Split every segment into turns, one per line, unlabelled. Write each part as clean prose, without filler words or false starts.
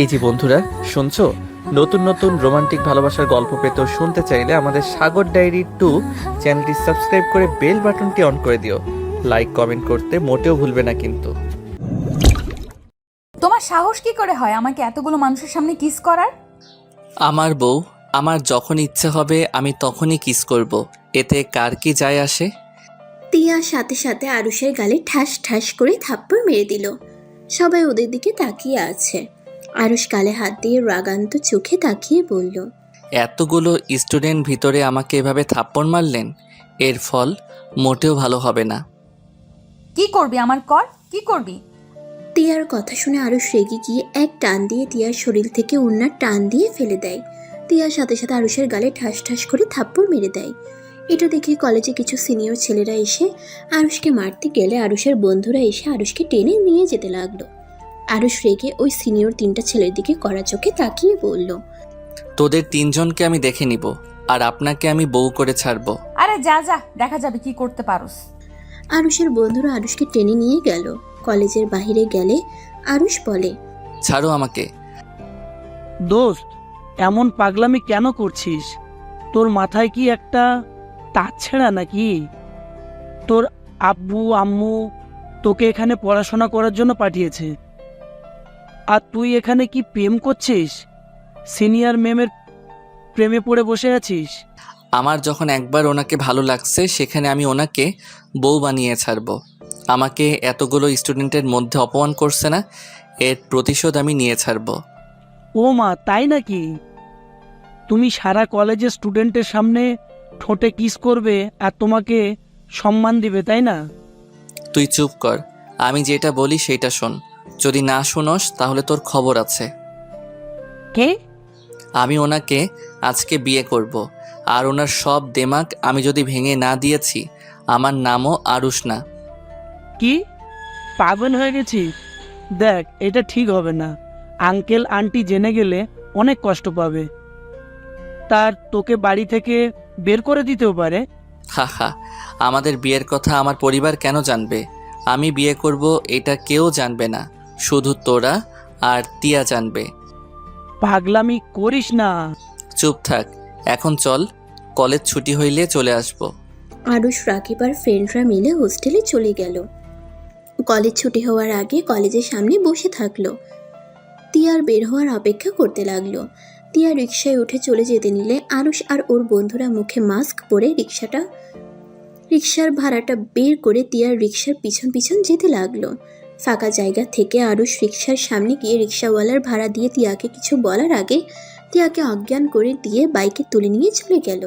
এই যে বন্ধুরা, শুনছো? নতুন নতুন রোমান্টিক ভালোবাসার গল্প পেতে ও শুনতে চাইলে আমাদের সাগর ডায়েরি 2 চ্যানেলটি সাবস্ক্রাইব করে বেল বাটনটি অন করে দিও। লাইক কমেন্ট করতে মোটেও ভুলবে না কিন্তু।
তোমার সাহস কি করে হয় আমাকে এতগুলো মানুষের সামনে কিস করার?
আমার বউ, আমার যখন ইচ্ছে হবে আমি তখনই কিস করব। এতে কার কি যায় আসে?
তিয়ার সাথে সাথে আরুষের গালে ঠাস ঠাস করে থাপ্পড় মেরে দিল। সবাই ওদের দিকে তাকিয়ে আছে। আরুষ গালে হাত দিয়ে রাগান্ত চোখে তাকিয়ে বলল,
এতগুলো স্টুডেন্ট ভিতরে আমাকে এভাবে থাপ্পড় মারলেন, এর ফল মোটেও ভালো হবে না।
কি করবি আমার কর, কি করবি?
তিয়ার কথা শুনে আরুষ রেগে গিয়ে এক টান দিয়ে তিয়ার শরীর থেকে ওড়নার টান দিয়ে ফেলে দেয়। তিয়ার সাথে সাথে আরুষের গালে ঠাস ঠাস করে থাপ্পড় মেরে দেয়। এটা দেখে কলেজে কিছু সিনিয়র ছেলেরা এসে আরুষকে মারতে গেলে আরুষের বন্ধুরা এসে আরুষকে টেনে নিয়ে যেতে লাগলো। আরুষ রেগে ওই সিনিয়র 3টা ছেলের দিকে কড়া চোখে তাকিয়ে বলল,
তোদের তিনজনকে আমি দেখে নিব, আর আপনাকে আমি বউ করে ছাড়বো।
আরে যা যা, দেখা যাবে কি করতে পারোস।
আরুষের বন্ধুরা আরুষকে টেনে নিয়ে গেল। কলেজের বাহিরে গেলে আরুষ বলে,
ছাড়ো আমাকে।
দোস্ত, এমন পাগলামি কেন করছিস? তোর মাথায় কি একটা তাছাড়া নাকি? তোর আব্বু আম্মু তোকে এখানে পড়াশোনা করার জন্য পাঠিয়েছে, আর তুই এখানে কি প্রেম করছিস? সিনিয়র ম্যামের প্রেমে পড়ে বসে আছিস?
আমার যখন একবার ওনাকে ভালো লাগছে সেখানে আমি ওনাকে বউ বানিয়ে ছাড়বো। আমাকে এতগুলো স্টুডেন্টের মধ্যে অপমান করছে না, এর প্রতিশোধ আমি নিয়ে ছাড়বো।
ও মা, তাই নাকি? তুমি সারা কলেজের স্টুডেন্টের সামনে ঠোঁটে কিস করবে আর তোমাকে সম্মান দিবে, তাই না?
তুই চুপ কর, আমি যেটা বলি সেটা শোন। যদি না শুনোস তাহলে তোর খবর আছে।
কে?
আমি ওনাকে আজকে বিয়ে করব, আর ওনার সব দেমাক আমি যদি ভেঙে না দিয়েছি, আমার নামও আরুষ না।
কি পাগল হয়ে গেছিস? দেখ, এটা ঠিক হবে না। আঙ্কেল আন্টি জেনে গেলে অনেক কষ্ট পাবে। তার তোকে বাড়ি থেকে বের করে দিতেও পারে।
হা হা, আমাদের বিয়ের কথা আমার পরিবার কেন জানবে? আমি বিয়ে করব এটা কেউ জানবে না, শুধু তোরা আর তিয়া জানবে।
পাগলামি করিস না।
চুপ থাক, এখন চল, কলেজ ছুটি হইলে চলে আসবো।
আরুষ রাকিব আর ফ্রেন্ডরা মিলে হোস্টেলে চলে গেল। কলেজ ছুটি হওয়ার আগে কলেজের সামনে বসে থাকলো। তিয়ার বের হওয়ার অপেক্ষা করতে লাগলো। তিয়া রিকশায় উঠে চলে যেতে নিলে আরুষ আর ওর বন্ধুরা মুখে মাস্ক পরে রিকশার ভাড়াটা বের করে তিয়ার রিকশার পিছন পিছন যেতে লাগলো। ফাঁকা জায়গা থেকে আরুষ রিকশার সামনে গিয়ে রিকশাওয়ালার ভাড়া দিয়ে তিয়াকে কিছু বলার আগে তিয়াকে অজ্ঞান করে দিয়ে বাইকে তুলে নিয়ে চলে গেল।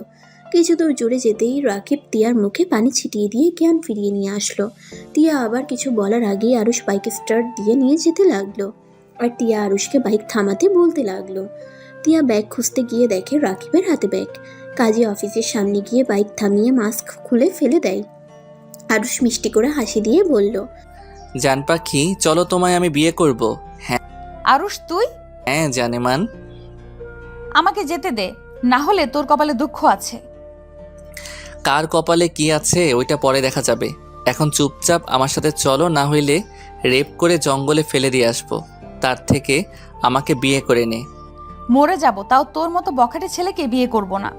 কিছু দূর জুড়ে যেতেই রাকিব তিয়ার মুখে পানি ছিটিয়ে দিয়ে জ্ঞান ফিরিয়ে নিয়ে আসলো। তিয়া আবার কিছু বলার আগেই আরুষ বাইকে স্টার্ট দিয়ে নিয়ে যেতে লাগলো, আর তিয়া আরুষকে বাইক থামাতে বলতে লাগলো। তিয়া ব্যাগ খুঁজতে গিয়ে দেখে রাকিবের হাতে ব্যাগ। কাজী অফিসের সামনে গিয়ে বাইক থামিয়ে মাস্ক খুলে ফেলে দেয়। আরুষ মিষ্টি করে হাসি দিয়ে বলল,
জান পাখি, চলো, তোমায় আমি বিয়ে করব। হ্যাঁ
আরুষ তুই?
হ্যাঁ জানেমান।
আমাকে যেতে দে, না হলে তোর কপালে দুঃখ আছে।
কার কপালে কি আছে ওইটা পরে দেখা যাবে। এখন চুপচাপ আমার সাথে চলো, না হইলে রেপ করে জঙ্গলে ফেলে দিয়ে আসবো। তার থেকে আমাকে বিয়ে করে নে।
মরে যাব, তাও তোর মতো বখাটে ছেলেকে বিয়ে করব না।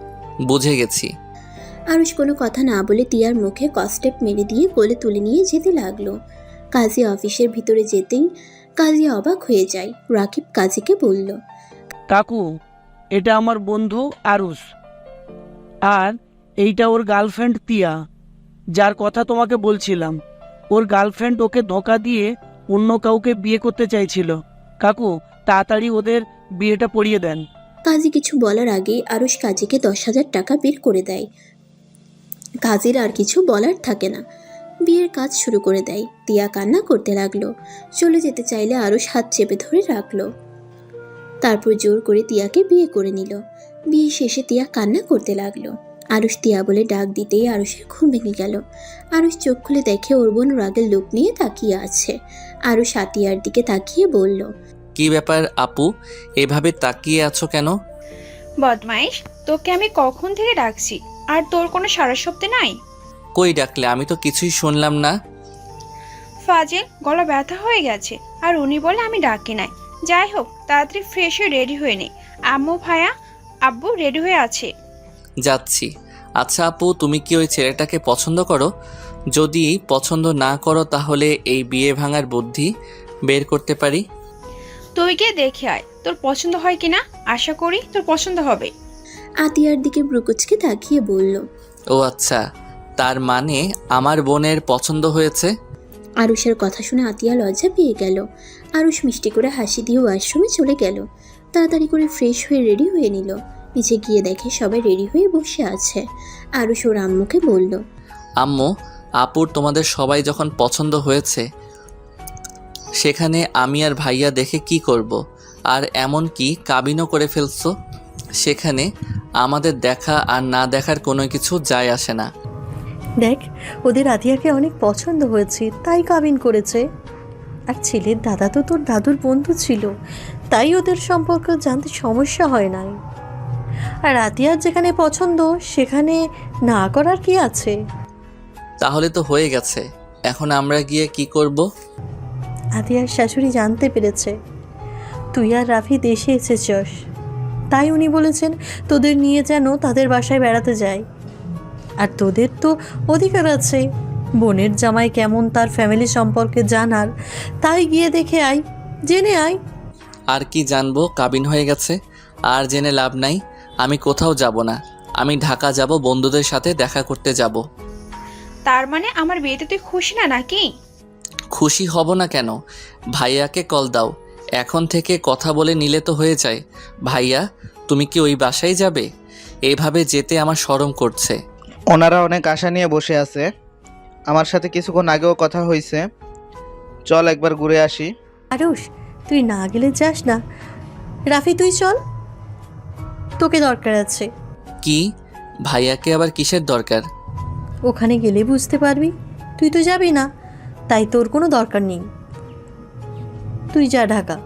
বুঝে গেছি।
আরুষ কোনো কথা না বলে তিয়ার মুখে কস্টেপ মেরে দিয়ে কোলে তুলে নিয়ে যেতে লাগলো। কাজী অফিসের ভিতরে যেতেই কাজী অবাক হয়ে যায়। রাকিব কাজীকে বলল,
কাকু, এটা আমার বন্ধু আরুষ, আর এইটা ওর গার্লফ্রেন্ড তিয়া, যার কথা তোমাকে বলছিলাম। ওর গার্লফ্রেন্ড ওকে ধোঁকা দিয়ে অন্য কাউকে বিয়ে করতে চাইছিল। কাকু, তাড়াতাড়ি ওদের বিয়েটা পড়িয়ে দেন।
কাজী কিছু বলার আগেই আরুষ কাজীকে 10,000 টাকা বের করে দেয়। কাজীর আর কিছু বলার থাকে না, বিয়ের কাজ শুরু করে দেয়। তিয়া কান্না করতে লাগলো। চলে যেতে চাইলে আরুষ হাত চেপে ধরে রাখলো। তারপর জোর করে তিয়াকে বিয়ে করে নিল। বিয়ে শেষে তিয়া কান্না করতে লাগলো। আরুষ তিয়া বলে ডাক দিতেই আরুষের ঘুম ভেঙে গেল। আরুষ চোখ খুলে দেখে ওর বোন রাগের লোক নিয়ে তাকিয়ে আছে। আরুষ আতিয়ার দিকে তাকিয়ে বলল,
কি ব্যাপার আপু, এভাবে তাকিয়ে আছো কেন?
বদমাইশ, তোকে আমি কখন থেকে ডাকছি আর তোর কোনো সারা শব্দ নাই?
কই ডাকলে? আমি তো কিছুই শুনলাম না।
ফাজিল, গলা ব্যথা হয়ে গেছে আর উনি বলে আমি ডাকি নাই। যাই হোক, তাড়াতাড়ি ফ্রেশ হয়ে রেডি হয়ে নে। আম্মু ভাইয়া আব্বু রেডি হয়ে আছে।
যাচ্ছি। আচ্ছা আপু, তুমি কি ওই ছেলেটাকে পছন্দ করো? যদি পছন্দ না করো তাহলে এই বিয়ে ভাঙার বুদ্ধি বের করতে পারি।
তুই গিয়ে দেখে আয় তোর পছন্দ হয় কিনা। আশা করি তোর পছন্দ হবে।
আতিয়ার দিকে ব্রুকুচকে তাকিয়ে বলল।
ও আচ্ছা, তার মানে আমার বোনের পছন্দ হয়েছে।
আরুষের কথা শুনে আতিয়া লজ্জা পেয়ে গেল। আরুষ মিষ্টি করে হাসি দিয়ে ওয়াশরুমে চলে গেল। তাড়াতাড়ি করে ফ্রেশ হয়ে রেডি হয়ে নিল। নিচে গিয়ে দেখে সবাই রেডি হয়ে বসে আছে। আরুষ ওর আম্মুকে বলল।
আম্মু, আপুর তোমাদের সবাই যখন পছন্দ হয়েছে, সেখানে আমি আর ভাইয়া দেখে কি করব? আর এমন কি কাবিনও করে ফেলছো? সেখানে আমাদের দেখা আর না দেখার কোনো কিছু যায় আসে না।
দেখ, ওদের আতিয়াকে অনেক পছন্দ হয়েছে তাই কাবিন করেছে। আর ছেলের দাদা তো তোর দাদুর বন্ধু ছিল, তাই ওদের সম্পর্ক জানতে সমস্যা হয় নাই। আর আতিয়ার যেখানে পছন্দ সেখানে না করার কি আছে?
তাহলে তো হয়ে গেছে, এখন আমরা গিয়ে কি করব?
আতিয়ার শাশুড়ি জানতে পেরেছে তুই আর রাফি দেশে এসেছস, তাই উনি বলেছেন তোদের নিয়ে যেন তাদের বাসায় বেড়াতে যায়। আর তোদের তো অধিকার আছে বোনের জামাই কেমন তার ফ্যামিলি সম্পর্কে জানার, তাই গিয়ে দেখে আয়, জেনে আয়।
আর কি জানবো? কাবিন হয়ে গেছে, আর জেনে লাভ নাই। আমি কোথাও যাব না, আমি ঢাকা যাব, বন্ধুদের সাথে দেখা করতে যাব।
তার মানে আমার বিয়েতে তুই খুশি না নাকি?
খুশি হব না কেন? ভাইয়াকে কল দাও, এখন থেকে কথা বলে নিলে তো হয়ে যায়। ভাইয়া, তুমি কি ওই বাসায় যাবে? এইভাবে যেতে আমার শরম করছে।
ওনারা অনেক আশা নিয়ে বসে আছে। আমার সাথে কিছুক্ষণ আগেও কথা হয়েছে। চল একবার ঘুরে আসি।
আরুষ, তুই না গেলে যাস না। রাফি তুই চল, তোকে দরকার আছে।
কি? ভাইয়াকে আবার কিসের দরকার?
ওখানে গেলে বুঝতে পারবি। তুই তো যাবি না, তাই তোর কোনো দরকার নেই। তুই যা ঢাকা।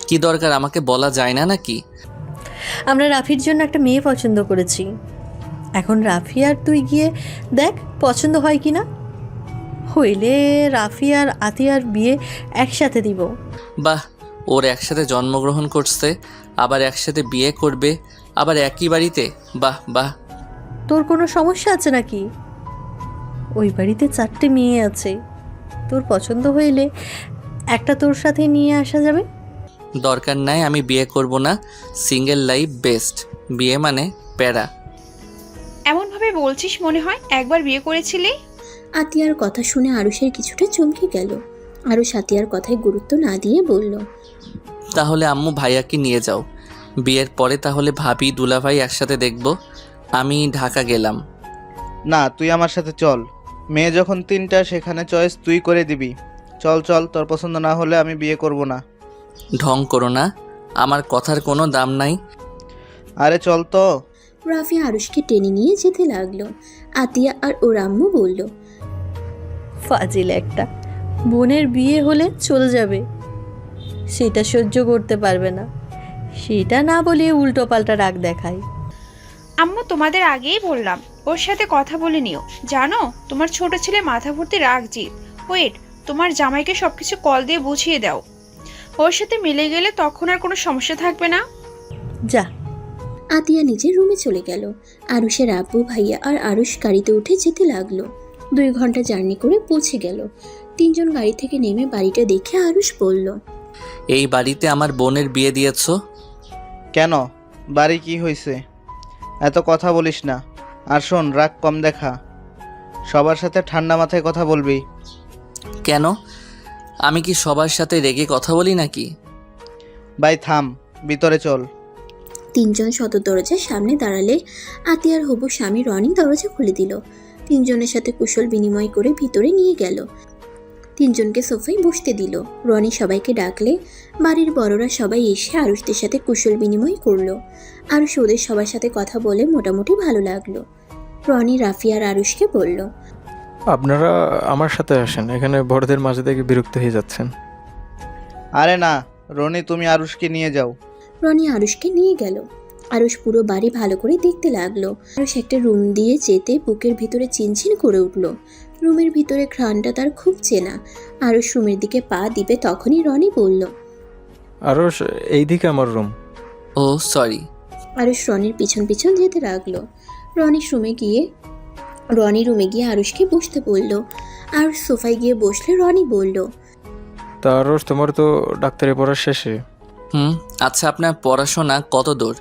কি দরকার আমাকে বলা যায় না নাকি?
আমরা রাফির জন্য একটা মেয়ে পছন্দ করেছি। এখন রাফি আর তুই গিয়ে দেখ পছন্দ হয় কি না। হইলে রাফি আর আতিয়ার বিয়ে একসাথে দিব।
বাহ, ওর একসাথে জন্মগ্রহণ করছে, আবার একসাথে বিয়ে করবে, আবার একই বাড়িতে। বাহ বাহ।
তোর কোনো সমস্যা আছে নাকি? ওই বাড়িতে 4টে মেয়ে আছে, তোর পছন্দ হইলে একটা তোর সাথে নিয়ে আসা যাবে।
দরকার নাই, আমি বিয়ে করব না। Single life best. বিয়ে মানে প্যারা।
এমনভাবে বলছিস মনে হয় একবার বিয়ে করেছিলি।
আতিয়ার কথা শুনে আরুষের কিছুটা চমকে গেল। আরুষ আতিয়ার কথায় গুরুত্ব না দিয়ে বলল।
তাহলে আম্মু ভাইয়াকে নিয়ে যাও, বিয়ের পরে তাহলে ভাবি দুলাভাই একসাথে দেখব। আমি ঢাকা গেলাম।
না, তুই আমার সাথে চল। মেয়ে যখন 3টা, সেখানে চয়েস তুই করে দিবি। চল চল, তোর পছন্দ না হলে আমি বিয়ে করব না।
ঢং করো না, আমার কথার কোনো দাম নাই।
আরে চল তো।
রাফি আরুষকে টেনে নিয়ে যেতে লাগলো। আতিয়া আর ওর আম্মু বলল।
ফাজিল একটা, বোনের বিয়ে হলে চলে যাবে, সেটা সহ্য করতে পারবে না। সেটা না বলে উল্টো পাল্টা রাগ দেখায়।
আম্মু তোমাদের আগেই বললাম ওর সাথে কথা বলে নিও। জানো তোমার ছোট ছেলে মাথা ভর্তি রাগ জিত। ওয়েট, তোমার জামাইকে সবকিছু কল দিয়ে বুঝিয়ে দাও। ওর সাথে মিলে গেলে তখন আর কোনো সমস্যা থাকবে না।
যা।
আতিয়া নিজের রুমে চলে গেল। আরুষের আব্বু ভাইয়া আর আরুষ গাড়িতে উঠে যেতে লাগলো। 2 ঘন্টা জার্নি করে পৌঁছে গেল। 3 জন গাড়ি থেকে নেমে বাড়িটা দেখে আরুষ বলল।
এই বাড়িতে আমার বোনের বিয়ে দিয়েছো?
কেন? বাড়ি কি হয়েছে? এত কথা বলিস না। আর শোন, রাগ কম দেখা। সবার সাথে ঠান্ডা মাথায় কথা বলবি।
কেন? আমি কি সবার সাথে রেগে কথা বলি নাকি?
ভাই থাম, ভিতরে চল।
3 জন সদর দরজার সামনে দাঁড়ালে আতিয়ার হবু স্বামী রনি দরজা খুলে দিল। 3 জনের সাথে কুশল বিনিময় করে ভিতরে নিয়ে গেল। 3 জনকে সোফায় বসতে দিল। রনি সবাইকে ডাকলে বাড়ির বড়রা সবাই এসে আরুষদের সাথে কুশল বিনিময় করলো। আরুষ ওদের সবার সাথে কথা বলে মোটামুটি ভালো লাগলো। রনি রাফি আর আরুষকে বলল।
আপনারা আমার সাথে আসেন, এখানে বড়দের মাঝে থেকে বিরক্ত হয়ে যাচ্ছেন।
আরে না, রনি তুমি আরুষকে নিয়ে যাও।
রনি আরুষকে নিয়ে গেল। আরুষ পুরো বাড়ি ভালো করে দেখতে লাগলো। আরুষ একটা রুম দিয়ে যেতে বুকের ভিতরে চিনচিন করে উঠল। রুমের ভিতরে ঘ্রাণটা তার খুব চেনা। আরুষ রুমের দিকে পা দিবে তখনই রনি বলল।
আরস, এইদিকে আমার রুম।
ও সরি।
আরুষ রনির পিছন পিছন যেতে লাগলো। রনি রুমে গিয়ে আরুষকে বসতে বলল। আরুষ সোফায় গিয়ে বসলে রনি বলল,
তা আরস, তোমার তো ডাক্তারি পড়ার শেষে।
আচ্ছা, আপনার পড়াশোনা কত দূর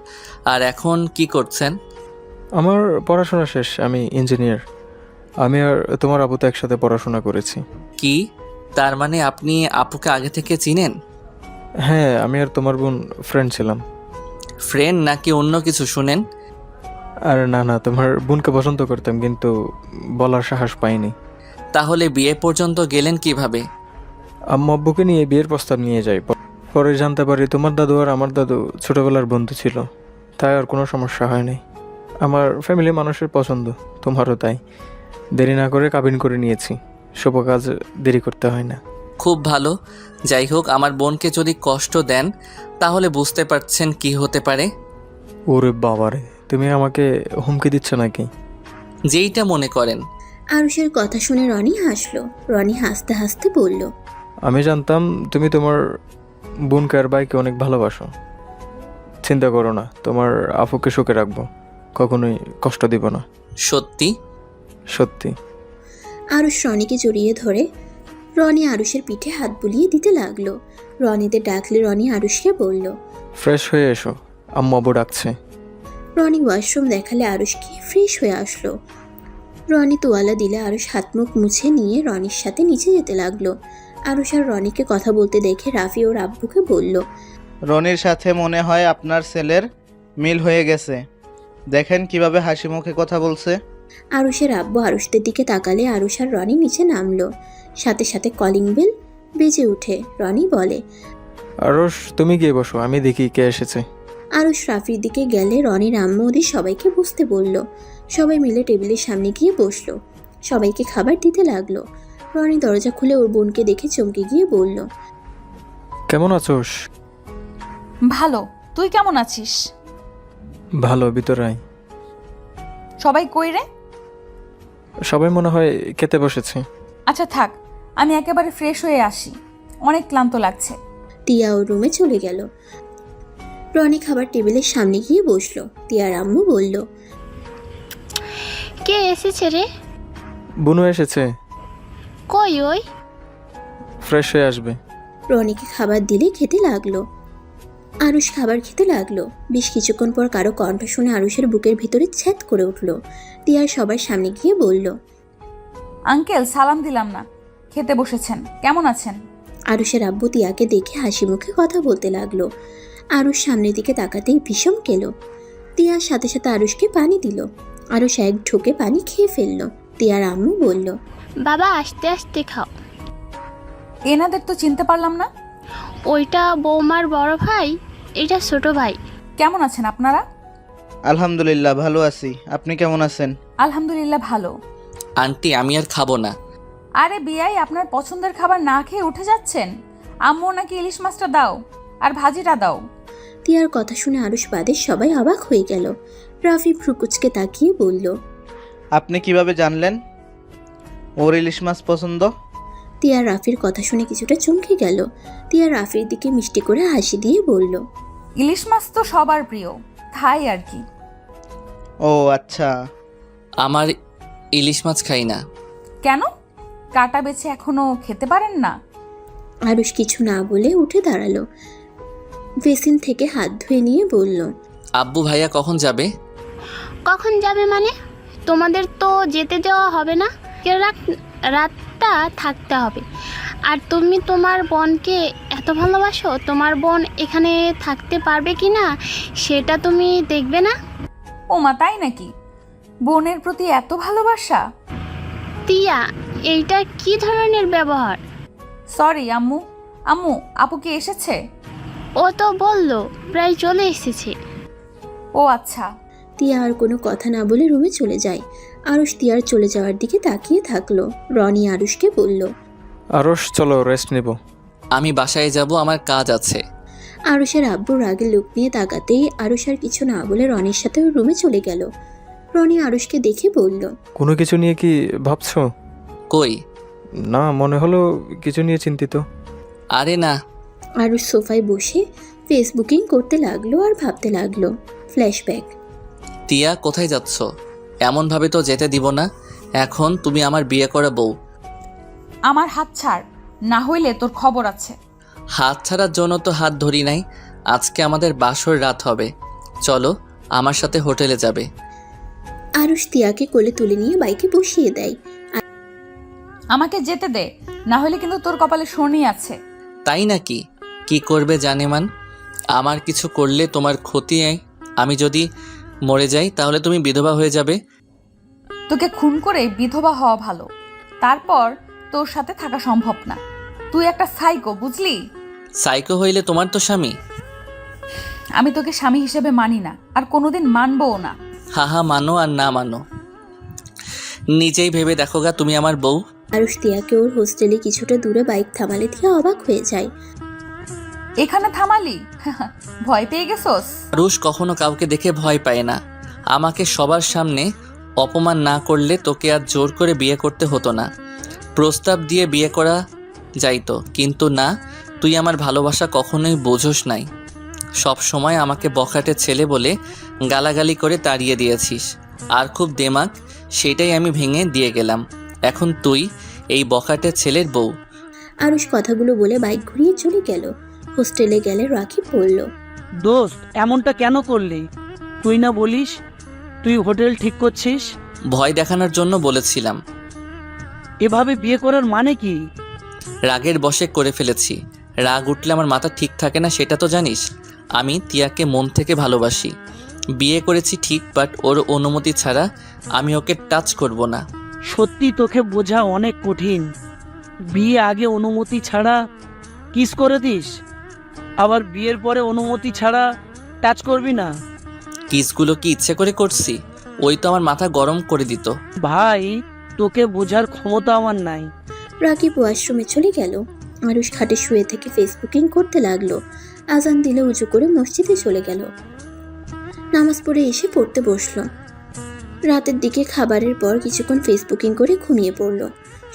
আর এখন কি করছেন?
আমার পড়াশোনা শেষ, আমি ইঞ্জিনিয়ার। আমি আর তোমার আপু তো একসাথে পড়াশোনা করেছি।
কি, তার মানে আপনি আপুকে আগে থেকে চিনেন?
হ্যাঁ, আমি আর তোমার বোন ফ্রেন্ড ছিলাম।
ফ্রেন্ড নাকি অন্য কিছু? শুনেন।
আর না, তোমার বোনকে পছন্দ করতাম, কিন্তু বলার সাহস পাইনি।
তাহলে বিয়ে পর্যন্ত গেলেন কিভাবে?
আম্মু আব্বুকে নিয়ে বিয়ের প্রস্তাব নিয়ে যাই। পরে জানতে পারি তোমার দাদু আর আমার দাদু ছোটবেলার বন্ধু ছিল, তাই আর কোনো সমস্যা হয়নি। আমার ফ্যামিলি মানুষের পছন্দ, তোমারও তাই। দেরি না করে কাবিন করে নিয়েছি। শুভ কাজ দেরি করতে হয় না।
খুব ভালো। যাই হোক, আমার বোনকে যদি কষ্ট দেন তাহলে বুঝতে পারছেন কি হতে পারে।
ওরে বাবারে, তুমি আমাকে হুমকি দিচ্ছ নাকি?
যেইটা মনে করেন।
আরুষের কথা শুনে রনি হাসলো। রনি হাসতে হাসতে বলল,
আমি জানতাম তুমি তোমার বোনকে আর ভাইকে অনেক ভালোবাসো। চিন্তা করো না, তোমার আফুকে সুখে রাখবো, কখনোই কষ্ট দিব না।
সত্যি?
সত্যি।
আরুষ রনিকে জড়িয়ে ধরে রনি আরুষের পিঠে হাত বুলিয়ে দিতে লাগলো। রনিতে ডাকলে রনি আরুষকে বলল।
ফ্রেশ হয়ে এসো, আম্মু আব্বু ডাকছে।
রনি ওয়াশরুম দেখালে আরুষকে ফ্রেশ হয়ে আসলো। রনি তোয়ালা দিলে আরুষ হাত মুখ মুছে নিয়ে রনির সাথে নিচে যেতে লাগলো। আরুষ আর রনিকে কথা বলতে দেখে রাফি ওর আব্বুকে বলল,
রনির সাথে মনে হয় আপনার ছেলের মিল হয়ে গেছে। দেখেন কিভাবে হাসি মুখে কথা বলছে।
আরুষের আব্বু আরুষদের দিকে তাকালে আরুষ আর রনি নিচে নামলো। সাথে সাথে কলিং বেল বেজে উঠে। রনি বলে,
আরস, তুমি গিয়ে বসো, আমি দেখি কে এসেছে।
আরুষ রাফির দিকে গেলে রনির আম্মু ওদের সবাইকে বসতে বলল। সবাই মিলে টেবিলের সামনে গিয়ে বসলো। সবাইকে খাবার দিতে লাগলো। রনি দরজা খুলে ওর বোনকে দেখে চমকে গিয়ে বলল,
কেমন আছোস?
ভালো, তুই কেমন আছিস?
ভালো, ভিতরে আয়।
সবাই কই রে?
সবাই মনে হয় খেতে বসেছে।
আচ্ছা থাক, আমি একেবারে ফ্রেশ হয়ে আসি, অনেক ক্লান্ত লাগছে।
টিয়া ওর রুমে চলে গেল। রনি খাবার টেবিলের সামনে গিয়ে বসলো। টিয়ার আম্মু বলল,
কে এসেছে রে?
বুনু এসেছে,
কই ওই?
ফ্রেশ হয়ে আসবে।
রনিকে খাবার দিলে খেতে লাগলো। আরুষ খাবার খেতে লাগলো। বেশ কিছুক্ষণ পর কারো কণ্ঠ শুনে আরুষের বুকের ভিতরে ছ্যাদ করে উঠলো। টিয়ার সবার সামনে গিয়ে বলল,
আঙ্কেল, সালাম দিলাম না, খেতে বসেছেন, কেমন আছেন?
আরুষের আব্বু টিয়াকে দেখে হাসি মুখে কথা বলতে লাগলো। আরুষ সামনের দিকে তাকাতেই ভীষণ কেলো। টিয়ার সাথে সাথে আরুষকে পানি দিল। আরুষ এক ঢোকে পানি খেয়ে ফেললো। টিয়ার আম্মু বলল,
বাবা আস্তে আস্তে খাও।
এনাদের তো চিনতে পারলাম না।
ওইটা বৌমার বড় ভাই, এটা ছোট ভাই।
কেমন আছেন আপনারা?
আলহামদুলিল্লাহ ভালো আছি, আপনি কেমন আছেন?
আলহামদুলিল্লাহ ভালো।
আন্টি, আমি আর খাবো না।
আরে বিয়াই, আপনার পছন্দের খাবার না খেয়ে উঠে যাচ্ছেন? আম্মু নাকি ইলিশ মাছটা দাও আর ভাজিটা দাও।
টিয়ার কথা শুনে আরুষ বাদে সবাই অবাক হয়ে গেল। রাফি ভ্রুকুচকে তাকিয়ে বলল,
আপনি কিভাবে জানলেন ওর ইলিশ মাছ পছন্দ?
টিয়া রাফির কথা শুনে কিছুটা চমকে গেল। টিয়া রাফির দিকে মিষ্টি করে হাসি দিয়ে বলল,
ইলিশ মাছ তো সবার প্রিয়, তাই আর কি।
ও আচ্ছা।
আমার ইলিশ মাছ খাই না।
কেন? কাটা বেছে এখনো খেতে পারেন না?
আরুষ কিছু না বলে উঠে দাঁড়ালো। বেসিন থেকে হাত ধুয়ে নিয়ে বলল,
আব্বু ভাইয়া কখন যাবে?
কখন যাবে মানে? তোমাদের তো যেতে দেওয়া হবে না, রাতটা থাকতে হবে। আর তুমি তোমার বোনকে এত ভালোবাসো, তোমার বোন এখানে থাকতে পারবে কি না সেটা তুমি দেখবে না?
ও মা, তাই নাকি? বোনের প্রতি এত ভালোবাসা?
টিয়া, এইটা কি ধরনের ব্যবহার?
সরি আম্মু। আম্মু, আপু কি এসেছে?
ও তো বললো প্রায় চলে এসেছে।
ও আচ্ছা।
টিয়া আর কোনো কথা না বলে রুমে চলে যায়। আরুষ টিয়ার চলে যাওয়ার দিকে তাকিয়ে থাকলো। রনি আরুষকে বলল,
আরস, চলো রেস্ট নেব।
আমি বাসায় যাব, আমার কাজ আছে।
আরুষের আব্বু রাগে লোক নিয়ে তাকাতেই আরুষ আর কিছু না বলে রনির সাথে ওর রুমে চলে গেল। রনি আরুষকে দেখে বলল,
কোনো কিছু নিয়ে কি ভাবছো?
কই
না, মনে হলো কিছু নিয়ে চিন্তিত।
আরে না।
আরুষ সোফায় বসে ফেসবুকিং করতে লাগলো আর ভাবতে লাগলো। ফ্ল্যাশব্যাক।
টিয়া কোথায় যাচ্ছ? এমনভাবে তো যেতে দিব না। এখন তুমি আমার বিয়ে করা বউ।
আমার হাত ছাড়, না হইলে তোর খবর আছে।
হাত ছাড়ার জন্য তো হাত ধরি নাই। আজকে আমাদের বাসর রাত হবে, চলো আমার সাথে হোটেলে যাবে।
আরুষ তিয়াকে কোলে তুলে নিয়ে বাইকে বসিয়ে দেয়।
আমাকে যেতে দে, না হইলে কিন্তু তোর কপালে শনি আছে।
তাই নাকি? কি করবে জানেমান? আমার কিছু করলে তোমার ক্ষতি। আমি যদি মরে যাই তাহলে তুমি বিধবা হয়ে যাবে।
তোকে খুন করে বিধবা হওয়া ভালো, তারপর তোর সাথে থাকা সম্ভব না। তুই একটা সাইকো, বুঝলি?
সাইকো হইলে তোমার তো স্বামী।
আমি তোকে স্বামী হিসেবে মানি না, আর কোনোদিন মানবও না।
হা মানো আর না মানো, নিজেই ভেবে দেখো গা তুমি আমার বউ।
আরুষ তিয়াকে ওর হোস্টেলে কিছুটা দূরে বাইক থামালে তিয়া অবাক হয়ে যায়।
এখানে থামালি? ভয় পেয়ে গেছোস?
রুশ কখনো কাউকে দেখে ভয় পায় না। আমাকে সবার সামনে অপমান না করলে তোকে আর জোর করে বিয়ে করতে হতো না। প্রস্তাব দিয়ে বিয়ে করা যাইতো, কিন্তু না, তুই আমার ভালোবাসা কখনোই বোঝোস নাই। সব সময় আমাকে বখাটে ছেলে বলে গালাগালি করে তাড়িয়ে দিয়েছিস। আর খুব দেমাগ, সেটাই আমি ভেঙে দিয়ে গেলাম। এখন তুই এই বখাটে ছেলের বউ।
আরুষ কথাগুলো বলে বাইক ঘুরিয়ে চলে গেল। হোস্টেলে গেলে রাকিব বলল,
দোস্ত এমনটা কেন করলি? তুই না বলিস তুই হোটেল ঠিক করছিস?
ভয় দেখানোর জন্য বলেছিলাম।
এভাবে বিয়ে করার মানে কি?
রাগের বশে করে ফেলেছি। রাগ উঠলে আমার মাথা ঠিক থাকে না, সেটা তো জানিস। আমি তিয়াকে মন থেকে ভালোবাসি। বিয়ে করেছি ঠিক, বাট ওর অনুমতি ছাড়া আমি ওকে টাচ করব না।
সত্যি তোকে বোঝা অনেক কঠিন। বিয়ে আগে অনুমতি ছাড়া কিস করে দিস, আবার বিয়ের পরে অনুমতি ছাড়া টাচ করবি না।
কিসগুলো কি ইচ্ছে করে করছি? ওই তো আমার মাথা গরম করে দিত।
ভাই, তোকে বোঝার ক্ষমতা আমার নাই।
রাকিব ওয়াশরুমে চলে গেল। আরুষ খাটে শুয়ে থেকে ফেসবুকিং করতে লাগলো। আজান দিলে উঁচু করে মসজিদে চলে গেল। নামাজ পড়ে এসে পড়তে বসলো। রাতের দিকে খাবারের পর কিছুক্ষণ ফেসবুকিং করে ঘুমিয়ে পড়লো।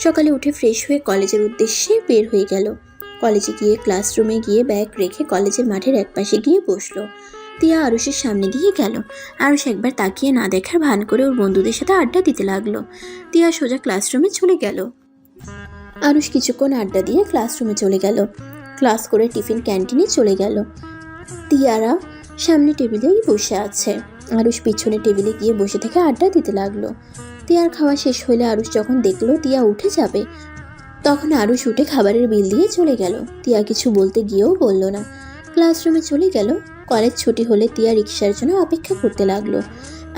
সকালে উঠে ফ্রেশ হয়ে কলেজের উদ্দেশ্যে বের হয়ে গেল। কলেজে গিয়ে ক্লাসরুমে গিয়ে ব্যাগ রেখে কলেজের মাঠের একপাশে গিয়ে বসলো। তিয়া আরুষের সামনে দিয়ে গেল। আরুষ একবার তাকিয়ে না দেখার ভান করে ওর বন্ধুদের সাথে আড্ডা দিতে লাগলো। তিয়া সোজা ক্লাসরুমে চলে গেল। আরুষ কিছুক্ষণ আড্ডা দিয়ে ক্লাসরুমে চলে গেল। ক্লাস করে টিফিন ক্যান্টিনে চলে গেল। তিয়ারা সামনে টেবিলেই বসে আছে। আরুষ পিছনে টেবিলে গিয়ে বসে থেকে আড্ডা দিতে লাগলো। তিয়ার খাওয়া শেষ হলে আরুষ যখন দেখলো তিয়া উঠে যাবে, তখন আরুষ উঠে খাবারের বিল দিয়ে চলে গেল। তিয়া কিছু বলতে গিয়েও বলল না, ক্লাসরুমে চলে গেল। কলেজ ছুটি হলে তিয়া রিক্সার জন্য অপেক্ষা করতে লাগলো।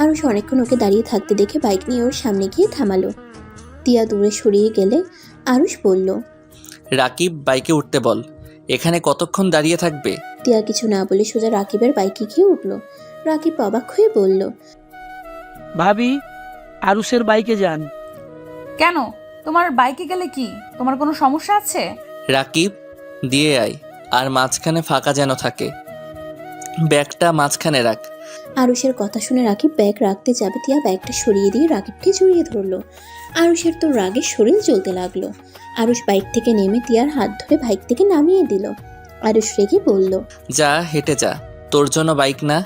আরুষ অনেকক্ষণ ওকে দাঁড়িয়ে থাকতে দেখে বাইক নিয়ে ওর সামনে গিয়ে থামালো। তিয়া দূরে সরিয়ে গেলে আরুষ বলল,
রাকিব, বাইকে উঠতে বল। এখানে কতক্ষণ দাঁড়িয়ে থাকবে?
তিয়া কিছু না বলে সোজা রাকিবের বাইকে গিয়ে উঠলো। রাকিব অবাক হয়ে বলল,
ভাবি, আরুষের বাইকে যান।
কেন? তোমার বাইকে গেলে কি তোমার কোনো সমস্যা আছে?
রাকিব, দিয়ে আয়, আর মাঝখানে ফাঁকা যেন থাকে। ব্যাগটা মাঝখানে রাখ।
আরুষের কথা শুনে রাকিব ব্যাগ রাখতে যাবে, তিয়া ব্যাগটা সরিয়ে দিয়ে রাকিবকে জড়িয়ে ধরলো। আরুষের তো রাগে শরীর জ্বলতে লাগলো। আরুষ বাইক থেকে নেমে তিয়ার হাত ধরে বাইক থেকে নামিয়ে দিল। আরুষ রেগে বলল,
যা, হেঁটে যা, তোর জন্য বাইক না।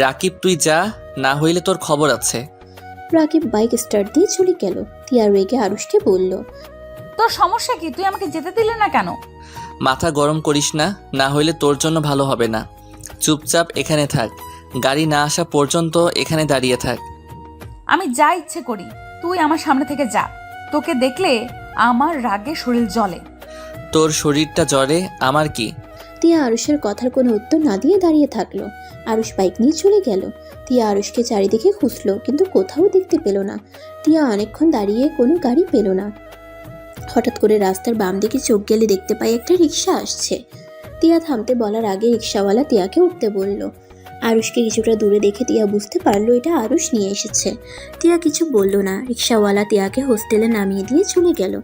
রাকিব, তুই যা, না হইলে তোর খবর আছে।
রাকিব বাইক স্টার্ট দিয়ে চলে গেল। তিয়া রেগে আরুষকে বলল,
তোর সমস্যা কি? তুই আমাকে যেতে দিলে না কেন?
মাথা গরম করিস না, না হইলে তোর জন্য ভালো হবে না। চুপচাপ এখানে থাক, গাড়ি না আসা পর্যন্ত এখানে দাঁড়িয়ে থাক।
আমি যা ইচ্ছে করি, তুই আমার সামনে থেকে যা। তোকে দেখলে আমার রাগে শরীর জ্বলে।
তোর শরীরটা জ্বরে, আমার কি?
তিয়া আরুষের কথার কোনো উত্তর না দিয়ে দাঁড়িয়ে থাকলো। আরুষ বাইক নিয়ে চলে গেল। তিয়া আরুষকে চারিদিকে খুঁজলো, কিন্তু কোথাও দেখতে পেল না। তিয়া অনেকক্ষণ দাঁড়িয়ে কোনো গাড়ি পেল না। হঠাৎ করে রাস্তার বাম দিকে চোখ গেলে দেখতে পাই একটা রিক্সা আসছে। তিয়া থামতে বলার আগে রিক্সাওয়ালা তিয়াকে উঠতে বলল। আরুষকে কিছুটা দূরে দেখে তিয়া বুঝতে পারলো এটা আরুষ নিয়ে এসেছে। তিয়া কিছু বলল না। রিক্সাওয়ালা তিয়াকে হোস্টেলে নামিয়ে দিয়ে চলে গেল।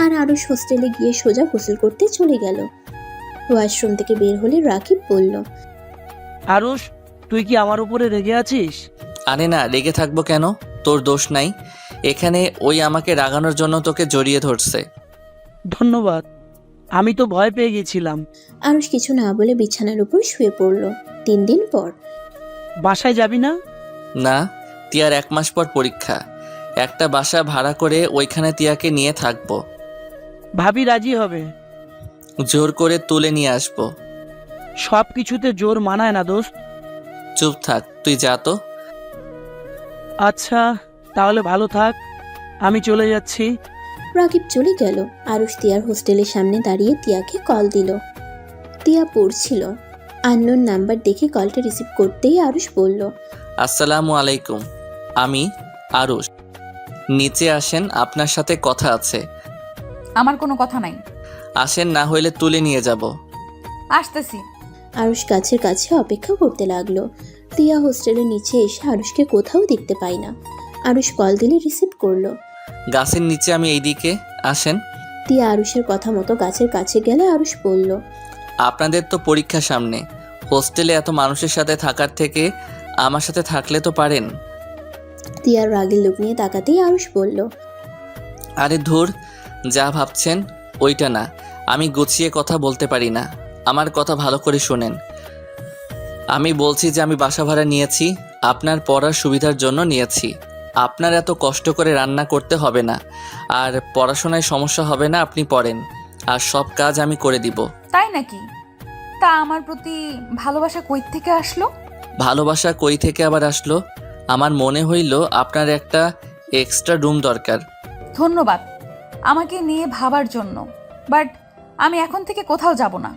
আর আরুষ হোস্টেলে গিয়ে সোজা গোসল করতে চলে গেল। ওয়াশরুম থেকে বের হলে রাকিব বলল,
আরুষ, তুই কি আমার উপরে রেগে আছিস?
আরে না, রেগে থাকবো কেন? তোর দোষ নাই। এখানে ওই আমাকে রাগানোর জন্য তোকে জড়িয়ে ধরছে।
ধন্যবাদ। আমি তো ভয় পেয়ে গেছিলাম।
আরুষ কিছু না বলে বিছানার উপর শুয়ে পড়ল। 3 দিন পর
বাসায় যাবি না?
না, তিয়ার 1 মাস পর পরীক্ষা। একটা বাসা ভাড়া করে ওইখানে তিয়াকে নিয়ে থাকবো।
ভাবি রাজি হবে?
জোর করে তুলে নিয়ে আসবো।
সব কিছুতে জোর মানায় না দোস্ত।
চুপ থাক, তুই যা তো।
আচ্ছা তাহলে ভালো থাক, আমি চলে যাচ্ছি।
রাকিব চলে গেল। আরুষ তিয়ার হোস্টেলের সামনে দাঁড়িয়ে তিয়াকে কল দিল। তিয়া পড়ছিল। আননোন নাম্বার দেখে কলটা রিসিভ করতেই আরুষ বলল,
আসসালামু আলাইকুম, আমি আরুষ। নিচে আসেন, আপনার সাথে কথা আছে।
আমার কোনো কথা নাই।
আসেন, না হইলে তুলে নিয়ে যাব।
আসতেছি।
আরুষ কাছের কাছে অপেক্ষা করতে লাগলো। তিয়া হোস্টেলের নিচে এসে আরুষকে কোথাও দেখতে পায় না। আরুষ কল দিলে রিসিভ করলো।
গাছের নিচে, আমি এইদিকে, আসেন।
তিয়া আরুষের কথা মতো গাছের কাছে গেলে আরুষ বলল,
আপনাদের তো পরীক্ষা সামনে, হোস্টেলে এত মানুষের সাথে থাকার থেকে আমার সাথে থাকলে তো পারেন।
তিয়ার রাগের লোক নিয়ে তাকাতেই আরুষ বলল,
আরে ধুর, যা ভাবছেন ওইটা না। আমি গুছিয়ে কথা বলতে পারি না, আমার কথা ভালো করে শোনেন। আমি বলছি যে আমি বাসা ভাড়া নিয়েছি, আপনার পড়ার সুবিধার জন্য নিয়েছি। আপনার এত কষ্ট করে রান্না করতে হবে না, আর পড়াশোনায় সমস্যা হবে না। আপনি পড়েন, আর সব কাজ আমি করে দিব।
তাই নাকি? তা আমার প্রতি ভালোবাসা কই থেকে আসলো?
ভালোবাসা কই থেকে আবার আসলো? আমার মনে হইল আপনার একটা এক্সট্রা রুম দরকার।
ধন্যবাদ আমাকে নিয়ে ভাবার জন্য, বাট আমি এখন থেকে কোথাও যাব না।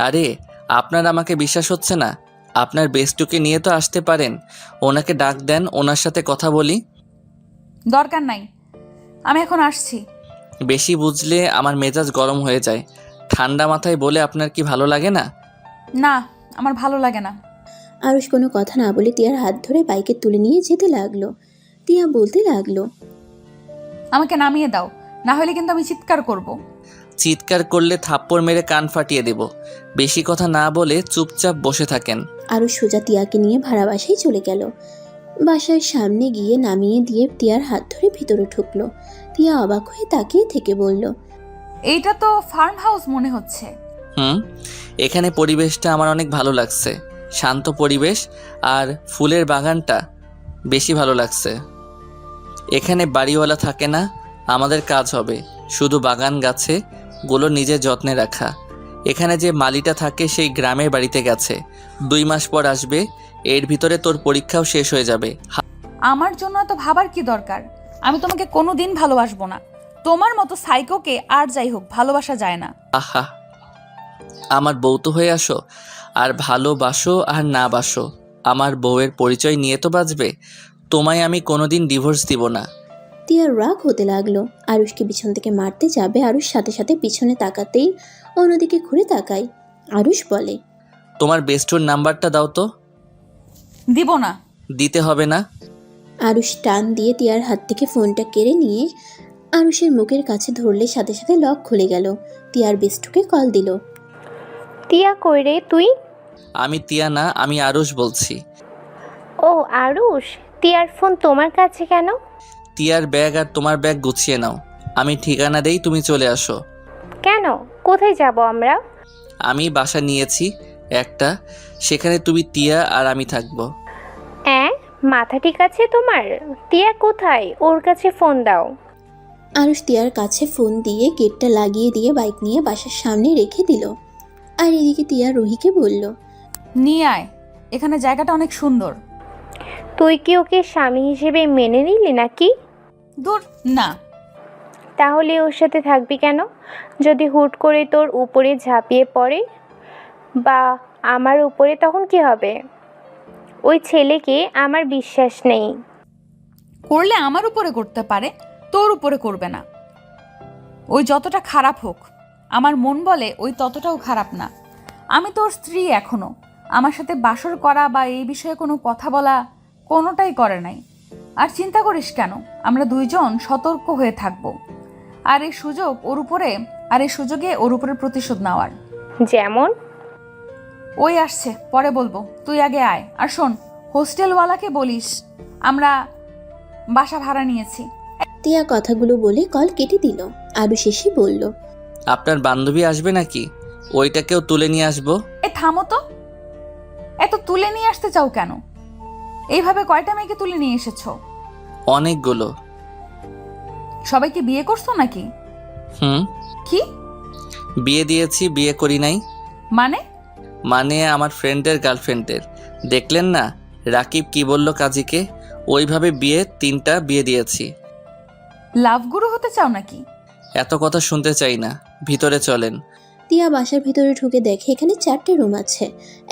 আরে, আপনার আমাকে বিশ্বাস হচ্ছে না? আপনার বেস্টুকে নিয়ে তো আসতে পারেন। ওনাকে ডাক দেন, ওনার সাথে কথা বলি।
দরকার নাই, আমি এখন আসছি।
বেশি বুঝলে আমার মেজাজ গরম হয়ে যায়। ঠান্ডা মাথায় বলে আপনার কি ভালো লাগে না?
না, আমার ভালো লাগে না।
আরুষ কোনো কথা না বলে তিয়ার হাত ধরে বাইকে তুলে নিয়ে যেতে লাগলো। তিয়া বলতে লাগলো,
আমাকে নামিয়ে দাও, না হলে কিন্তু আমি চিৎকার করব।
চিৎকার করলে থাপ্পড় মেরে কান ফাটিয়ে দেব। বেশি কথা না বলে চুপচাপ বসে থাকেন।
আরুষ সোজা তিয়াকে নিয়ে ভাড়া বাসায় চলে গেল। বাসার সামনে গিয়ে নামিয়ে দিয়ে তিয়ার হাত ধরে ভিতরে ঢুকলো। তিয়া অবাক হয়ে তাকিয়ে থেকে বলল,
এইটা তো ফার্ম হাউস মনে হচ্ছে।
এখানে পরিবেশটা আমার অনেক ভালো লাগছে। শান্ত পরিবেশ, আর ফুলের বাগানটা বেশি ভালো লাগছে। এখানে বাড়িওয়ালা থাকে না, আমাদের কাজ হবে শুধু বাগান গাছে গুলো নিজের যত্নে রাখা। এখানে যে মালিটা থাকে সেই গ্রামের বাড়িতে গেছে, 2 মাস পর আসবে। এর ভিতরে তোর পরীক্ষাও শেষ হয়ে যাবে।
আমার জন্য এত ভাবার কি দরকার? আমি তোমাকে কোনোদিন ভালোবাসবো না। তোমার মতো সাইকোকে আর যাই হোক ভালোবাসা যায় না।
আহা, আমার বউ তো হয়ে আসো, আর ভালোবাসো আর না বাসো, আমার বউয়ের পরিচয় নিয়ে তো বাঁচবে। তোমায় আমি কোনোদিন ডিভোর্স দিব না।
তিয়ার রাগ হতে লাগলো। আরুষকে পিছন থেকে মারতে যাবে, আরুষ সাথে সাথে পিছনে তাকাতেই অন্যদিকে ঘুরে তাকায়। আরুষ বলে,
তোমার বেস্টুর নাম্বারটা দাও তো।
দিব না।
দিতে হবে না।
আরুষ টান দিয়ে তিয়ার হাত থেকে ফোনটা কেড়ে নিয়ে আরুষের মুখের কাছে ধরলে সাথে সাথে লক খুলে গেল। তিয়ার বেস্টুকে কল দিল।
তিয়া কই রে তুই?
আমি তিয়া না, আমি আরুষ বলছি।
ও আরুষ, তিয়ার ফোন তোমার কাছে কেন?
তিয়ার ব্যাগ আর তোমার ব্যাগ গুছিয়ে নাও। আমি ঠিকানা দেই, তুমি চলে আসো।
কেন? কোথায় যাব আমরা?
আমি বাসা নিয়েছি একটা, সেখানে তুমি, তিয়া আর আমি থাকবো।
মাথা ঠিক আছে তোমার? তিয়া কোথায়? ওর কাছে ফোন দাও।
আরুষ তিয়ার কাছে ফোন দিয়ে গেটটা লাগিয়ে দিয়ে বাইক নিয়ে বাসার সামনে রেখে দিল। আর এদিকে তিয়া রুহিকে বলল,
নিয়ে আয়, এখানে জায়গাটা অনেক সুন্দর।
তুই কি ওকে স্বামী হিসেবে মেনে নিলি নাকি?
দূর না।
তাহলে ওর সাথে থাকবি কেন? যদি হুট করে তোর উপরে ঝাঁপিয়ে পড়ে বা আমার উপরে, তখন কি হবে? ওই ছেলেকে আমার বিশ্বাস নেই।
করলে আমার উপরে করতে পারে, তোর উপরে করবে না। ওই যতটা খারাপ হোক, আমার মন বলে ওই ততটাও খারাপ না। আমি তোর স্ত্রী এখনো। আমার সাথে বাসর করা বা এই বিষয়ে কোনো কথা বলা কোনোটাই করে নাই। আর চিন্তা করিস কেন, আমরা দুইজন সতর্ক হয়ে থাকব। আর এই সুযোগে ওর উপরে প্রতিশোধ নেওয়ার।
যেমন?
ওই আসছে, পরে বলবো, তুই আগে আয়। আর শোন, হোস্টেলওয়ালাকে বলিস আমরা বাসা ভাড়া নিয়েছি।
তিয়া কথাগুলো বলে কল কেটে দিল। আরুষ এসে বলল,
আপনার বান্ধবী আসবে নাকি? ওইটাকেও তুলে নিয়ে আসবো।
এ থামো তো, এত তুলে নিয়ে আসতে চাও কেন? এইভাবে কয়টা মেয়েকে তুলে নিয়ে এসেছো?
অনেকগুলো।
সবাইকে বিয়ে করছো নাকি?
হুম।
কি
বিয়ে দিয়েছি, বিয়ে করি নাই।
মানে?
মানে আমার ফ্রেন্ডের গার্লফ্রেন্ডের। দেখলেন না রাকিব কি বলল কাজীকে? ওইভাবে 3টা বিয়ে দিয়েছি।
লাভ গুরু হতে চাও নাকি?
এত কথা শুনতে চাই না, ভিতরে চলেন।
তিয়া বাসার ভিতরে ঢুকে দেখে এখানে 4টে রুম আছে,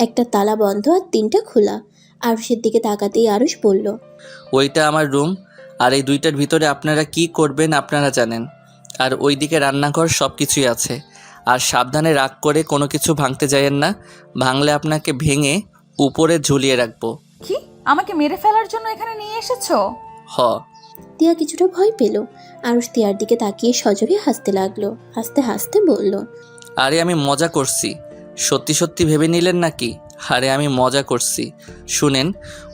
একটা তালা বন্ধ আর 3টা খোলা। আরুষের দিকে তাকাতেই আরুষ বলল,
ওইটা আমার রুম, আর এই 2টার ভিতরে আপনারা কি করবেন আপনারা জানেন। আর ওইদিকে রান্নাঘর, সব কিছুই আছে। আর সাবধানে রাগ করে কোনো কিছু ভাঙতে যায়েন না, ভাঙলে আপনাকে ভেঙে উপরে ঝুলিয়ে রাখবো।
কি আমাকে মেরে ফেলার জন্য এখানে নিয়ে এসেছো?
হ।
তিয়া কিছুটা ভয় পেল। আরুষ তিয়ার দিকে তাকিয়ে সজোরে হাসতে লাগলো, হাসতে হাসতে বলল,
আরে আমি মজা করছি, সত্যি সত্যি ভেবে নিলেন নাকি? আরে আমি মজা করছি। শুনেন,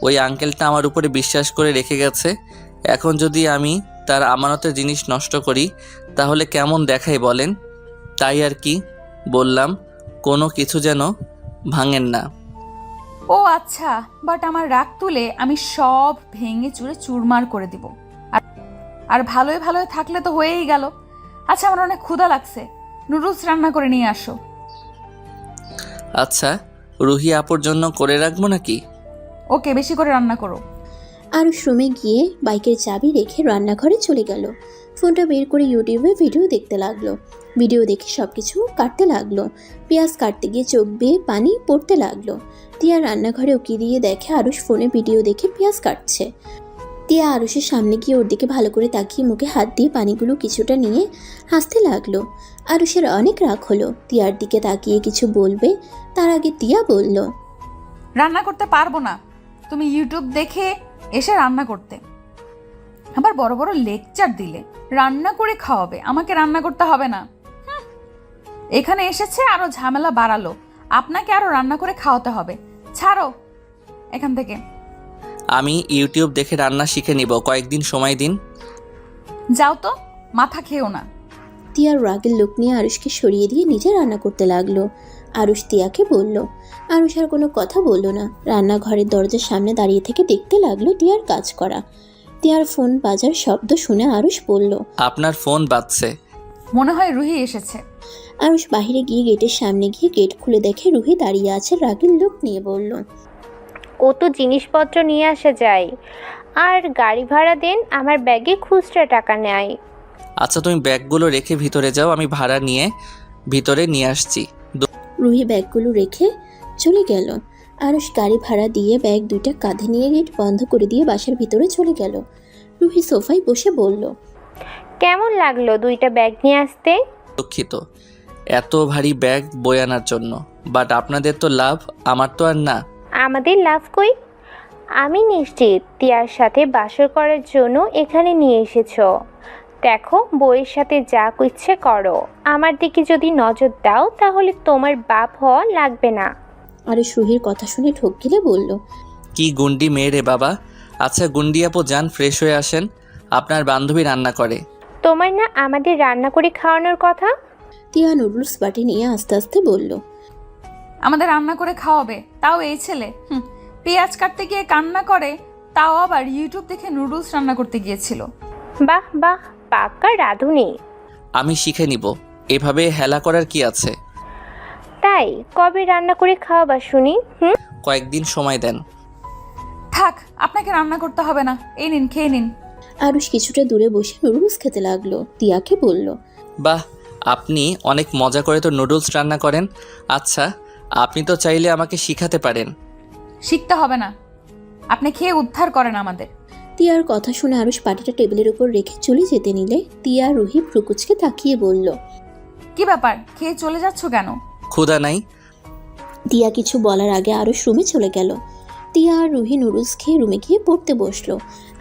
ওই আঙ্কেলটা আমার উপরে বিশ্বাস করে রেখে গেছে। এখন যদি আমি তার আমানতের জিনিস নষ্ট করি তাহলে কেমন দেখাই বলেন? তাই আর কি বললাম, কোনো কিছু যেন ভাঙেন না।
ও আচ্ছা, বাট আমার রাগ তুলে আমি সব ভেঙে চুরে চুরমার করে দিব। আর ভালোই ভালোই থাকলে তো হয়েই গেল। আচ্ছা, আমার অনেক ক্ষুধা লাগছে, নুডলস রান্না করে নিয়ে আসো।
আচ্ছা, রুহি আপুর জন্য করে রাখবো নাকি?
ওকে, বেশি করে রান্না করো।
আরুষ রুমে গিয়ে বাইকের চাবি রেখে রান্নাঘরে চলে গেল। ফোনটা বের করে ইউটিউবে ভিডিও দেখতে লাগলো। ভিডিও দেখে সব কিছু কাটতে লাগলো। পেঁয়াজ কাটতে গিয়ে চোখ বেয়ে পানি পড়তে লাগলো। তিয়া রান্নাঘরে উকি দিয়ে দেখে আরুষ ফোনে ভিডিও দেখে পেঁয়াজ কাটছে। তিয়া আরুষের সামনে গিয়ে ওর দিকে ভালো করে তাকিয়ে মুখে হাত দিয়ে পানিগুলো কিছুটা নিয়ে হাসতে লাগলো। আরুষের অনেক রাগ হলো। তিয়ার দিকে তাকিয়ে কিছু বলবে, তার আগে তিয়া বলল,
রান্না করতে পারবো না। তুমি ইউটিউব দেখে এসে রান্না করতে, আবার বড় বড় লেকচার দিলে। রান্না করে খাওয়াবে, আমাকে রান্না করতে হবে না। এখানে এসেছে আরো ঝামেলা বাড়ালো, আপনাকে আরো রান্না করে খাওয়াতে হবে। ছাড়ো এখান থেকে।
আমি ইউটিউব দেখে রান্না শিখে নিব, কয়েকদিন সময় দিন।
যাও তো, মাথা খেও না।
তিয়ার রাগের লোক নিয়ে আরুষকে সরিয়ে দিয়ে নিজে রান্না করতে লাগলো। আরুষ তিয়াকে বলল। আরুষ আর কোনো কথা বলল না। রান্নাঘরের দরজার সামনে দাঁড়িয়ে থেকে দেখতে লাগলো তিয়ার কাজ করা। তিয়ার ফোন বাজার শব্দ শুনে আরুষ বলল,
আপনার ফোন বাজছে।
মনে হয় রুহি এসেছে।
আরুষ বাইরে গিয়ে গেটের সামনে গিয়ে গেট খুলে দেখে রুহি দাঁড়িয়ে আছে রাগের লোক নিয়ে। বলল,
কত জিনিসপত্র নিয়ে আসা যায়, আর গাড়ি ভাড়া দেন, আমার ব্যাগে খুচরা টাকা নেয়।
আচ্ছা, তুমি ব্যাগগুলো রেখে ভিতরে যাও, আমি ভাড়া নিয়ে ভিতরে নিয়ে আসছি।
রুহি ব্যাগগুলো রেখে চলে গেল। আরুষ গাড়ি ভাড়া দিয়ে ব্যাগ 2টা কাঁধে নিয়ে গেট বন্ধ করে দিয়ে বাসার ভিতরে চলে গেল। রুহি সোফায় বসে বলল,
কেমন লাগলো 2টা ব্যাগ নিয়ে আসতে?
দুঃখিত এত ভারী ব্যাগ বয়ে আনার জন্য, বাট আপনাদের তো লাভ, আমার তো আর না।
আমাদের লাভ কই? আমি নিশ্চিত তিয়ার সাথে বাসর করার জন্য এখানে নিয়ে এসেছো। দেখো, বউয়ের সাথে যা ইচ্ছে করো, আমার দিকে যদি নজর দাও তাহলে তোমার বাপ হওয়া লাগবে না।
আরুষ রুহির কথা শুনে ঠক গেলে বলল,
কি গুন্ডি মেয়ে রে বাবা। আচ্ছা গুন্ডি আপু, যান ফ্রেশ হয়ে আসেন, আপনার বান্ধবী রান্না করে।
তোমার না আমাদের রান্না করে খাওয়ানোর কথা?
তিয়া নুডলস বাটি নিয়ে আস্তে আস্তে বলল,
আমাদের রান্না করে খাওয়াবে, তাও এই ছেলে। পেঁয়াজ কাটতে গিয়ে কান্না করে, তাও আবার ইউটিউব দেখে নুডলস রান্না করতে গিয়েছিল।
বাহ বাহ, পাক্কা রাঁধুনি।
আমি শিখে নিব, এভাবে হেলা করার কি আছে?
তাই কবে রান্না করে খাওয়াবা শুনি?
কয়েকদিন সময় দেন।
থাক, আপনাকে রান্না করতে হবে না, এই নিন, খেয়ে নিন।
আরুষ কিছুটা দূরে বসে নুডলস খেতে লাগলো। তিয়াকে বলল,
বাহ, আপনি অনেক মজা করে তো নুডলস রান্না করেন। আচ্ছা, আপনি তো চাইলে আমাকে শিখাতে পারেন।
শিখতে হবে না, আপনি খেয়ে উদ্ধার করেন আমাদের।
তিয়ার কথা শুনে আরুষ পাটিটা টেবিলের উপর রেখে চলে যেতে নিলে তিয়া রুহি ভ্রুকুচকে তাকিয়ে বলল,
কি ব্যাপার, খেয়ে চলে যাচ্ছ কেন?
ক্ষুধা নাই।
তিয়া কিছু বলার আগে আরুষ রুমে চলে গেল। তিয়া আর রুহি নুডলস খেয়ে রুমে গিয়ে পড়তে বসলো।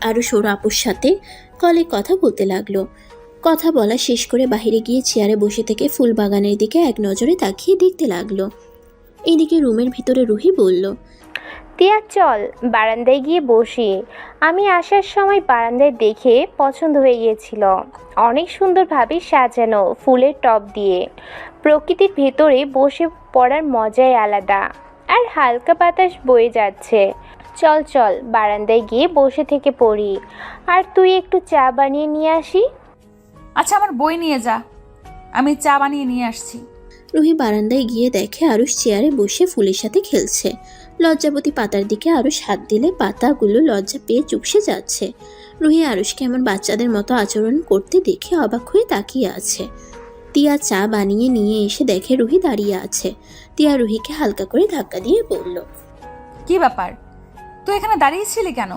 আরুষ ওর আপুর সাথে কলে কথা বলতে লাগলো। কথা বলা শেষ করে বাইরে গিয়ে চেয়ারে বসে থেকে ফুল বাগানের দিকে এক নজরে তাকিয়ে দেখতে লাগলো। এদিকে রুমের ভিতরে রুহি বলল,
তিয়া চল বারান্দায় গিয়ে বসি। আমি আসার সময় বারান্দায় দেখে পছন্দ হয়ে গিয়েছিল। অনেক সুন্দরভাবে সাজানো ফুলের টব দিয়ে। প্রকৃতির ভেতরে বসে পড়ার মজাই আলাদা। আর হালকা বাতাস বয়ে যাচ্ছে। চল চল বারান্দায় গিয়ে বসে থেকে পড়ি। আর তুই একটু চা বানিয়ে নিয়ে আসি।
আচ্ছা আমার বই নিয়ে যা, আমি চা বানিয়ে নিয়ে আসছি।
রুহি বারান্দায় গিয়ে দেখে আরুষ চেয়ারে বসে ফুলের সাথে খেলছে। লজ্জাবতী পাতার দিকে আরুষ হাত দিলে পাতাগুলো লজ্জা পেয়ে চুপসে যাচ্ছে। রুহি আরুষকে এমন বাচ্চাদের মতো আচরণ করতে দেখে অবাক হয়ে তাকিয়ে আছে। তিয়া চা বানিয়ে নিয়ে এসে দেখে রুহি দাঁড়িয়ে আছে। তিয়া রুহিকে হালকা করে ধাক্কা দিয়ে বলল,
কি ব্যাপার, তুই এখানে দাঁড়িয়েছিলি কেন?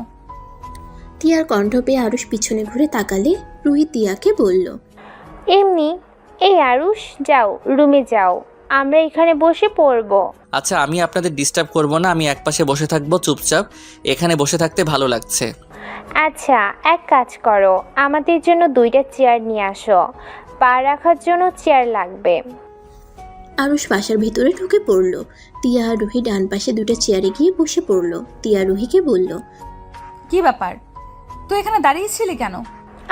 তিয়ার কণ্ঠ পেয়ে আরুষ পিছনে ঘুরে তাকালে রুহি তিয়াকে বলল,
এমনি। এই আরুষ যাও রুমে যাও, আমরা এখানে বসে পড়বো।
আচ্ছা আমি আপনাদের ডিস্টার্ব করব না, আমি একপাশে বসে থাকবো চুপচাপ। এখানে বসে থাকতে ভালো লাগছে।
আচ্ছা এক কাজ করো, আমাদের জন্য 2টা চেয়ার নিয়ে আসো। পা রাখার জন্য চেয়ার লাগবে।
আরুষ বাসার ভিতরে ঢুকে পড়ল। তিয়া আর রুহি ডান পাশে 2টা চেয়ারে গিয়ে বসে পড়ল। তিয়া রুহিকে বলল,
কি ব্যাপার, তুই এখানে দাঁড়িয়েছিলি কেন?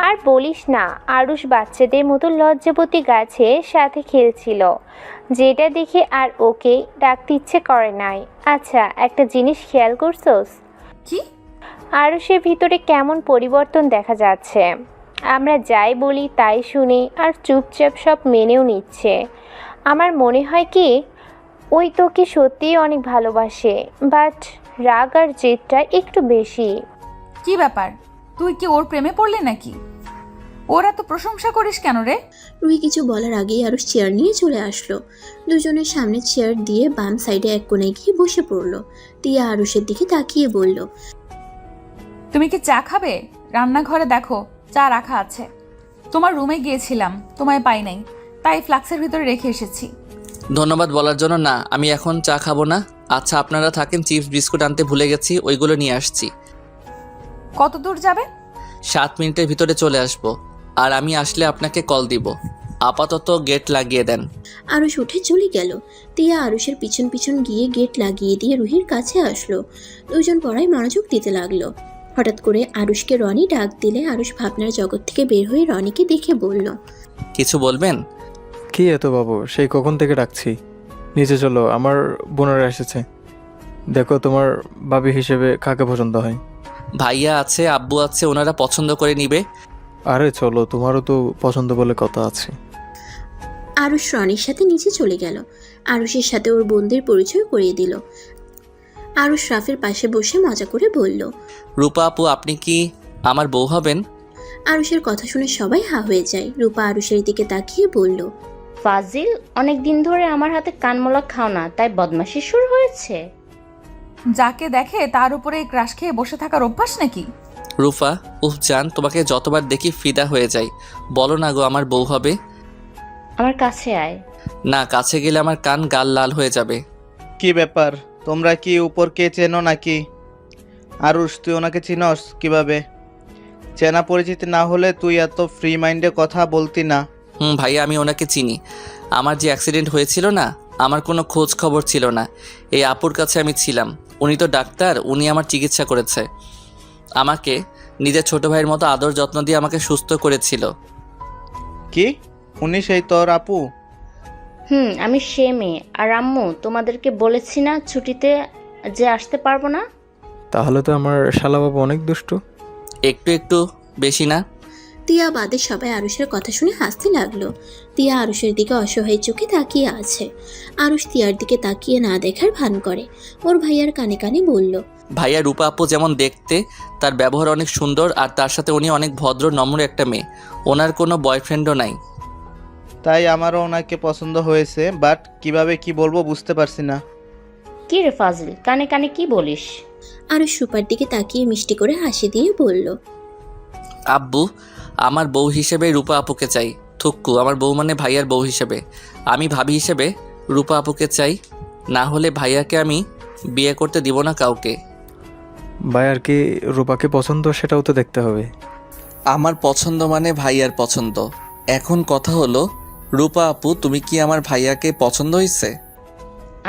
আর বলিস না, আরুষ বাচ্চাদের মতো লজ্জাবতী গাছের সাথে খেলছিল, যেটা দেখে আর ওকে ডাকতে ইচ্ছে করে নাই। আচ্ছা একটা জিনিস খেয়াল করছোস?
কি?
আরুষের ভিতরে কেমন পরিবর্তন দেখা যাচ্ছে। আমরা যাই বলি তাই শুনি আর চুপচাপ সব মেনেও নিচ্ছে। আমার মনে হয় কি ওই তোকে সত্যিই অনেক ভালোবাসে, বাট রাগ আর জেদটা একটু বেশি।
কি ব্যাপার, তুই কি ওর প্রেমে পড়লি নাকি? ওরা তো প্রশংসা করিস কেন রে?
রুহি কিছু বলার আগেই আরুষ চেয়ার নিয়ে চলে আসলো। দুজনের সামনে চেয়ার দিয়ে বাম সাইডে এক কোণে গিয়ে বসে পড়ল। তিয়া আরুষের দিকে তাকিয়ে বলল,
তুমি কি চা খাবে? রান্নাঘরে দেখো চা রাখা আছে। তোমার রুমে গিয়েছিলাম, তোমায় পাই নাই, তাই ফ্লাক্সের ভিতরে রেখে এসেছি।
ধন্যবাদ বলার জন্য না, আমি এখন চা খাবো না। আচ্ছা আপনারা থাকেন, চিপস বিস্কুট আনতে ভুলে গেছি, ওইগুলো নিয়ে আসছি।
কত দূর যাবে?
7 মিনিটের ভিতরে চলে আসবো। আর আমি আসলে আপনাকে কল দিব। আপাতত গেট লাগিয়ে দেন।
আরুষ উঠে চলে গেল। তিয়া আরুষের পিছন পিছন গিয়ে গেট লাগিয়ে দিয়ে রুহির কাছে আসলো। দুজন পড়ায় মনোযোগ দিতে লাগলো। হঠাৎ করে আরুষকে রনি ডাক দিলে আরুষ ভাবনার জগৎ থেকে বের হয়ে রনিকে দেখে বলল,
কিছু বলবেন?
কি এত বাবু, সেই কখন থেকে ডাকছি। নিচে চলো, আমার বোনেরা এসেছে। দেখো তোমার ভাবি হিসেবে কাকে পছন্দ হয়।
ভাইয়া আছে, আব্বু আছে, ওনারা পছন্দ করে নিবে।
আরে চলো, তোমারও তো পছন্দ বলে কথা আছে।
আরুষ রনির সাথে নিচে চলে গেল। আরুষের সাথে ওর বোনদের পরিচয় করিয়ে দিল। আরুষ রাফের পাশে বসে মজা করে বলল,
রূপা আপু আপনি কি আমার বউ হবেন?
আরুষের কথা শুনে সবাই হা হয়ে যায়। রূপা আরুষের দিকে তাকিয়ে বলল,
ফাজিল, অনেক দিন ধরে আমার হাতে কানমলা খাও না, তাই বদমাশি শুরু হয়েছে?
যাকে দেখে তার উপরে ক্রাশ খেয়ে বসে থাকার অভ্যাস নাকি?
রূপা উফ জান, তোমাকে যতবার দেখি ফিদা হয়ে যাই। বলো না গো আমার বউ হবে।
আমার কাছে আয়।
না, কাছে গেলে আমার কান গাল লাল হয়ে যাবে।
কি ব্যাপার, তোমরা কি উপরকে চেনো নাকি? আরুষ তুই ওনাকে চিনস কিভাবে? চেনা পরিচিতি না হলে তুই এত ফ্রি মাইন্ডে কথা বলতি না।
ভাইয়া আমি ওনাকে চিনি। আমার যে অ্যাক্সিডেন্ট হয়েছিল না, আমার কোনো খোঁজ খবর ছিল না। এই আপুর কাছে আমি ছিলাম। উনি তো ডাক্তার, উনি আমার চিকিৎসা করেছে। আমাকে নিজের ছোট ভাইয়ের মতো আদর যত্ন দিয়ে আমাকে সুস্থ করেছিল।
কি উনি সেই তোর আপু?
আমি সে মেয়ে। আর আম্মু তোমাদেরকে বলেছি না ছুটিতে যে আসতে পারবো না?
তাহলে তো আমার শালা বাবু অনেক দুষ্টু।
একটু একটু বেশি না?
তিয়া বাদে সবাই আরুষের কথা শুনে হাসতে লাগলো। তিয়া আরুষের দিকে অসহায় চোখে তাকিয়ে আছে। আরুষ তিয়ার দিকে তাকিয়ে না দেখার ভান করে। ওর ভাইয়ার কানে কানে বলল,
ভাইয়া রূপা আপু যেমন দেখতে, তার ব্যবহার অনেক সুন্দর, আর তার সাথে উনি অনেক ভদ্র নম্র একটা মেয়ে। ওনার কোনো বয়ফ্রেন্ডও নাই।
তাই আমারও ওনাকে পছন্দ হয়েছে, বাট কিভাবে কি বলবো বুঝতে পারছি না।
কি রে ফাজিল, কানে কানে কি বলিস?
আরুষ সুপার দিকে তাকিয়ে মিষ্টি করে হাসি দিয়ে বলল,
আব্বু আমার বউ হিসেবে রূপা আপুকে চাই। থুক্কু, আমার বউ মানে ভাইয়ার বউ হিসেবে। আমি ভাবি হিসেবে রূপা আপুকে চাই, না হলে ভাইয়াকে আমি বিয়ে করতে দিব না কাউকে।
ভাই আর কি রূপাকে পছন্দ সেটাও তো দেখতে হবে।
আমার পছন্দ মানে ভাইয়ার পছন্দ। এখন কথা হলো, রূপা আপু তুমি কি আমার ভাইয়াকে পছন্দ হয়েছে?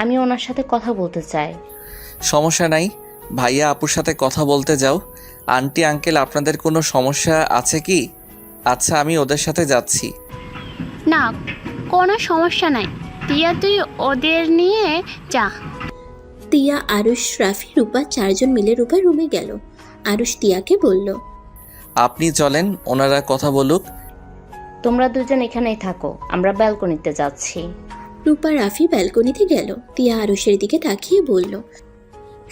আমি ওনার সাথে কথা বলতে চাই।
সমস্যা নাই, ভাইয়া আপুর সাথে কথা বলতে যাও। আন্টি আঙ্কেল আপনাদের কোনো সমস্যা আছে কি? আচ্ছা আমি ওদের সাথে যাচ্ছি।
না, কোনো সমস্যা নাই। তিয়া তুই ওদের নিয়ে যা।
তিয়া, আরুষ, রাফি, রূপা চারজন মিলে রূপার রুমে গেল। আরুষ তিয়াকে বলল,
আপনি চলেন, ওনারা কথা বলুক।
তোমরা দুজন এখানেই থাকো, আমরা ব্যালকনিতে যাচ্ছি।
রূপা রাফি ব্যালকনিতে গেল। তিয়া আরুষের দিকে তাকিয়ে বলল,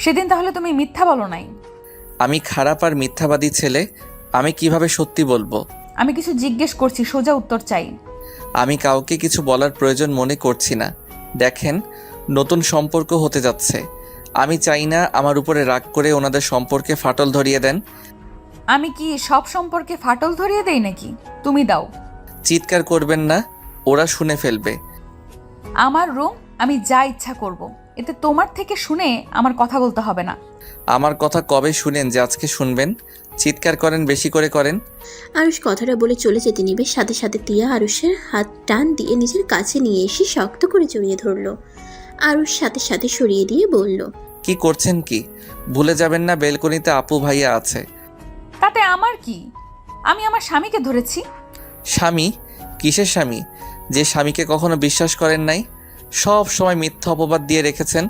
সেদিন তাহলে তুমি মিথ্যা বলো নাই?
আমি খারাপ আর মিথ্যাবাদী ছেলে, আমি কিভাবে সত্যি বলবো?
আমি কিছু জিজ্ঞেস করছি, সোজা উত্তর চাই।
আমি কাউকে কিছু বলার প্রয়োজন মনে করছি না। দেখেন, নতুন সম্পর্ক হতে যাচ্ছে। আমি চাই না আমার উপরে রাগ করে ওনাদের সম্পর্কে ফাটল ধরিয়ে দেন।
আমি কি সব সম্পর্কে ফাটল ধরিয়ে দেই নাকি? তুমি দাও।
চিৎকার করবেন না, ওরা শুনে ফেলবে।
আমার রুম, আমি যা ইচ্ছা করব। এতে তোমার থেকে শুনে আমার কথা বলতে হবে না।
আমার কথা কবে শুনেন যে আজকে শুনবেন? চিৎকার করেন, বেশি করে করেন।
আরুষ কথাটা বলে চলে যেতে নিবে, সাথে সাথে তিয়া আরুষের হাত টান দিয়ে নিজের কাছে নিয়ে এসে শক্ত করে জড়িয়ে ধরল। আরুষ সাথে সাথে সরিয়ে দিয়ে বলল,
কি করছেন কি? ভুলে যাবেন না বেলকনিতে আপু ভাইয়া আছে।
তাতে আমার কি? আমি আমার স্বামীকে ধরেছি।
স্বামী? কিসের স্বামী? যে স্বামীকে কখনো বিশ্বাস করেন নাই, সব সময় মিথ্যা অপবাদ দিয়ে রেখেছেন,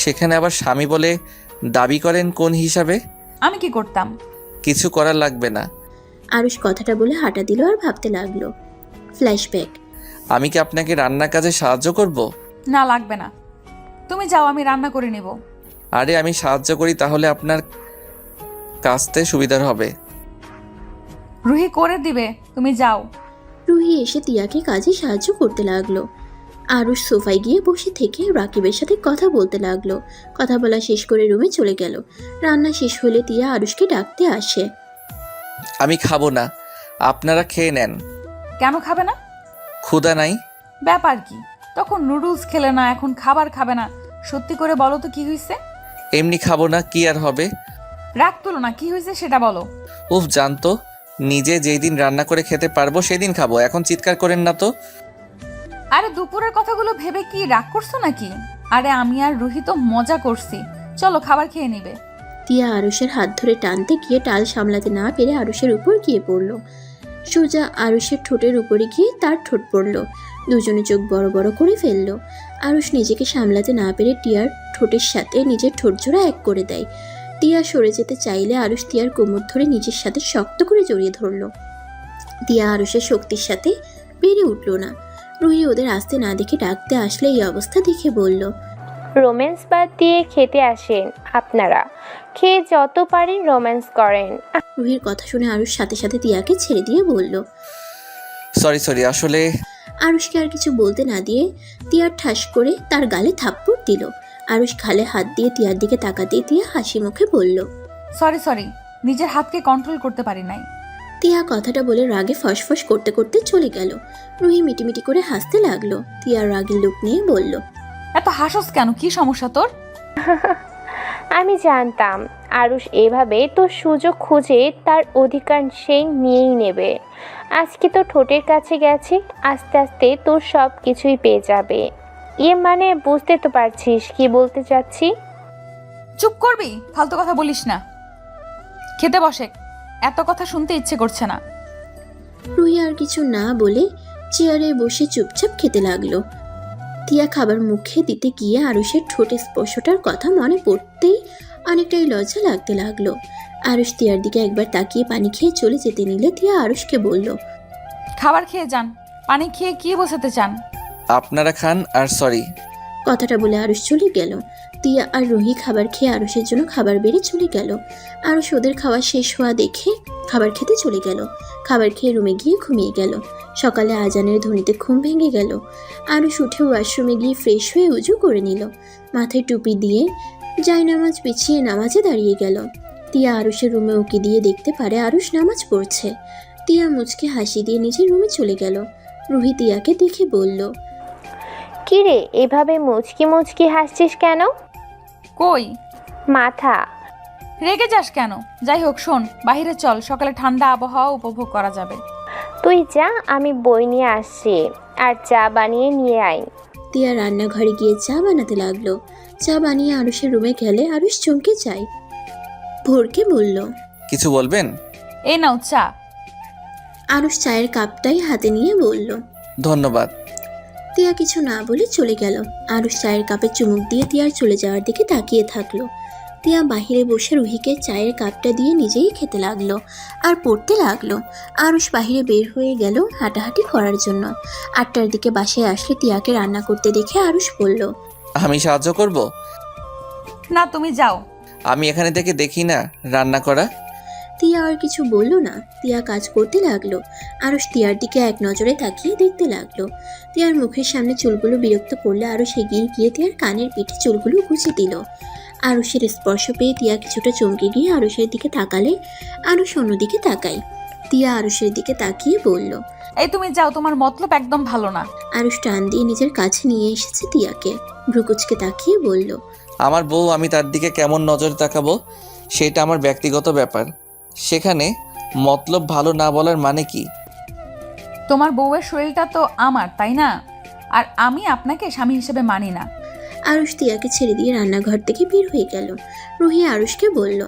সেখানে আবার স্বামী বলে দাবি করেন কোন হিসাবে?
আমি কি করতাম?
কিছু করার লাগবে না।
আরুষ কথাটা বলে হাঁটা দিল আর ভাবতে লাগলো। ফ্ল্যাশব্যাক।
আমি কি আপনাকে রান্নার কাজে সাহায্য করব?
না, লাগবে না। তুমি যাও, আমি রান্না করে নেব।
আরে আমি সাহায্য করি তাহলে আপনার কাজতে সুবিধার হবে।
রুহি করে দিবে, তুমি যাও।
রুহি এসে তিয়াকে কাজে সাহায্য করতে লাগলো। আরুষ সোফায় গিয়ে বসে থেকে রাকিবের সাথে কথা বলতে লাগলো। কথা বলা শেষ করে রুমে চলে গেল। রান্না শেষ হলে তিয়া আরুষকে ডাকতে আসে।
আমি খাবো না, আপনারা খেয়ে নেন।
কেন খাবে না?
ক্ষুধা নাই।
ব্যাপার কি? তখন নুডলস খেলে না, এখন খাবার খাবে না। সত্যি করে বলো তো কি হয়েছে?
এমনি খাবো না, কি আর হবে?
রাগ তুলো না, কি হয়েছে সেটা বলো।
উফ, জানতো, নিজে যেই দিন রান্না করে খেতে পারবো সেদিন খাবো, এখন চিৎকার করেন না তো।
আরে দুপুরের কথাগুলো ভেবে কি রাগ করছো নাকি? আরে আমি আর রুহি তো মজা করছি, চলো খাবার খেয়ে নিবে।
তিয়া আরুষের হাত ধরে টানতে গিয়ে টাল সামলাতে না পেরে আরুষের উপর গিয়ে পড়ল। সোজা আরুষের ঠোঁটের উপরে গিয়ে তার ঠোঁট পড়ল। দুজনে চোখ বড় বড় করে ফেলল। আরুষ নিজেকে সামলাতে না পেরে টিয়ার ঠোঁটের সাথে নিজের ঠোঁট জোড়া এক করে দেয়। টিয়া সরে যেতে চাইলে আরুষ টিয়ার কোমর ধরে নিজের সাথে শক্ত করে জড়িয়ে ধরল। টিয়া আরুষের শক্তির সাথে বেড়ে উঠল না। রুহি ওদের আসতে না দেখে ডাকতে আসলে এই অবস্থা দেখে বলল,
রোম্যান্স বাদ দিয়ে খেতে আসেন আপনারা, খেয়ে যত পারেন রোম্যান্স করেন।
রুহির কথা শুনে আরুষ সাথে সাথে টিয়াকে ছেড়ে দিয়ে বলল।
সরি, আসলে।
আরুষকে আর কিছু বলতে না দিয়ে তিয়ার ঠাস করে তার গালে থাপ্পড় দিল। আরুষ গালে হাত দিয়ে তিয়ার দিকে তাকাতে তিয়া হাসি মুখে বলল,
সরি, নিজের হাতকে কন্ট্রোল করতে পারি নাই।
তিয়া কথাটা বলে রাগে ফসফস করতে করতে চলে গেল। রুহি মিটিমিটি করে হাসতে লাগলো। তিয়ার রাগের লুক নিয়ে বলল,
এত হাসস কেন? কি সমস্যা তোর?
আমি জানতাম আরুষ এভাবে তোর সুযোগ খুঁজে তার অধিকার সে নিয়েই নেবে। আজকে তো ঠোঁটের কাছে গেছে, আস্তে আস্তে তোর সব কিছুই পেয়ে যাবে। মানে বুঝতে তো পারছিস কি বলতে চাচ্ছি?
চুপ করবি? ফালতু কথা বলিস না। খেতে বসে, এত কথা শুনতে ইচ্ছে করছে না।
রুহি আর কিছু না বলে চেয়ারে বসে চুপচাপ খেতে লাগলো। তিয়া খাবার মুখে দিতে গিয়ে আরুষের ঠোঁটে স্পর্শটার কথা মনে পড়তেই অনেকটাই লজ্জা লাগতে লাগলো। আরুষ তিয়ার দিকে একবার তাকিয়ে পানি খেয়ে চলে যেতে নিলে তিয়া আরুষকে বলল,
খাবার খেয়ে যান, পানি খেয়ে কি বোঝাতে চান?
আপনারা খান আর সরি।
কথাটা বলে আরুষ চলে গেল। তিয়া আর রুহি খাবার খেয়ে আরুষের জন্য খাবার বেড়ে চলে গেল। আরুষ ওদের খাওয়া শেষ হওয়া দেখে খাবার খেতে চলে গেল। খাবার খেয়ে রুমে গিয়ে ঘুমিয়ে গেল। সকালে আজানের ধ্বনিতে ঘুম ভেঙে গেল। আরুষ উঠে ওয়াশরুমে গিয়ে ফ্রেশ হয়ে উজু করে নিল। মাথায় টুপি দিয়ে জায়নামাজ বিছিয়ে নামাজে দাঁড়িয়ে গেল। তিয়া আরুষের রুমে উকি দিয়ে দেখতে পারে আরুষ নামাজ পড়ছে। তিয়া মুচকে হাসি দিয়ে নিজের রুমে চলে গেল। রুহি তিয়াকে দেখে বলল,
কিরে এভাবে মুচকি মুচকি হাসছিস কেন?
কই
মাথা।
রেগে যাস কেন? যাই হোক শোন, বাইরে চল, সকালে ঠান্ডা আবহাওয়া উপভোগ করা যাবে।
তুই যা, আমি বই নিয়ে আসছি, আর চা বানিয়ে নিয়ে আয়।
তিয়া রান্নাঘরে গিয়ে চা বানাতে লাগলো। চা বানিয়ে আরুষের রুমে গেলে আরুষ চমকে যায়। ভোরকে বলল।
কিছু বলবেন?
এই নাও চা।
আরুষ চায়ের কাপটাই হাতে নিয়ে বলল।
ধন্যবাদ।
তিয়া কিছু না বলে চলে গেল। আরুষ চায়ের কাপে চুমুক দিয়ে তিয়ার চলে যাওয়ার দিকে তাকিয়ে থাকলো। তিয়া বাহিরে বসে রুহিকে চায়ের কাপটা দিয়ে নিজেই খেতে লাগলো আর পড়তে লাগলো। আরুষ বাহিরে বের হয়ে গেল হাঁটাহাঁটি করার জন্য। 8টার দিকে বাসায় আসলে তিয়াকে রান্না করতে দেখে আরুষ বলল।
আমি সাহায্য করব?
না, তুমি যাও।
আমি এখানে থেকে দেখি না রান্না করা।
তিয়া আর কিছু বলল না। তিয়া কাজ করতে লাগলো। আরুষ তিয়ার দিকে এক নজরে তাকিয়ে দেখতে লাগলো। তিয়ার মুখের সামনে চুলগুলো বিরক্ত করলে আরুষ এগিয়ে গিয়ে তিয়ার কানের পিঠে চুলগুলো গুছিয়ে দিল। আরুষের স্পর্শ পেয়ে তিয়া কিছুটা চমকে গিয়ে আরুষের দিকে তাকালে আরুষ অন্যদিকে তাকায়। তিয়া আরুষের দিকে তাকিয়ে বলল।
এই তুমি যাও, তোমার মতলব একদম ভালো না।
আরুষ টান দিয়ে নিজের কাছে নিয়ে এসেছে তিয়াকে। ভ্রুকুচকে তাকিয়ে বলল।
আমার বউ, আমি তার দিকে কেমন নজর তাকাবো সেটা আমার ব্যক্তিগত ব্যাপার। সেখানে মতলব ভালো না বলার মানে কি?
তোমার বউয়ের শরীরটা তো আমার, তাই না? আর আমি আপনাকে স্বামী হিসেবে মানি না।
আরুষ তিয়াকে ছেড়ে দিয়ে রান্নাঘর থেকে বের হয়ে গেল। রুহি আরুষকে বলল।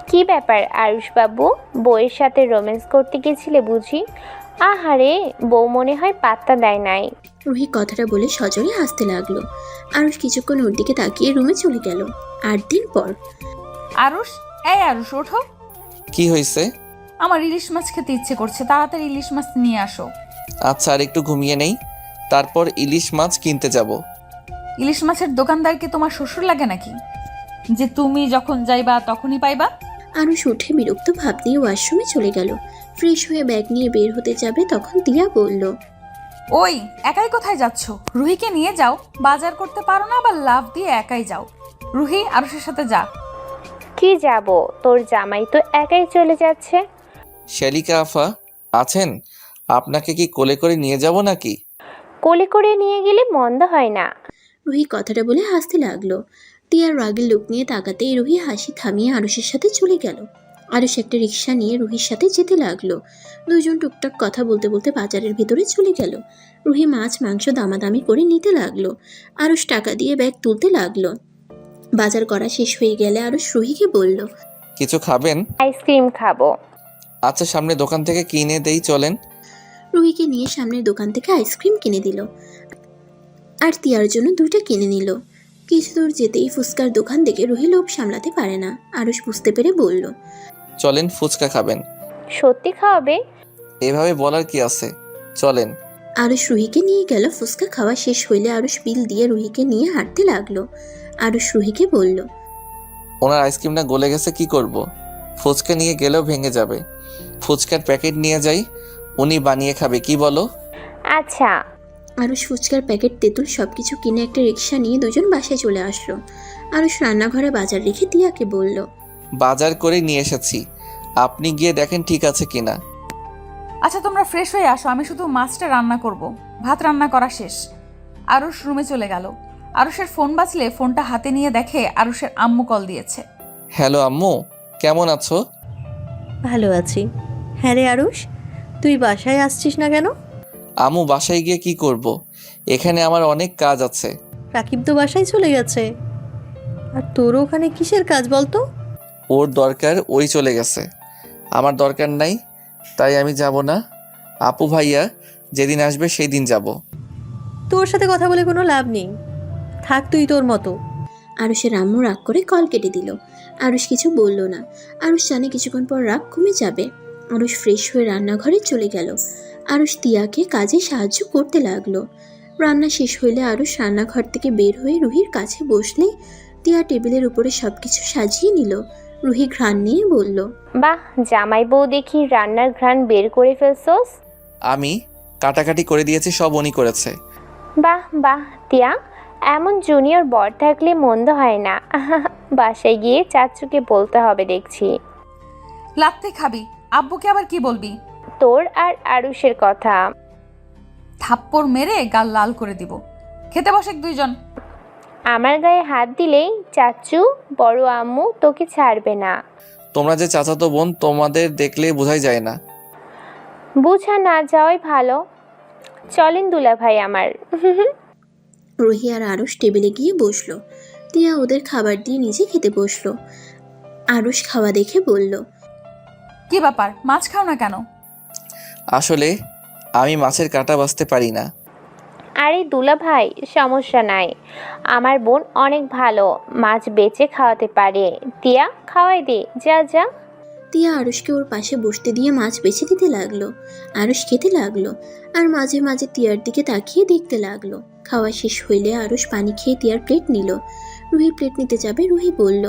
কি ব্যাপার আরুষ বাবু, বউয়ের সাথে রোম্যান্স করতে গেছিলে বুঝি? আহারে, বউ মনে হয় পাত্তা দেয় নাই।
রুহি কথাটা বলে সজোরে হাসতে লাগলো। আরুষ কিছুক্ষণ ওর দিকে তাকিয়ে রুমে চলে গেল। 8 দিন পর।
আরুষ, এই আরুষ, ওঠো।
কি হয়েছে?
আমার ইলিশ মাছ খেতে ইচ্ছে করছে, তাড়াতাড়ি ইলিশ মাছ নিয়ে আসো।
আচ্ছা, আর একটু ঘুমিয়ে নেই, তারপর ইলিশ মাছ কিনতে যাব।
ইলিশ মাছের দোকানদার কি তোমার শ্বশুর লাগে নাকি, যে তুমি যখন যাইবা তখনই পাইবা?
আরুষ উঠে বিরক্ত ভাব নিয়ে ওয়াশরুমে চলে গেল। ফ্রেশ হয়ে ব্যাগ নিয়ে বের হতে যাবে তখন তিয়া বলল।
ওই, একাই কোথায় যাচ্ছ? রুহিকে নিয়ে যাও, বাজার করতে পারো না, আবার লাভ দিয়ে একাই যাও। রুহি, আরুষের সাথে যা।
কি যাব, তোর জামাই তো একাই চলে যাচ্ছে।
শালিকা আফা আছেন? আপনাকে কি কোলে করে নিয়ে যাব নাকি?
কোলে করে নিয়ে গেলে মন্দ হয় না।
রুহি কথাটা বলে হাসতে লাগলো। তিয়ার রাগের লুক নিয়ে তাকাতেই রুহি হাসি থামিয়ে আরুষের সাথে চলে গেল। আরুষ একটা রিক্সা নিয়ে রুহির সাথে যেতে লাগলো। দুইজন টুকটাক কথা বলতে বলতে বাজারের ভিতরে চলে গেল। রুহি মাছ মাংস দামাদামি করে নিতে লাগলো। আরুষ টাকা দিয়ে ব্যাগ তুলতে লাগলো। বাজার করা শেষ হয়ে গেলে আরুষ রুহিকে বলল।
কিছু খাবেন?
আইসক্রিম খাবো।
আচ্ছা, সামনে দোকান থেকে কিনে দেই, চলেন।
রুহিকে নিয়ে সামনের দোকান থেকে আইসক্রিম কিনে দিল আর তিয়ার জন্য 2টা কিনে নিল। কিছু দূর যেতেই ফুচকার দোকান দেখে রুহি লোভ সামলাতে পারে না। আরুষ বুঝতে পেরে বলল।
চলেন, ফুচকা খাবেন।
সত্যি খাওয়াবে?
এভাবে বলার কি আছে, চলেন।
আরুষ রুহিকে নিয়ে গেল। ফুচকা খাওয়া শেষ হইলে আরুষ বিল দিয়ে রুহিকে নিয়ে হাঁটতে লাগলো। আরুষ রুহিকে বলল।
ওনার আইসক্রিমটা গলে গেছে, কি করব? ফুচকা নিয়ে গেলেও ভেঙে যাবে। ফুচকার প্যাকেট নিয়ে যাই, উনি বানিয়ে খাবে, কি বলো?
আচ্ছা।
আরুষ ফুচকার প্যাকেট তেঁতুল সবকিছু কিনে একটা রিক্সা নিয়ে দুজন বাসায় চলে আসলো। আরুষ রান্নাঘরে বাজার রেখে তিয়াকে বলল।
বাজার করে নিয়ে এসেছি, আপনি গিয়ে দেখেন ঠিক আছে কিনা।
আচ্ছা, তোমরা ফ্রেশ হয়ে আসো, আমি শুধু মাছটা রান্না করব। ভাত রান্না করা শেষ। আরুষ রুমে চলে গেল। আরুষের ফোন বাজলে ফোনটা হাতে নিয়ে দেখে আরুষের আম্মু কল দিয়েছে।
হ্যালো আম্মু, কেমন আছো?
ভালো আছি। হ্যাঁ রে আরুষ, তুই বাসায় আসছিস না কেন?
আম্মু, বাসায় গিয়ে কি করব? এখানে আমার অনেক কাজ আছে।
রাকিব তো বাসায় চলে গেছে, আর তোর ওখানে কিসের কাজ বলতো?
ওর দরকার, ওই চলে গেছে। আমার দরকার নাই, তাই আমি যাব না। আপু ভাইয়া যেদিন আসবে সেই দিন যাব।
তোর সাথে কথা বলে কোনো লাভ নেই, থাক তুই তোর মতো।
আরুষের আম্মু রাগ করে কল কেটে দিল। আরুষ কিছু বলল না। আরুষ জানে কিছুক্ষণ পর রাগ কমে যাবে। আরুষ ফ্রেশ হয়ে রান্নাঘরে চলে গেল। আরুষ তিয়াকে কাজে সাহায্য করতে লাগলো। রান্না শেষ হইলে আরুষ রান্নাঘর থেকে বের হয়ে রুহির কাছে বসলে তিয়া টেবিলের উপরে সবকিছু সাজিয়ে নিল। রুহি ঘ্রাণ নিয়ে বলল।
বাহ, জামাই বউ দেখি রান্নার ঘ্রাণ বের করে ফেলছোস।
আমি কাটাকাটি করে দিয়েছি, সব উনি করেছে।
বাহ বাহ তিয়া, এমন জুনিয়র বর থাকলে মন্দ হয় না। বাসায় গিয়ে চাচুকে বলতে হবে দেখছি।
লাত্তে খাবি, আব্বুকে আবার কি বলবি?
তোর আর আরুষের কথা।
থাপ্পড় মেরে গাল লাল করে দিব। খেতে বসে দুইজন।
আমার গায়ে হাত দিলেই চাচু বড় আম্মু তোকে ছাড়বে না।
তোমরা যে চাচাতো বোন, তোমাদের দেখলে বোঝাই যায় না।
বুঝা না যাওয়াই ভালো। চলেন দুলা ভাই আমার।
রুহি আর আরুষ টেবিলে গিয়ে বসলো। তিয়া ওদের খাবার দিয়ে নিজে খেতে বসলো। আরুষ খাওয়া দেখে বলল,
কি ব্যাপার, মাছ খাও না কেন?
আসলে আমি মাছের কাঁটা বাছতে পারি না।
আরে দুলা ভাই, সমস্যা নাই, আমার বোন অনেক ভালো, মাছ বেচে খাওয়াতে পারে। তিয়া, খাওয়াই দে, যা যা।
তিয়া আরুষকে ওর পাশে বসতে দিয়ে মাছ বেছে দিতে লাগলো। আরুষ খেতে লাগলো আর মাঝে মাঝে তিয়ার দিকে তাকিয়ে দেখতে লাগলো। খাওয়া শেষ হইলে আরুষ পানি খেয়ে তিয়ার প্লেট নিল। রুহি প্লেট নিতে যাবে, রুহি বলল,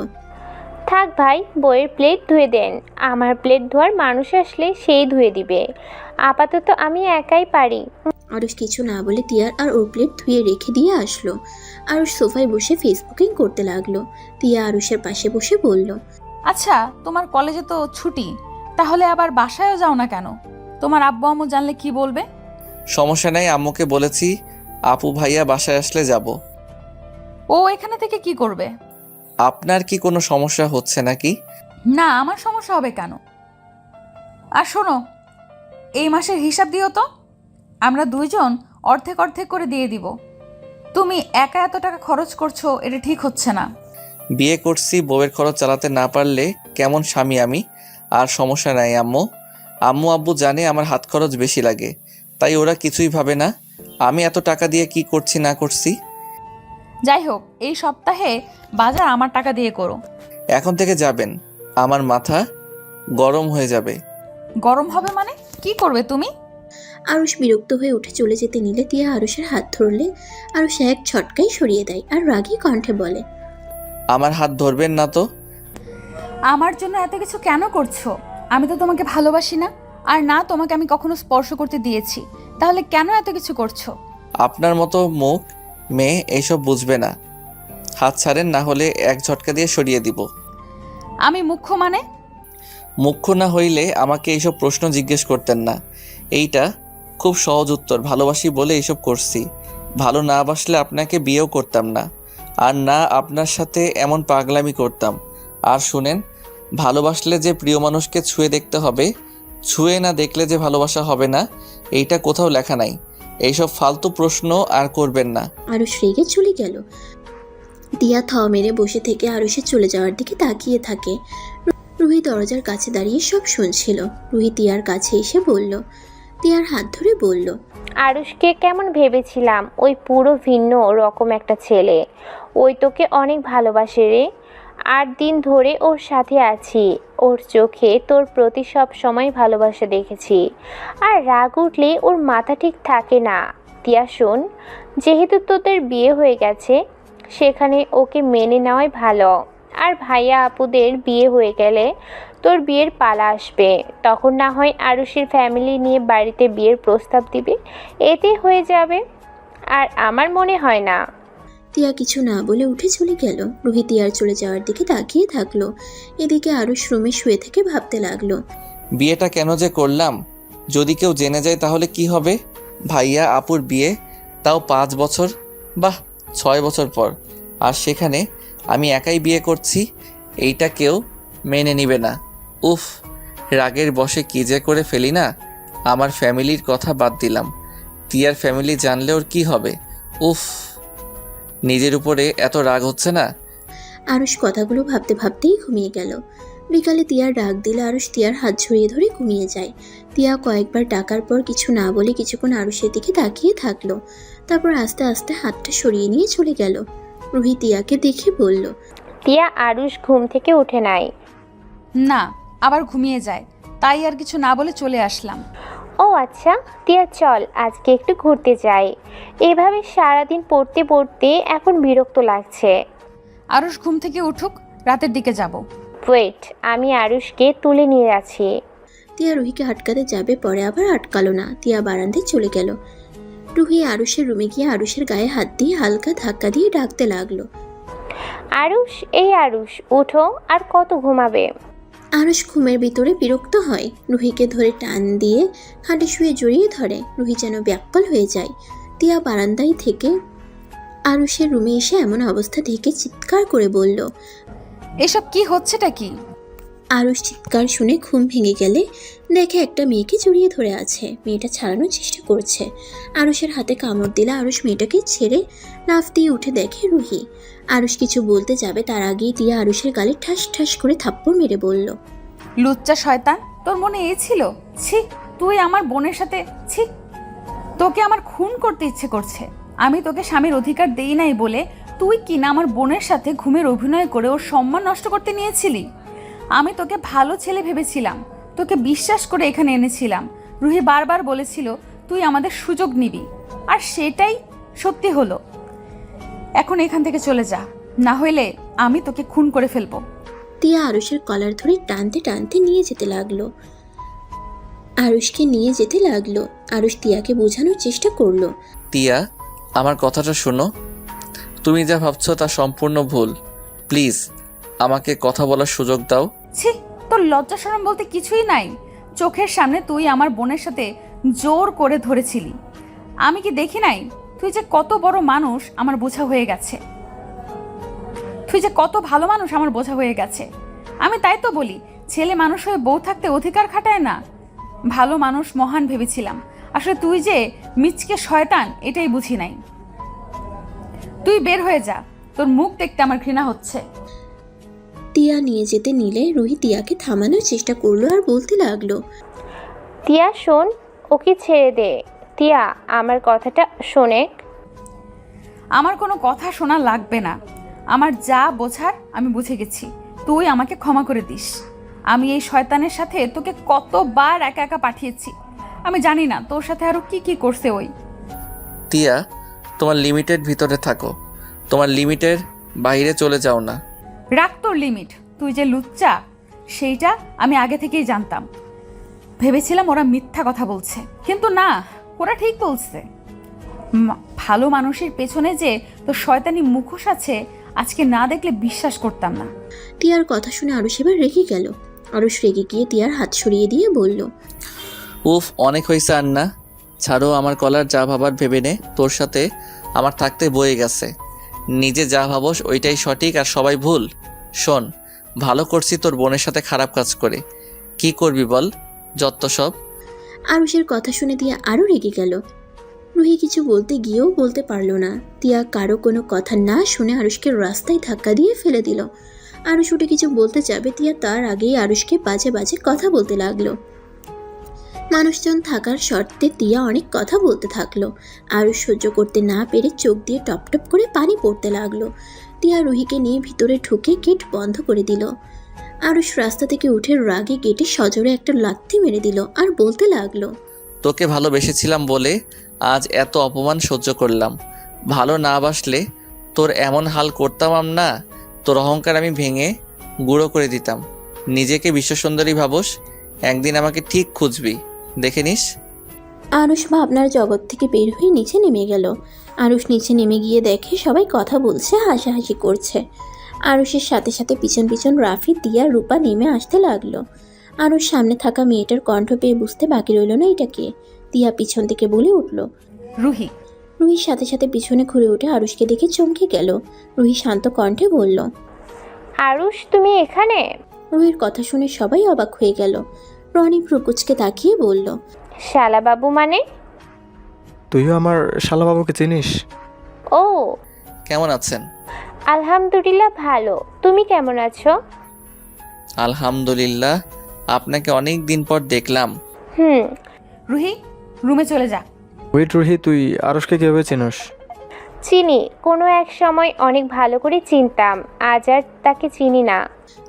থাক ভাই, বইয়ের প্লেট ধুয়ে দেন, আমার প্লেট ধোয়ার মানুষ আসলে সেই ধুয়ে দিবে, আপাতত আমি একাই পারি।
আরুষ কিছু না বলে তিয়ার আর ওর প্লেট ধুয়ে রেখে দিয়ে আসলো। আরুষ সোফায় বসে ফেসবুকিং করতে লাগলো। তিয়া আরুষের পাশে বসে বলল,
আচ্ছা, তোমার কলেজে তো ছুটি, তাহলে আবার বাসায়ও যাও না কেন? তোমার আব্বু আম্মু জানলে কি বলবে?
সমস্যা নাই, আম্মুকে বলেছি আপু ভাইয়া বাসায় আসলে যাব।
ও এখানে থেকে কি করবে?
আপনার কি কোনো সমস্যা হচ্ছে নাকি?
না, আমার সমস্যা হবে কেন? আর শোনো, এই মাসের হিসাব দিও তো, আমরা দুইজন অর্ধেক অর্ধেক করে দিয়ে দিব। তুমি একা এত টাকা খরচ করছো, এটা ঠিক হচ্ছে না।
বিয়ে করছি, বউয়ের খরচ চালাতে না পারলে কেমন স্বামী আমি? আর সমস্যা নাই আম্মু, আম্মু আব্বু জানে আমার হাত খরচ বেশি লাগে, তাই ওরা কিছুই ভাবে না আমি এত টাকা দিয়ে কি করছি না করছি।
যাই হোক, এই সপ্তাহে বাজার আমার টাকা দিয়ে করো।
এখন থেকে যাবেন, আমার মাথা গরম হয়ে যাবে।
গরম হবে মানে? কি করবে তুমি?
আরুষ বিরক্ত হয়ে উঠে চলে যেতে নিলে তিয়া আরুষের হাত ধরলে আরুষ এক ছটকাই সরিয়ে দেয় আর রাগী কণ্ঠে বলে,
আমার হাত ধরবেন না তো।
আমার জন্য এত কিছু কেন করছো? আমি তো তোমাকে ভালোবাসি না, আর না তোমাকে আমি কখনো স্পর্শ করতে দিয়েছি, তাহলে কেন এত কিছু করছো?
আপনার মতো মুখ মেয়ে এইসব বুঝবে না। হাত ছাড়েন, না হলে এক ঝটকা দিয়ে সরিয়ে দিব।
আমি মুখ্য মানে?
মুখ্য না হইলে আমাকে এইসব প্রশ্ন জিজ্ঞেস করতেন না। এইটা খুব সহজ উত্তর, ভালোবাসি বলে এইসব করছি। ভালো না বাসলে আপনাকে বিয়েও করতাম না, আর না আপনার সাথে এমন পাগলামি করতাম। আর শুনেন, ভালোবাসলে যে প্রিয় মানুষকে ছুঁয়ে দেখতে হবে, ছুঁয়ে না দেখলে যে ভালোবাসা হবে না, এইটা কোথাও লেখা নাই। এইসব ফালতু প্রশ্ন আর করবেন না।
আরুষ রেগে চলে গেল। তিয়া থাও মেরে বসে থেকে আরুষের চলে যাওয়ার দিকে তাকিয়ে থাকে। রুহি দরজার কাছে দাঁড়িয়ে সব শুনছিল। রুহি তিয়ার কাছে এসে বলল, তিয়ার হাত ধরে বলল,
আরুষকে কেমন ভেবেছিলাম, ওই পুরো ভিন্ন রকম একটা ছেলে। ওই তোকে অনেক ভালোবাসে রে, 8 দিন ধরে ওর সাথে আছি, ওর চোখে তোর প্রতি সব সময় ভালোবাসা দেখেছি। আর রাগ উঠলে ওর মাথা ঠিক থাকে না। তিয়া শোন, যেহেতু তোদের বিয়ে হয়ে গেছে, সেখানে ওকে মেনে নেওয়াই ভালো। আর ভাইয়া আপুদের বিয়ে হয়ে গেলে তোর বিয়ের পালা আসবে, তখন না হয় আরুষের ফ্যামিলি নিয়ে বাড়িতে বিয়ের প্রস্তাব দিবে, এতে হয়ে যাবে। আর আমার মনে হয় না।
তিয়া কিছু না বলে উঠে চলে গেল। রুহি তিয়ার চলে যাওয়ার দিকে তাকিয়ে থাকলো। এদিকে আরুষ রুমে শুয়ে থেকে ভাবতে লাগলো,
বিয়েটা কেন যে করলাম? যদি কেউ জেনে যায় তাহলে কি হবে? ভাইয়া আপুর বিয়ে, তাও 5 বছর, বাহ 6 বছর পর, আর সেখানে আমি একাই বিয়ে করছি। এইটা কেউ মেনে নিবে না। উফ, রাগের বশে কি যে করে ফেলি না। আমার ফ্যামিলির কথা বাদ দিলাম, তিয়ার ফ্যামিলি জানলে ওর কি হবে? উফ, নিজের উপরে এত রাগ হচ্ছে না।
আরুষ কথাগুলো ভাবতে ভাবতেই ঘুমিয়ে গেল। বিকালে তিয়ার ডাক দিলে আরুষ তিয়ার হাত ছড়িয়ে ধরে ঘুমিয়ে যায়। তিয়া কয়েকবার ডাকার পর কিছু না বলে কিছুক্ষণ আরুষের দিকে তাকিয়ে থাকলো। তারপর আস্তে আস্তে হাতটা সরিয়ে নিয়ে চলে গেল। রুহি তিয়াকে দেখে বলল,
তিয়া, আরুষ ঘুম থেকে উঠে নাই।
না, আবার ঘুমিয়ে যায়, তাই আর কিছু না বলে চলে আসলাম।
ও আচ্ছা, তিয়া চল আজকে একটু ঘুরতে যাই। এভাবে সারাদিন পড়তে পড়তে এখন বিরক্ত লাগছে।
আরুষ ঘুম থেকে উঠুক, রাতের দিকে যাব।
ওয়েট, আমি আরুষকে তুলে নিয়ে আছি।
তিয়া রুহিকে আটকাতে যাবে, পরে আবার আটকালো না। তিয়া বারান্দায় চলে গেল। রুহি আরুষের রুমে গিয়ে আরুষের গায়ে হাত দিয়ে হালকা ধাক্কা দিয়ে ডাকতে লাগলো,
আরুষ, এই আরুষ, উঠো, আর কত ঘুমাবে?
আরুষ ঘুমের ভিতরে বিরক্ত হয়। রুহিকে ধরে টান দিয়ে খাটে শুয়ে জড়িয়ে ধরে। রুহি যেন ব্যাকুল হয়ে যায়। তিয়া বারান্দায় থেকে আরুষের রুমে এসে এমন অবস্থা দেখে চিৎকার করে বলল,
এসব কি হচ্ছেটা কি?
আরুষ চিৎকার শুনে ঘুম ভেঙে গেলে দেখে একটা মেয়েকে জড়িয়ে ধরে আছে। মেয়েটা ছাড়ানোর চেষ্টা করছে। আরুষের হাতে কামড় দিলে আরুষ মেয়েটাকে ছেড়ে লাফ দিয়ে উঠে দেখে রুহি। আরুষ কিছু বলতে যাবে তার আগেই তিয়া আরুষের গালে ঠাস ঠাস করে থাপ্পড় মেরে বলল,
লুচ্চা শয়তান, তোর মনে এই ছিল? ছি, তুই আমার বোনের সাথে, ছি, তোকে আমার খুন করতে ইচ্ছে করছে। আমি তোকে স্বামীর অধিকার দেই নাই বলে তুই কিনা আমার বোনের সাথে ঘুমের অভিনয় করে ওর সম্মান নষ্ট করতে নিয়েছিলি। আমি তোকে ভালো ছেলে ভেবেছিলাম, তোকে বিশ্বাস করে এখানে এনেছিলাম। রুহি বারবার বলেছিল তুই আমাদের সুযোগ নিবি, আর সেটাই সত্যি হলো। এখন এখান থেকে চলে যা, না হইলে আমি তোকে খুন করে ফেলবো।
তিয়া আরুষের কলার ধরে টানতে টানতে নিয়ে যেতে লাগলো। আরুষকে নিয়ে যেতে লাগলো। আরুষ তিয়াকে বোঝানোর চেষ্টা করলো।
তিয়া, আমার কথাটা শোনো। তুমি যা ভাবছো তা সম্পূর্ণ ভুল। প্লিজ আমাকে কথা বলার সুযোগ দাও।
ছি, তোর লজ্জা শরম বলতে কিছুই নাই। চোখের সামনে তুই আমার বোনের সাথে জোর করে ধরেছিলি। আমি কি দেখি নাই? তুই যে কত বড় মানুষ আমার বোঝা হয়ে গেছে। তুই যে কত ভালো মানুষ আমার বোঝা হয়ে গেছে। আমি তাই তো বলি, ছেলে মানুষ হয়ে বউ থাকতে অধিকার খাটায় না। ভালো মানুষ মহান ভেবেছিলাম, আসলে তুই যে মিচকে শয়তান এটাই বুঝি নাই। তুই বের হয়ে যা, তোর মুখ দেখতে আমার ঘৃণা হচ্ছে।
তিয়া নিয়ে যেতে নিলে রুহি তিয়াকে থামানোর চেষ্টা করলো আর বলতে লাগলো,
তিয়া শোন, ওকে ছেড়ে দে। তিয়া আমার কথাটা শোনে।
আমার কোনো কথা শোনা লাগবে না। আমার যা বোঝার আমি বুঝে গেছি। তুই আমাকে ক্ষমা করে দিস। আমি এই শয়তানের সাথে তোকে কতবার একা একা পাঠিয়েছি। আমি জানি না তোর সাথে আরো কি কি করছে ওই।
তিয়া, তোমার লিমিটের ভিতরে থাকো, তোমার লিমিটের বাইরে চলে যাও না।
রাখ তোর লিমিট। তুই যে লুচ্চা সেইটা আমি আগে থেকেই জানতাম। ভেবেছিলাম ওরা মিথ্যা কথা বলছে, কিন্তু না, ওরা ঠিক বলছে। ভালো মানুষের পেছনে যে তোর শয়তানি মুখোশ আছে আজকে না দেখলে বিশ্বাস করতাম না।
তিয়ার কথা শুনে আরুষ এবার রেগে গেল। আরুষ রেগে গিয়ে তিয়ার হাত সরিয়ে দিয়ে বলল,
উফ, অনেক হয়েছে আন্না, ছাড়ো। আমার কলার যা ভাবার ভেবে নে। তোর সাথে আমার থাকতে বয়ে গেছে। নিজে যা ভাবস ওইটাই সঠিক আর সবাই ভুল। শোন, ভালো করছি তোর বোনের সাথে খারাপ কাজ করে। কি করবি বল, যত সব।
আরুষের কথা শুনে তিয়া আরও রেগে গেল। রুহি কিছু বলতে গিয়েও বলতে পারলো না। তিয়া কারো কোনো কথা না শুনে আরুষকে রাস্তায় ধাক্কা দিয়ে ফেলে দিল। আরুষ উঠে কিছু বলতে যাবে, তিয়া তার আগেই আরুষকে বাজে বাজে কথা বলতে লাগলো। মানুষজন থাকার শর্তে তিয়া অনেক কথা বলতে থাকলো। আরুষ সহ্য করতে না পেরে চোখ দিয়ে টপ টপ করে পানি পড়তে লাগলো। তিয়া রুহিকে নিয়ে ভিতরে ঢুকে গেট বন্ধ করে দিল। আরুষ রাস্তা থেকে উঠে রাগে গেটে সজোরে একটা লাথি মেরে দিল আর বলতে লাগলো,
তোকে ভালোবেসেছিলাম বলে আজ এত অপমান সহ্য করলাম। ভালো না বাসলে তোর এমন হাল করতাম না। তোর অহংকার আমি ভেঙে গুঁড়ো করে দিতাম। নিজেকে বিশ্বসুন্দরী ভাবস, একদিন আমাকে ঠিক খুঁজবি, দেখে নিস।
আরুষ ভাবনার জগৎ থেকে বের হয়ে নিচে নেমে গেল। আরুষ নিচে নেমে গিয়ে দেখে সবাই কথা বলছে, হাসাহাসি করছে। আরুষের সাথে সাথে পিছন পিছন রাফি, তিয়া, রূপা নেমে আসতে লাগলো। আরুষ সামনে থাকা মেয়েটার কণ্ঠ পেয়ে বুঝতে বাকি রইল না এটা কে। তিয়া পিছন থেকে বলে উঠল,
রুহি।
রুহির সাথে সাথে পিছনে ঘুরে উঠে আরুষকে দেখে চমকে গেল। রুহি শান্ত কণ্ঠে বলল,
আরুষ, তুমি এখানে?
রুহির কথা শুনে সবাই অবাক হয়ে গেল। রনি প্রকুচকে তাকিয়ে বলল,
শালাবাবু মানে?
তুইও আমার শালাবাবুকে চিনিস?
ও,
কেমন আছেন?
আলহামদুলিল্লাহ ভালো। তুমি কেমন আছো?
আলহামদুলিল্লাহ, আপনাকে অনেক দিন পর দেখলাম।
রুহি, রুমে চলে যা।
ওয়েট রুহি, তুই আরুষকে কিভাবে চিনস?
চিনি, কোনো এক সময় অনেক ভালো করে চিনতাম, আজ আর তাকে চিনি না।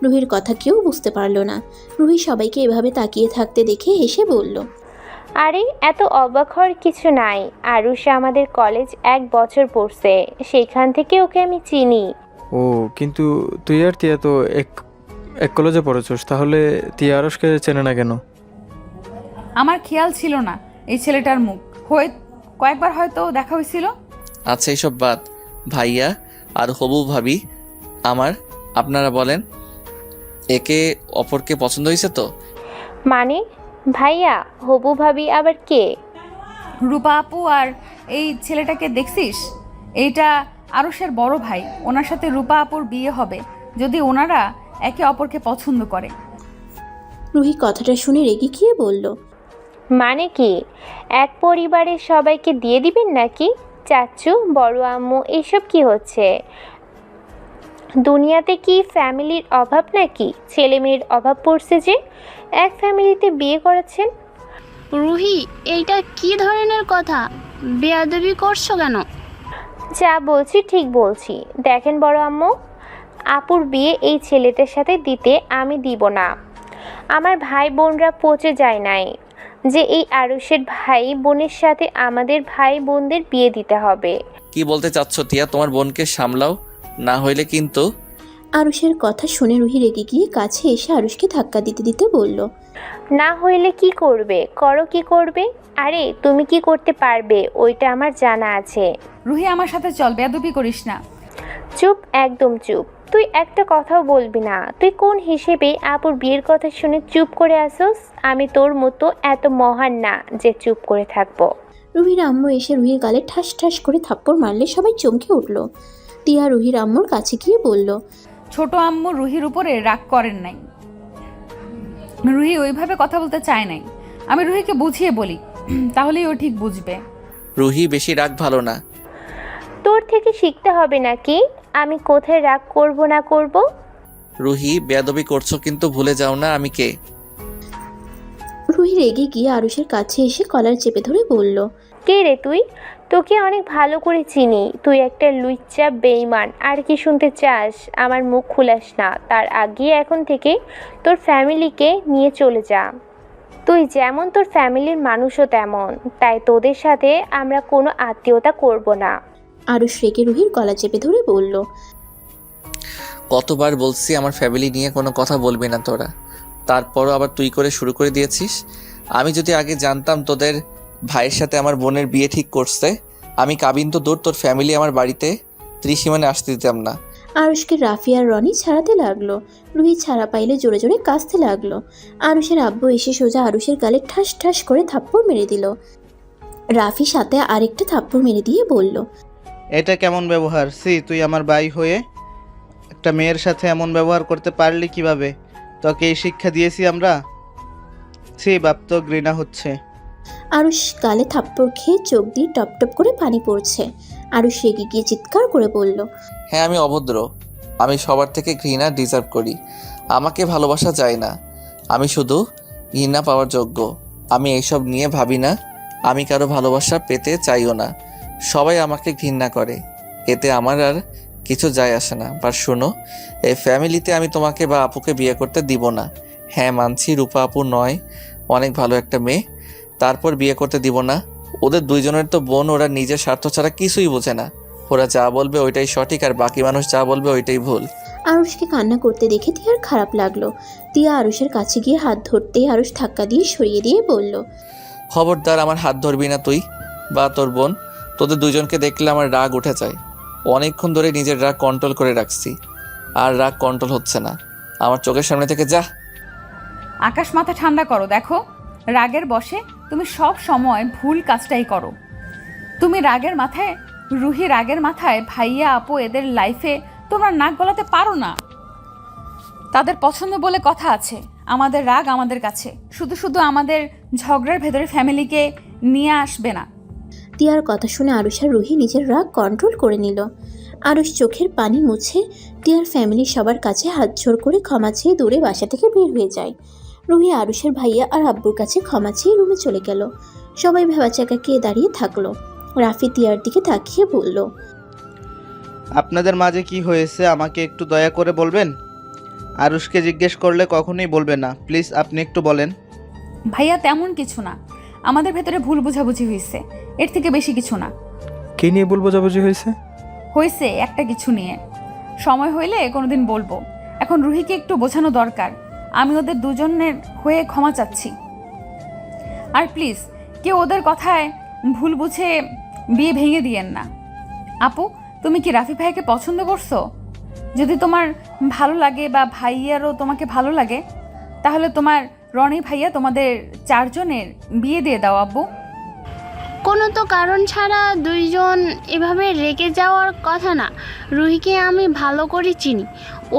রুহির কথা কেউ বুঝতে পারল না। রুহি সবাইকে এভাবে তাকিয়ে থাকতে দেখে হেসে বলল,
আরে এত অবাক হওয়ার কিছু নাই। আরুষ আমাদের কলেজ 1 বছর পড়ছে, সেখান থেকে ওকে আমি চিনি।
ও, কিন্তু তুই আর তিয়া তো এক কলেজে পড়েছস, তাহলে তিয়া আরুষকে চেনে না কেন?
আমার খেয়াল ছিল না এই ছেলেটার মুখ। কয়েকবার হয়তো দেখা হয়েছিল।
আচ্ছা, এইসব বাদ। ভাইয়া আর হবু ভাবি আমার, আপনারা বলেন, একে অপরকে পছন্দ হয়েছে তো?
মানে ভাইয়া, হবু ভাবি আবার কে?
রূপা আপু আর এই ছেলেটাকে দেখছিস? এইটা আরুষের বড় ভাই। ওনার সাথে রূপা আপুর বিয়ে হবে যদি ওনারা একে অপরকে পছন্দ করে।
রুহি কথাটা শুনে রেগে গিয়ে বলল,
মানে কি এক পরিবারের সবাইকে দিয়ে দিবেন নাকি? চাচু, বড় আম্মু, এসব কি হচ্ছে? দুনিয়াতে কি ফ্যামিলির অভাব নাকি? ছেলে মেয়ের অভাব পড়ছে যে এক ফ্যামিলিতে বিয়ে করাচ্ছেন?
রুহি, এইটা কি ধরনের কথা? বেয়াদবি করছো কেন?
যা বলছি ঠিক বলছি। দেখেন বড় আম্মু, আপুর বিয়ে এই ছেলেটার সাথে দিতে আমি দিব না। আমার ভাই বোনরা পচে যায় নাই যে এই আরুষের ভাই বোনের সাথে আমাদের ভাই বোনদের বিয়ে দিতে হবে।
কি বলতে চাচ্ছ তিয়া? তোমার বোনকে সামলাও, না হইলে কিন্তু।
আরুষের কথা শুনে রুহি রেগে গিয়ে কাছে এসে আরুষকে ধাক্কা দিতে দিতে বলল,
না হইলে কি করবে? করো, কি করবে? আরে তুমি কি করতে পারবে ওইটা আমার জানা আছে।
রুহি আমার সাথে চল, বেয়াদবি করিস না।
চুপ, একদম চুপ। তুই একটা কথাও বলবি না। তুই কোন হিসেবে আপুর বিয়ের কথা শুনে চুপ করে আসোস? আমি তোর মতো এত মহান না যে চুপ করে থাকবো।
রুহির আম্মু এসে রুহির গালে ঠাস ঠাস করে থাপ্পড় মারলে সবাই চমকে উঠল। তিয়া রুহির আম্মুর কাছে গিয়ে বলল,
ছোট আম্মু রুহির উপরে রাগ করেন নাই। রুহি ওইভাবে কথা বলতে চায় নাই। আমি রুহিকে বুঝিয়ে বলি, তাহলেই ও ঠিক বুঝবে।
রুহি, বেশি রাগ ভালো না।
তোর থেকে শিখতে হবে নাকি আমি কোথায় রাগ করব না করব?
রুহি, বেয়াদবি করছো কিন্তু ভুলে যাও না আমি কে।
রুহি রেগে গিয়ে আরুষের কাছে এসে কলার চেপে ধরে বলল,
কে রে তুই? তোকে অনেক ভালো করে চিনি। তুই একটা লুচ্চা বেঈমান। আর কি শুনতে চাস? আমার মুখ খুলাস না। তার আগে এখন থেকে তোর ফ্যামিলিকে নিয়ে চলে যা। তুই যেমন তোর ফ্যামিলির মানুষও তেমন। তাই তোদের সাথে আমরা কোনো আত্মীয়তা করব না।
আরুষ রেগে রুহির গলা চেপে ধরে বলল,
কতবার বলছি আমার ফ্যামিলি নিয়ে কোনো কথা বলবি না তোরা, তারপরও আবার তুই করে শুরু করে দিয়েছিস। আমি যদি আগে জানতাম তোদের ভাইয়ের সাথে আমার বোনের বিয়ে ঠিক করছে, আমি কাবিন তো দূর, তোর ফ্যামিলি আমার বাড়িতে ত্রিসীমানে আসতে দিতাম না।
আরুষকে রাফি আর রনি ছাড়াতে লাগলো। রুহি ছাড়া পাইলে জোরে জোরে কাঁচতে লাগলো। আরুষের আব্বু এসে সোজা আরুষের গালে ঠাস ঠাস করে থাপ্পড় মেরে দিল। রাফি সাথে আরেকটা থাপ্পড় মেরে দিয়ে বলল,
এটা কেমন ব্যবহার? তুই আমার ভাই হয়ে একটা মেয়ের সাথে এমন ব্যবহার করতে পারলি কিভাবে? তোকে এই শিক্ষা দিয়েছি আমরা? বাপ, তো ঘৃণা হচ্ছে।
আরুষ গালে থাপ্পড় খেয়ে চোখ দিয়ে টপ টপ করে পানি পড়ছে। আরুষ রেগে গিয়ে চিৎকার করে বলল,
হ্যাঁ, আমি অভদ্র। আমি সবার থেকে ঘৃণা ডিজার্ভ করি। আমাকে ভালোবাসা যায় না, আমি শুধু ঘৃণা পাওয়ার যোগ্য। আমি এইসব নিয়ে ভাবি না, আমি কারো ভালোবাসা পেতে চাইও না। সবাই আমাকে ঘৃণা করে, এতে আমার আর কিছু যায় আসে না। বাট শোনো, এই ফ্যামিলিতে আমি তোমাকে বা আপুকে বিয়ে করতে দিব না। হ্যাঁ মানছি, রূপা আপু নয়, অনেক ভালো একটা মেয়ে, তারপর বিয়ে করতে দিব না। ওদের দুইজনের তো বোন, ওরা নিজের স্বার্থ ছাড়া কিছুই বোঝে না। ওরা যা বলবে ওইটাই সঠিক, আর বাকি মানুষ যা বলবে ওইটাই ভুল।
আরুষকে কান্না করতে দেখে তিয়ার খারাপ লাগলো। তিয়া আরুষের কাছে গিয়ে হাত ধরতে আরুষ ধাক্কা দিয়ে সরিয়ে দিয়ে বলল,
খবরদার আমার হাত ধরবি না তুই বা তোর বোন। তোদের দুজনকে দেখলে আমার রাগ উঠে যায়। অনেকক্ষণ ধরে নিজের রাগ কন্ট্রোল করে রাখছি, আর রাগ কন্ট্রোল হচ্ছে না। আমার চোখের সামনে থেকে যা।
আকাশ মাথা ঠান্ডা করো। দেখো, রাগের বশে তুমি সব সময় ভুল কাজটাই করো। তুমি রাগের মাথায়, রুহি রাগের মাথায় ভাইয়া আপু এদের লাইফে তোমরা নাক গলাতে পারো না। তাদের পছন্দ বলে কথা আছে। আমাদের রাগ আমাদের কাছে, শুধু শুধু আমাদের ঝগড়ার ভেতরে ফ্যামিলিকে নিয়ে আসবে না।
তিয়ার কথা শুনে আরুষ আর রুহি নিজের রাগ কন্ট্রোল করে নিল। আরুষ চোখের পানি মুছে তিয়ার ফ্যামিলির সবার কাছে হাত জোড় করে ক্ষমা চেয়ে দূরে বাসা থেকে বের হয়ে যায়। রুহি আরুষের ভাইয়া আর আব্বুর কাছে ক্ষমা চেয়ে রুমে চলে গেল। সবাই ভেবাচাকা কে দাঁড়িয়ে থাকলো। রাফি তিয়ার দিকে তাকিয়ে বলল,
আপনাদের মাঝে কি হয়েছে আমাকে একটু দয়া করে বলবেন? আরুষকে জিজ্ঞেস করলে কখনোই বলবে না, প্লিজ আপনি একটু বলেন।
ভাইয়া তেমন কিছু না, আমাদের ভেতরে ভুল বোঝাবুঝি হয়েছে, এর থেকে বেশি কিছু না।
কে নিয়ে ভুল বোঝাবুঝি হয়েছে?
হয়েছে একটা কিছু নিয়ে, সময় হইলে কোনোদিন বলবো। এখন রুহিকে একটু বোঝানো দরকার। আমি ওদের দুজনের হয়ে ক্ষমা চাচ্ছি। আর প্লিজ কেউ ওদের কথায় ভুল বুঝে বিয়ে ভেঙে দিয়েন না। আপু, তুমি কি রাফি ভাইকে পছন্দ করছো? যদি তোমার ভালো লাগে বা ভাইয়ারও তোমাকে ভালো লাগে, তাহলে তোমার রনি ভাইয়া তোমাদের চারজনের বিয়ে দিয়ে দাও আব্বু।
কোনো তো কারণ ছাড়া দুইজন এভাবে রেগে যাওয়ার কথা না। রুহিকে আমি ভালো করে চিনি,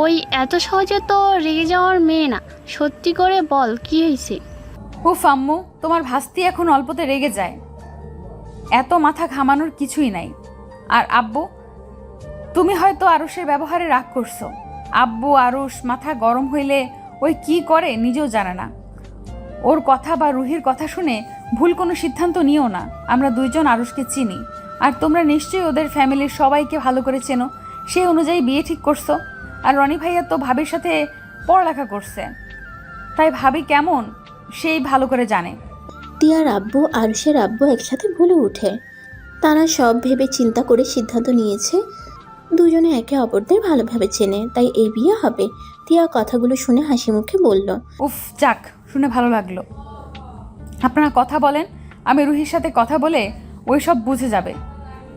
ওই এত সহজে তো রেগে যাওয়ার মেয়ে না। সত্যি করে বল, কি হয়েছে?
উফ আম্মু, তোমার ভাস্তি এখন অল্পতে রেগে যায়, এত মাথা ঘামানোর কিছুই নাই। আর আব্বু, তুমি হয়তো আরুষের ব্যবহারে রাগ করছো। আব্বু আরুষ মাথা গরম হইলে ওই কি করে নিজেও জানে না। ওর কথা বা রুহির কথা শুনে ভুল কোনো সিদ্ধান্ত নিও না। আমরা দুইজন আরুষকে চিনি, আর তোমরা নিশ্চয়ই ওদের ফ্যামিলির সবাইকে ভালো করে চেনো। সেই অনুযায়ী বিয়ে ঠিক করছো। আর রনি ভাইয়া তো ভাবির সাথে পড়ালেখা করছে, তাই ভাবি কেমন সেই ভালো করে জানে।
টিয়ার আব্বু আরুষের আব্বু একসাথে বলে ওঠে। তারা সব ভেবে চিন্তা করে সিদ্ধান্ত নিয়েছে দুজনে একে অপরদের ভালোভাবে চেনে, তাই এই বিয়ে হবে। টিয়া কথাগুলো শুনে হাসি মুখে বলল,
উফ যাক, শুনে ভালো লাগলো। আপনারা কথা বলেন, আমি রুহির সাথে কথা বলে ওই সব বুঝে যাবে।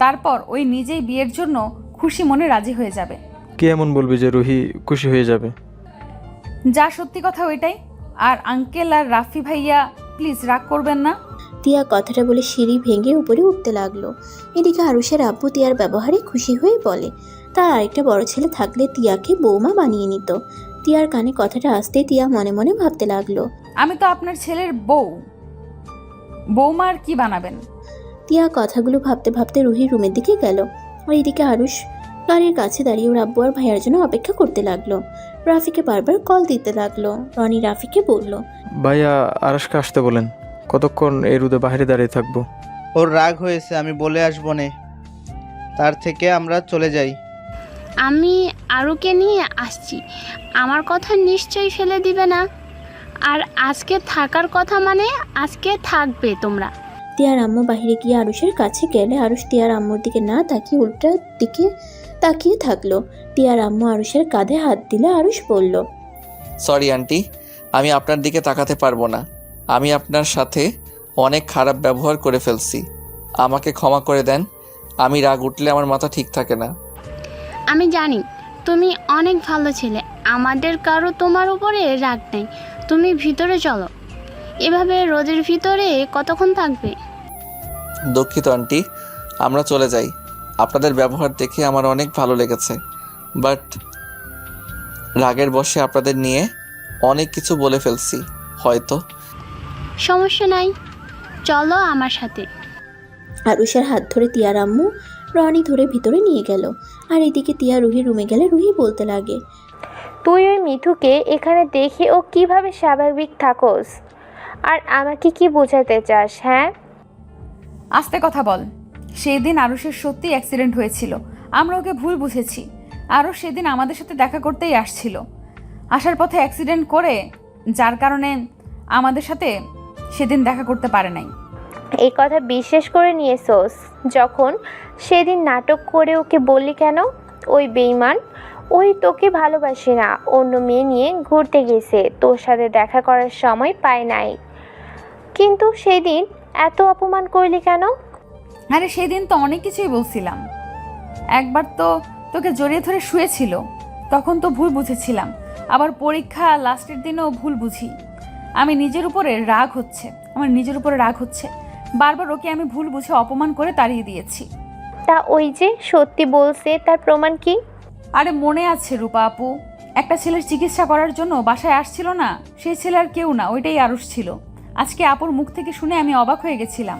তারপর ওই নিজেই বিয়ের জন্য খুশি মনে রাজি হয়ে যাবে।
কে এমন বলবি যে রুহি খুশি হয়ে যাবে?
যা সত্যি কথা ওইটাই। আর আঙ্কেল আর রাফি ভাইয়া প্লিজ রাগ করবেন না।
টিয়া কথাটা বলে সিঁড়ি ভেঙে উপরে উঠতে লাগলো। এদিকে আরুষের আব্বু টিয়ার ব্যবহারে খুশি হয়ে বলে তার আরেকটা বড় ছেলে থাকলে টিয়াকে বৌমা বানিয়ে নিত। টিয়ার কানে কথাটা আসতে টিয়া মনে মনে ভাবতে লাগলো,
আমি তো আপনার ছেলের বৌমা আর কি বানাবেন।
টিয়া কথাগুলো ভাবতে ভাবতে রুহির রুমের দিকে গেল। আর এদিকে আরুষ গাড়ির কাছে দাঁড়িয়ে ওর আব্বু আর ভাইয়ার জন্য অপেক্ষা করতে লাগলো। রাফিকে বারবার কল দিতে লাগলো। রনি রাফিকে বলল,
ভাইয়া আরশকে আসতে বলেন, কতক্ষণ এই রোদে বাইরে দাঁড়িয়ে থাকবো?
ওর রাগ হয়েছে, আমি বলে আসবো নে, তার থেকে আমরা চলে যাই।
আমি আরুকে নিয়ে আসছি, আমার কথা নিশ্চয়ই ফেলে দিবে না। আর আজকে থাকার কথা মানে আজকে থাকবে তোমরা।
টিয়ার আম্মু বাহিরে গিয়ে আরুষের কাছে গেলে আরুষ টিয়ার আম্মুর দিকে না তাকিয়ে উল্টার দিকে তাকিয়ে থাকলো। টিয়ার আম্মু আরুষের কাঁধে হাত দিলে আরুষ বলল,
সরি আন্টি, আমি আপনার দিকে তাকাতে পারবো না। আমি আপনার সাথে অনেক খারাপ ব্যবহার করে ফেলছি, আমাকে ক্ষমা করে দেন। আমি রাগ উঠলে আমার মাথা ঠিক থাকে না।
আমি জানি তুমি অনেক ভালো ছেলে, আমাদের কারো তোমার উপরে রাগ নেই। তুমি ভিতরে চলো, এভাবে রোদের ভিতরে কতক্ষণ থাকবে?
দুঃখিত আন্টি, আমরা চলে যাই। আপনাদের ব্যবহার দেখে আমার অনেক ভালো লেগেছে, বাট রাগের বশে আপনাদের নিয়ে অনেক কিছু বলে ফেলছি হয়তো।
সমস্যা নাই, চলো আমার সাথে।
আরুষের হাত ধরে টিয়ার আম্মু রনি ধরে ভিতরে নিয়ে গেল। আর এদিকে টিয়া রুহি রুমে গেলে রুহি বলতে লাগে,
তুই ওই মিঠুকে এখানে দেখে ও কিভাবে স্বাভাবিক থাকোস, আর আমাকে কি বোঝাতে চাস? হ্যাঁ,
আস্তে কথা বল। সেই দিন আরুষের সত্যি অ্যাক্সিডেন্ট হয়েছিল, আমরা ওকে ভুল বুঝেছি। আরও সেদিন আমাদের সাথে দেখা করতেই আসছিল, আসার পথে অ্যাক্সিডেন্ট করে, যার কারণে আমাদের সাথে সেদিন দেখা করতে পারে নাই।
এই কথা বিশ্বাস করে নিয়েছোস? যখন সেদিন নাটক করে ওকে বললি কেন? ওই বেঈমান, ওই তোকে ভালোবাসে না, অন্য মেয়ে নিয়ে ঘুরতে গেছে, তোর সাথে দেখা করার সময় পায় নাই। কিন্তু সেদিন এত অপমান করলি কেন?
আরে সেদিন তো অনেক কিছুই বলছিলাম। একবার তো তোকে জড়িয়ে ধরে শুয়েছিল, তখন তো ভুল বুঝেছিলাম। আবার পরীক্ষা লাস্টের দিনও ভুল বুঝি। আমার নিজের উপরে রাগ হচ্ছে। বারবার ওকে আমি ভুল বুঝে অপমান করে তাড়িয়ে দিয়েছি।
তা ওই যে সত্যি বলছে, তার প্রমাণ কি?
আরে মনে আছে রূপা আপু, একটা ছেলের চিকিৎসা করার জন্য বাসায় আসছিল না, সেই ছেলে আর কেউ না, ওইটাই আরুষ ছিল। আজকে আপুর মুখ থেকে শুনে আমি অবাক হয়ে গেছিলাম।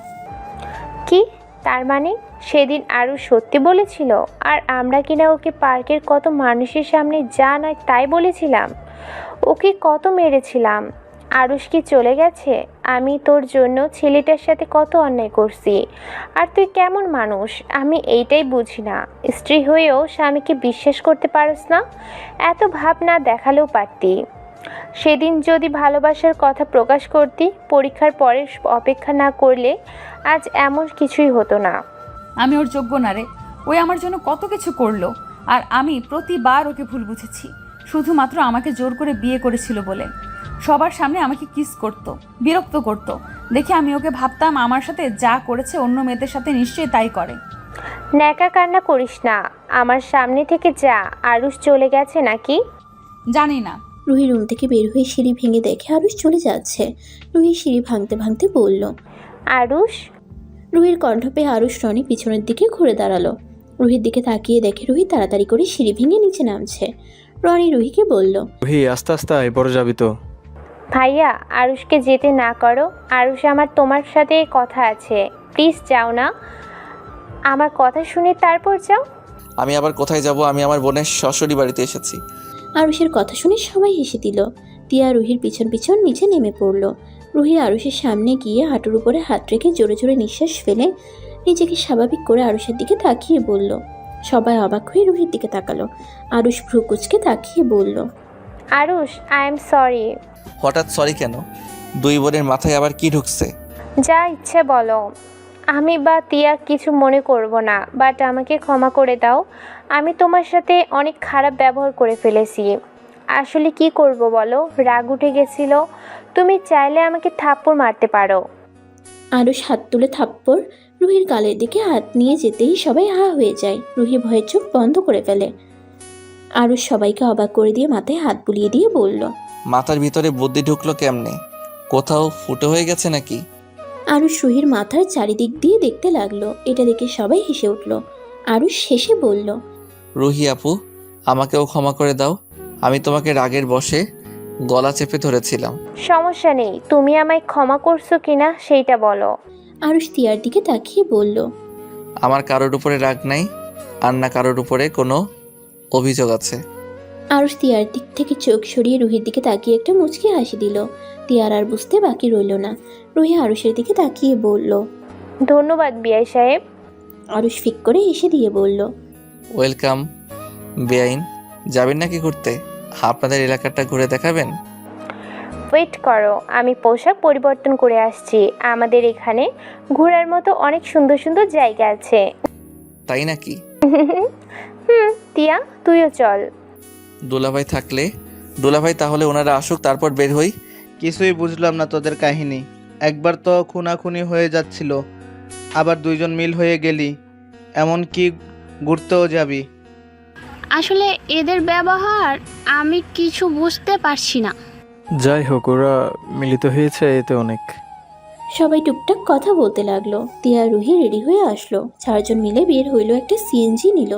কি তার মানে সেদিন আরও সত্যি বলেছিল, আর আমরা কিনা ওকে পার্কের কত মানুষের সামনে যা নয় তাই বলেছিলাম, ওকে কত মেরেছিলাম। আরুষ কি চলে গেছে? আমি তোর জন্য ছেলেটার সাথে কত অন্যায় করছি, আর তুই কেমন মানুষ আমি এইটাই বুঝি না। স্ত্রী হয়েও স্বামীকে বিশ্বাস করতে পারস না? এত ভাব না দেখালেও পারতি। সেদিন যদি ভালোবাসার কথা প্রকাশ করতি, পরীক্ষার পরে অপেক্ষা না করলে আজ এমন কিছুই হতো না।
আমি ওর যোগ্য না রে, ওই আমার জন্য কত কিছু করলো, আর আমি প্রতিবার ওকে ভুল বুঝেছি। শুধুমাত্র আমাকে জোর করে বিয়ে করেছিল বলে সবার সামনে আমাকে কিস করতো, বিরক্ত করতো। দেখে আমি ওকে ভাবতাম আমার সাথে যা করেছে অন্য মেয়েদের সাথে নিশ্চয়ই তাই করে।
ন্যাকা কান্না করিস না, আমার সামনে থেকে যা। আরুষ চলে গেছে নাকি?
জানি না।
রুহি রুম থেকে বের হয়ে সিঁড়ি ভেঙে দেখে আরুষ চলে যাচ্ছে। রুহি সিঁড়ি ভাঙতে ভাঙতে বলল,
আরুষ?
রুহির কণ্ঠ পেয়ে আরুষ রনি পিছনের দিকে ঘুরে দাঁড়ালো। রুহির দিকে তাকিয়ে দেখে রুহি তাড়াতাড়ি করে সিঁড়ি ভেঙে নিচে নামছে। রনি রুহিকে বলল,
রুহি আস্তে আস্তে আয়, পরে যাবি তো।
ভাইয়া আরুষকে যেতে না করো। আরুষ, আমার তোমার সাথে কথা আছে, প্লিজ যাও না। আমার কথা শুনে তারপর যাও।
আমি আবার কোথায় যাব? আমি আমার বোনের শ্বশুরি বাড়িতে এসেছি।
আরুষের কথা শুনে সবাই হেসে দিল। তিয়া রুহির পিছন পিছন নিচে নেমে পড়ল। রুহি আরুষের সামনে গিয়ে হাঁটুর উপরে হাত রেখে জোরে জোরে নিঃশ্বাস ফেলে নিজেকে স্বাভাবিক করে আরুষের দিকে তাকিয়ে বলল। সবাই অবাক হয়ে রুহির দিকে তাকালো। আরুষ ভ্রু কুঁচকে তাকিয়ে বলল,
আরুষ, আই এম সরি।
হঠাৎ সরি কেন? দুই বোনের মাথায় আবার কি ঢুকছে?
যা ইচ্ছে বলো, আমি বা তিয়া কিছু মনে করব না, বাট আমাকে ক্ষমা করে দাও। আমি তোমার সাথে অনেক খারাপ ব্যবহার করে ফেলেছি। আসলে কি করব বলো, রাগ উঠে গেছিল। তুমি চাইলে আমাকে থাপ্পড় মারতে পারো।
আরুষ হাত তুলে থাপ্পড় রুহির গালের দিকে হাত নিয়ে যেতেই সবাই হা হয়ে যায়। রুহি ভয়ের চোখ বন্ধ করে ফেলে। আরুষ সবাইকে অবাক করে দিয়ে মাথায় হাত বুলিয়ে দিয়ে বলল,
মাথার ভিতরে বুদ্ধি ঢুকলো কেমনে? কোথাও ফুটো হয়ে গেছে নাকি?
আরুষ রুহির মাথার চারিদিক দিয়ে দেখতে লাগলো। এটা দেখে সবাই হেসে উঠল। আরুষ শেষে বলল,
রুহি আপু, আমাকেও ক্ষমা করে দাও। আমি তোমাকে রাগের বশে গলা চেপে ধরেছিলাম।
সমস্যা নেই, তুমি আমায় ক্ষমা করছো কিনা সেইটা বলো।
আরুষ তিয়ার দিকে তাকিয়ে বলল,
আমার কারোর উপরে রাগ নাই, আর না কারোর উপরে কোনো অভিযোগ আছে।
আরুষ তিয়ার দিক থেকে চোখ সরিয়ে রুহির দিকে তাকিয়ে একটা মুচকি হাসি দিল। তিয়ার আর বুঝতে বাকি রইল না। রুহি আরুষের দিকে তাকিয়ে বলল,
ধন্যবাদ বিআই সাহেব।
আরুষ ফিক করে হেসে দিয়ে বলল,
ওয়েলকাম। বেআইন, যাবেন নাকি ঘুরতে? আপনাদের এলাকাটা ঘুরে দেখাবেন?
ওয়েট করো, আমি পোশাক পরিবর্তন করে আসছি। আমাদের এখানে ঘোরার মতো অনেক সুন্দর সুন্দর জায়গা আছে।
তাই নাকি?
তিয়া, তুইও চল।
দুলাভাই থাকলে? দুলাভাই তাহলে ওনারা আসুক, তারপর বের হই।
কিছুই বুঝলাম না তোদের কাহিনী। একবার তো খুনাখুনি হয়ে যাচ্ছিল, আবার দুইজন মিল হয়ে গেলি, এমন কি ঘুরতেও যাবি?
আসলে এদের ব্যবহার আমি কিছু বুঝতে পারছি না।
যাই হোক, ওরা মিলিত হয়েছে এতে অনেক।
সবাই টুকটাক কথা বলতে লাগলো। তিয়া রুহি রেডি হয়ে আসলো। চারজন মিলে বের হইলো। একটা সিএনজি নিল।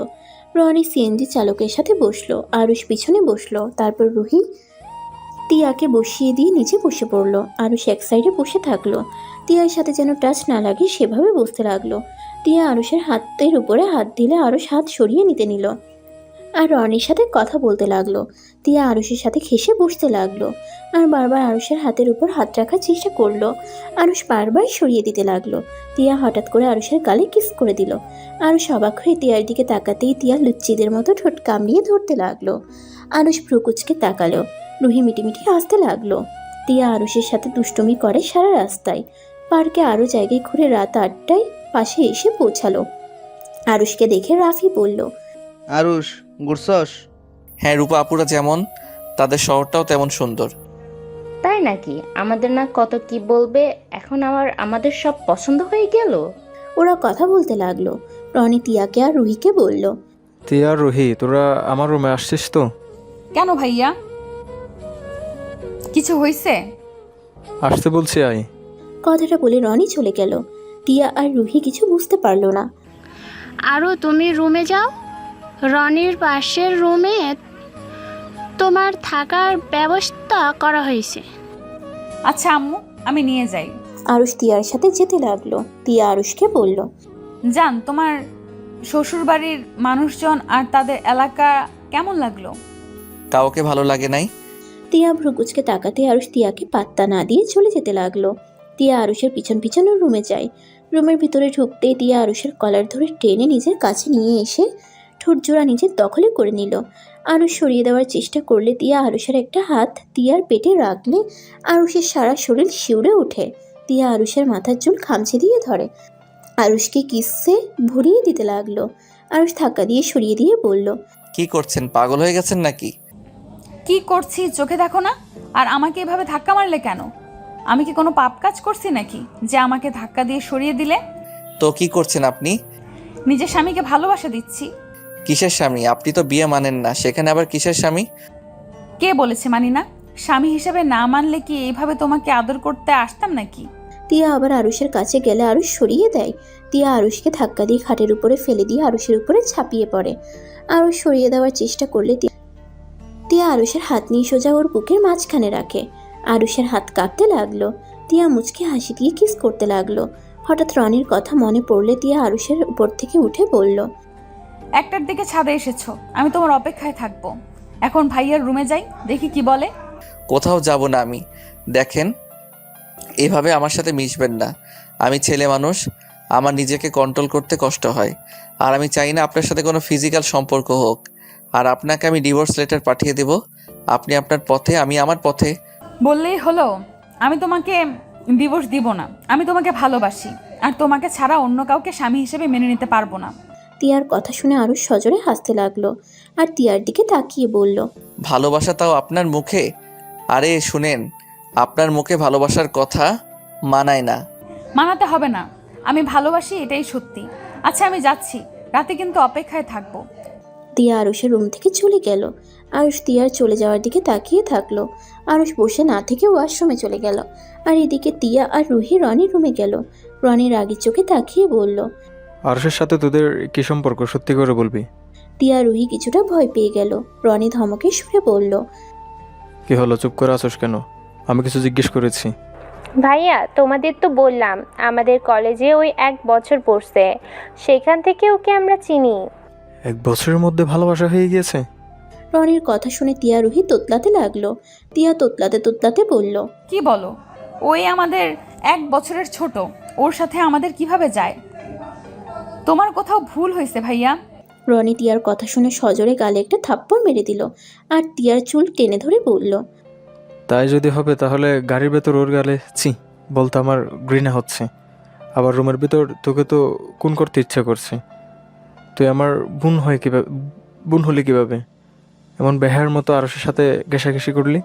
রনি সিএনজি চালকের সাথে বসলো। আরুষ পিছনে বসলো। তারপর রুহি তিয়াকে বসিয়ে দিয়ে নিচে বসে পড়লো। আরুষ এক সাইডে বসে থাকলো। তিয়ার সাথে যেন টাচ না লাগে সেভাবে বসতে লাগলো। তিয়া আরুষের হাতের উপরে হাত দিলে আরুষ হাত সরিয়ে নিতে নিল। আর রনির সাথে কথা বলতে লাগলো। তিয়া আরুষের সাথে ঘেঁষে বসতে লাগলো। আর বারবার আরুষের হাতের উপর হাত রাখার চেষ্টা করলো। আরুষ বারবার সরিয়ে দিতে লাগলো। তিয়া হঠাৎ করে আরুষের গালে কিস করে দিল। আরুষ অবাক হয়ে তিয়ার দিকে তাকাতেই তিয়া লুচ্চিদের মতো ঠোঁট কামড়িয়ে ধরতে লাগলো। আরুষ ভ্রুকুচকে তাকালো। রুহি মিটিমিটি হাসতে লাগলো। তিয়া আরুষের সাথে দুষ্টুমি করে সারা রাস্তায়। পার্কে আরও জায়গায় ঘুরে রাত 8টায় পাশে এসে পৌঁছালো। আরুষকে দেখে রাফি বলল,
আরুষ, ঘুরছস?
হ্যাঁ, রূপা আপুরা যেমন, তাদের শহরটাও তেমন সুন্দর।
তাই নাকি? আমাদের না কত কি বলবে, এখন আমাদের সব পছন্দ হয়ে গেল।
ওরা কথা বলতে লাগলো। রনি তিয়াকে আর রুহিকে বলল,
তিয়া আর রুহি, তোরা আমার রুমে আসছিস তো?
কেন ভাইয়া, কিছু হয়েছে?
আসতে বলছি, আয়।
কথাটা বলে রনি চলে গেল। তিয়া আর রুহি কিছু বুঝতে পারলো না।
আরও তুমি রুমে যাও। রনির পাশের রুমে তোমার থাকার ব্যবস্থা করা হয়েছে।
আচ্ছা আম্মু, আমি নিয়ে যাই।
আরুষ তিয়ার সাথে যেতে লাগলো। তিয়া আরুষকে বলল,
জান, তোমার শ্বশুর বাড়ির মানুষজন আর তাদের এলাকা কেমন লাগলো?
কাউকে ভালো লাগে নাই।
তিয়া ভ্রুকুচকে তাকাতে আরুষ তিয়াকে পাত্তা না দিয়ে চলে যেতে লাগলো। তিয়া আরুষের পিছন পিছন রুমে যায়। রুমের ভিতরে ঢুকতেই তিয়া আরুষের কলার ধরে টেনে নিজের কাছে নিয়ে এসে ঠোঁট জোড়া নিজের দখলে করে নিল। আরুষ সরিয়ে দেওয়ার চেষ্টা করলে তিয়া আরুষের একটা হাত তিয়ার পেটে রাখলে আরুষের সারা শরীর শিউরে ওঠে। তিয়া আরুষের মাথার চুল খামচে দিয়ে ধরে। আরুষকে কিসে ভরিয়ে দিতে লাগলো। আরুষ ধাক্কা দিয়ে সরিয়ে দিয়ে বলল,
কি করছেন? পাগল হয়ে গেছেন নাকি?
কি করছি চোখে দেখো না? আর আমাকে এভাবে ধাক্কা মারলে কেন? আমি কি কোনো পাপ কাজ করছি নাকি যে আমাকে ধাক্কা দিয়ে সরিয়ে দিলে?
তো কি করছেন আপনি?
নিজের স্বামীকে ভালোবাসা দিচ্ছি।
কিসের স্বামী? আপনি তো বিয়ে মানেন না, সেখানে আবার কিসের স্বামী?
কে বলেছে মানি না? স্বামী হিসেবে না মানলে কি এইভাবে তোমাকে আদর করতে আসতাম নাকি?
তিয়া আবার আরুষের কাছে গেলে আরুষ সরিয়ে দেয়। তিয়া আরুষকে ধাক্কা দিয়ে খাটের উপরে ফেলে দিয়ে আরুষের উপরে ঝাঁপিয়ে পড়ে। আরুষ সরিয়ে দেওয়ার চেষ্টা করলে তিয়া আরুষের হাত নিয়ে সোজা ওর বুকের মাঝখানে রাখে। আরুষের হাত কাঁপতে লাগলো। তিয়া মুচকে হাসি দিয়ে কিস করতে লাগলো। হঠাৎ রনির কথা মনে পড়লে তিয়া আরুষের উপর থেকে উঠে বলল,
1টার দিকে ছাদে এসেছো, আমি তোমার অপেক্ষায় থাকবো। এখন ভাইয়ার রুমে যাই, দেখি কি বলে।
কোথাও যাব না আমি। দেখেন, এভাবে আমার সাথে মিশবেন না। আমি ছেলে মানুষ, আমার নিজেকে কন্ট্রোল করতে কষ্ট হয়। আর আমি চাই না আপনার সাথে কোনো ফিজিক্যাল সম্পর্ক হোক। আর আপনাকে আমি ডিভোর্স লেটার পাঠিয়ে দেব। আপনি আপনার পথে, আমি আমার পথে।
বললেই হলো? আমি তোমাকে ডিভোর্স দিব না। আমি তোমাকে ভালোবাসি, আর তোমাকে ছাড়া অন্য কাউকে স্বামী হিসেবে মেনে নিতে পারবো না।
তিয়ার কথা শুনে আরুষ সজোরে হাসতে লাগলো আর তিয়ার দিকে তাকিয়ে বলল,
ভালোবাসা তাও আপনার মুখে? আরে শুনেন, আপনার মুখে ভালোবাসার কথা মানায় না।
মানাতে হবে না, আমি ভালোবাসি, এটাই সত্যি। আচ্ছা আমি যাচ্ছি, রাতে কিন্তু অপেক্ষায় থাকবো।
তিয়া আরুষের রুম থেকে চলে গেল। আরুষ তিয়ার চলে যাওয়ার দিকে তাকিয়ে থাকলো। আরুষ বসে না থেকে ওয়াশরুমে চলে গেল। আর এদিকে তিয়া আর রুহি রনির রুমে গেল। রনি রাগের চোখে তাকিয়ে বলল,
আরুষের সাথে তোদের কি সম্পর্ক, সত্যি করে বলবি?
তিয়া রুহি কিছুটা ভয় পেয়ে গেল। রনি ধমকে সুরে বলল,
কি হলো, চুপ করে আছোস কেন? আমি কিছু জিজ্ঞেস করেছি।
ভাইয়া, তোমাদের তো বললাম আমাদের কলেজে ওই 1 বছর পড়ছে, সেখান থেকে ওকে আমরা চিনি।
1 বছরের মধ্যে ভালোবাসা হয়ে গিয়েছে?
রনির কথা শুনে তিয়া রুহি তোতলাতে লাগলো। তিয়া তোতলাতে তোতলাতে বলল,
কি বলো? ওই আমাদের 1 বছরের ছোট, ওর সাথে আমাদের কিভাবে যায়? তোমার কোথাও ভুল হয়েছে ভাইয়া।
রনি তিয়ার কথা শুনে সজোরে গালে একটা থাপ্পড় মেরে দিল আর তিয়ার চুল টেনে ধরে বলল,
তাই যদি হবে তাহলে গাড়ির ভেতর ওর গালে ছি বলতে আমার ঘৃণা হচ্ছে। আবার রুমের ভিতর তোকে তো খুন করতে ইচ্ছা করছে। তুই আমার বোন হলি কিভাবে? এমন বেহার মতো আরশের সাথে ঘেঁষাঘেঁষি করলি।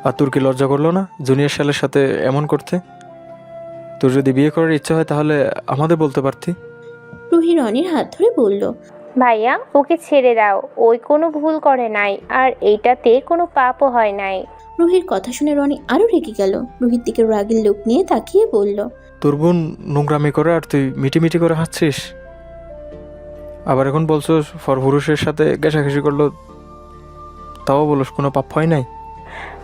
আর তোর কি লজ্জা করলো না জুনিয়র শালের সাথে এমন করতে? তোর যদি বিয়ে করার ইচ্ছা হয় তাহলে আমাদের বলতে পারতি।
রুহি রনির হাত ধরে বলল,
ভাইয়া, ওকে ছেড়ে দাও, ওই কোনো ভুল করে নাই, আর এইটাতে কোনো পাপও হয় নাই।
রুহির কথা শুনে রনি আরো রেগে গেল। রুহির দিকে রাগের লোক নিয়ে তাকিয়ে বলল,
তোর বোন নোংরামি করে আর তুই মিটিমিটি করে হাসছিস। আবার এখন বলছো পুরুষের সাথে ঘেঁষাঘেঁষি করলো, তাও বলস কোনো পাপ হয় নাই।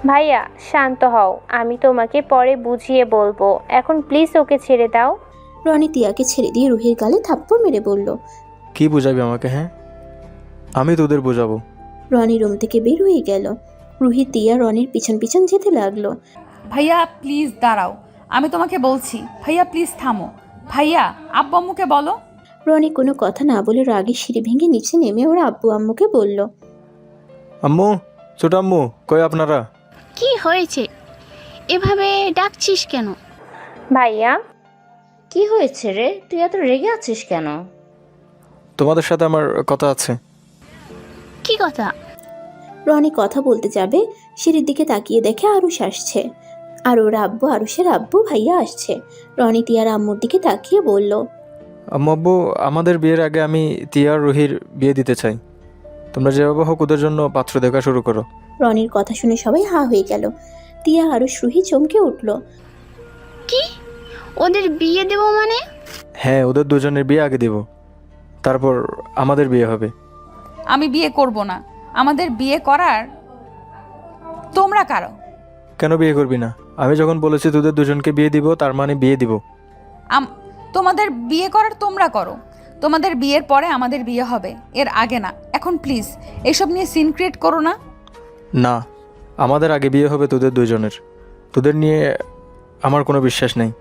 ভাইয়া শান্ত হও, আমি তোমাকে পরে বুঝিয়ে বলবো, এখন প্লিজ ওকে ছেড়ে দাও।
রনি তিয়াকে ছেড়ে দিয়ে রুহির গালে থাপ্পড় মেরে বলল,
কি বুঝাবি আমাকে? হ্যাঁ, আমি তোদের বোঝাবো।
রনি রুম থেকে বের হয়ে গেল। রুহি তিয়া রনির পিছন পিছন যেতে লাগলো।
ভাইয়া প্লিজ দাঁড়াও, আমি তোমাকে বলছি। ভাইয়া প্লিজ থামো। ভাইয়া, আব্বু আম্মুকে বলো।
রনি কোনো কথা না বলে রাগে সিঁড়ি ভেঙে নিচে নেমে ওর আব্বু আম্মুকে বলল,
আম্মু, ছোট আম্মু, কই আপনারা?
কি হয়েছে? এভাবে ডাকছিস কেন?
ভাইয়া, কি হয়েছে রে? তুই এত রেগে আছিস কেন?
তোমাদের সাথে আমার কথা আছে।
কি কথা?
রনি কথা বলতে যাবে, সিঁড়ির দিকে তাকিয়ে দেখে আরুষ আসছে। আর ওর আব্বু আরুষের আব্বু ভাইয়া আসছে। রনি তিয়ার আম্মুর দিকে তাকিয়ে বলল,
আম্মু আব্বু, আমাদের বিয়ের আগে আমি তিয়া আর রুহির বিয়ে দিতে চাই। তোমরা যেভাবে হোক ওদের জন্য পাত্র দেখা শুরু করো।
রনির কথা শুনে সবাই হা হয়ে গেল। তিয়া আরুষ রুহি চমকে উঠল।
কি? ওদের বিয়ে দেব মানে?
হ্যাঁ, ওদের দুজনের বিয়ে আগে দিব, তারপর আমাদের বিয়ে হবে।
আমি বিয়ে করব না। আমাদের বিয়ে করার তোমরা কারো?
কেন বিয়ে করবি না? আমি যখন বলেছি তোদের দুজনকে বিয়ে দিব, তার মানে বিয়ে দিব।
তোমাদের বিয়ে করার তোমরা করো। তোমাদের বিয়ের পরে আমাদের বিয়ে হবে, এর আগে না। এখন প্লিজ এসব নিয়ে সিন ক্রিয়েট করো না।
না, আমাদের আগে বিয়ে হবে তোদের দুজনের। তোদের নিয়ে আমার কোনো বিশ্বাস নেই।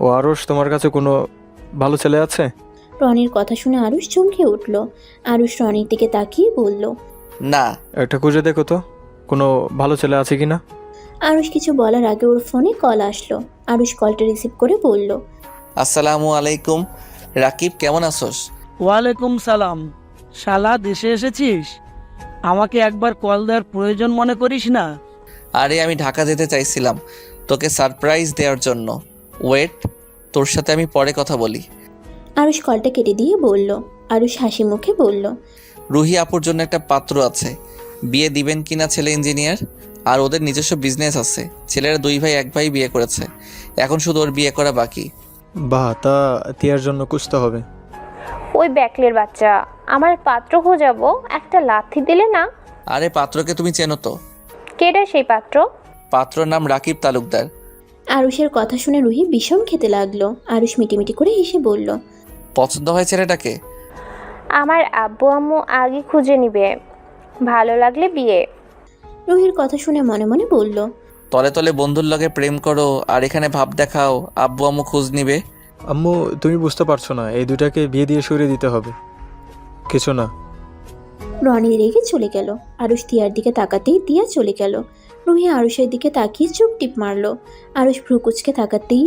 ও আরুষ, তোমার কাছে কোনো ভালো ছেলে আছে?
রনির কথা শুনে আরুষ চমকে উঠল। আরুষ রনির দিকে তাকিয়ে বলল,
না।
একটা খুঁজে দেখো তো কোনো ভালো ছেলে আছে কি না।
আরুষ কিছু বলার আগে ওর ফোনে কল আসলো। আরুষ কলটা রিসিভ করে বলল,
আসসালামু আলাইকুম রাকিব, কেমন আছোস?
ওয়ালাইকুম সালাম। শালা, দেশে এসেছিস? আমাকে একবার কল দেওয়ার প্রয়োজন মনে করিস না?
আরে আমি ঢাকা যেতে চাইছিলাম তোকে সারপ্রাইজ দেওয়ার জন্য। ওয়েট, তোর সাথে আমি পরে কথা বলি।
আরুষ কলটা কেটে দিয়ে বলল। আরুষ হাসি মুখে বলল,
রুহি আপুর জন্য একটা পাত্র আছে, বিয়ে দিবেন কিনা ছেলে ইঞ্জিনিয়ার। আর ওদের নিজস্ব বিজনেস আছে। ছেলেরা 2 ভাই 1 ভাই বিয়ে করেছে, এখন শুধু ওর বিয়ে করা বাকি।
বাহ, তা তিয়ার জন্য খুঁজতে হবে।
ওই ব্যাকলের বাচ্চা, আমার পাত্র খোঁজাবো, একটা লাথি দিলে না।
আরে পাত্রকে তুমি চেনো তো?
কেডা সেই পাত্র?
পাত্রর নাম রাকিব তালুকদার।
আরুষের কথা শুনে রুহি বিষম খেতে লাগলো। আরুষ মিটিমিটি করে হেসে বলল,
পছন্দ হয় ছেলেটাকে?
আমার আব্বু আম্মু আগে খুঁজে নিবে, ভালো লাগলে বিয়ে।
রুহির কথা শুনে মনে মনে বলল,
তলে তলে বন্ধুর লগে প্রেম করো আর এখানে ভাব দেখাও আব্বু আম্মু খোঁজ নিবে।
আম্মু, তুমি বুঝতে পারছো না, এই দুটাকে বিয়ে দিয়ে সরিয়ে দিতে হবে। কিছু না।
রনি রেগে চলে গেল। আরুষ তিয়ার দিকে তাকাতেই তিয়া চলে গেল। রুহি আরুষের দিকে তাকিয়ে চুপ টিপ মারল। আরুষ ভ্রুকুচকে তাকাতেই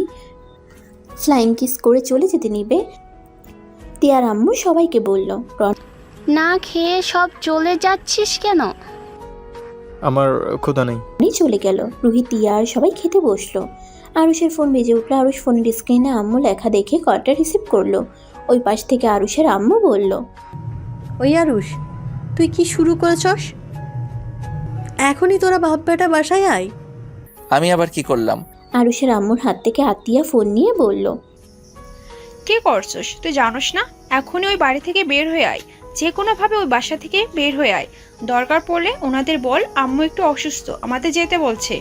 ফ্লাইং কিস করে চলে যেতে নিবে। তিয়ার আম্মু সবাইকে বলল,
না খেয়ে সব চলে যাচ্ছিস কেন?
আমার ক্ষুধা নেই।
রনি চলে গেল। রুহি তিয়া আর সবাই খেতে বসলো। আরুষের ফোন বেজে উঠলো। আরুষ ফোনের স্ক্রিনে আম্মু লেখা দেখে কলটা রিসিভ করলো। ওই পাশ থেকে আরুষের আম্মু বলল,
ওই আরুষ, তুই কি শুরু করেছস? এখনই তোরা বাপ বেটা বাসায় আয়।
আমি আবার কি করলাম?
আরুষের আম্মুর হাত থেকে আতিয়া ফোন নিয়ে বলল,
কি করছস তুই জানোস না? এখনই ওই বাড়ি থেকে বের হয়ে আয়, যে কোনোভাবে ওই বাসা থেকে বের হয়ে আয়। দরকার পড়লে ওনাদের বল আম্মু একটু অসুস্থ, আমাদের যেতে বলছে।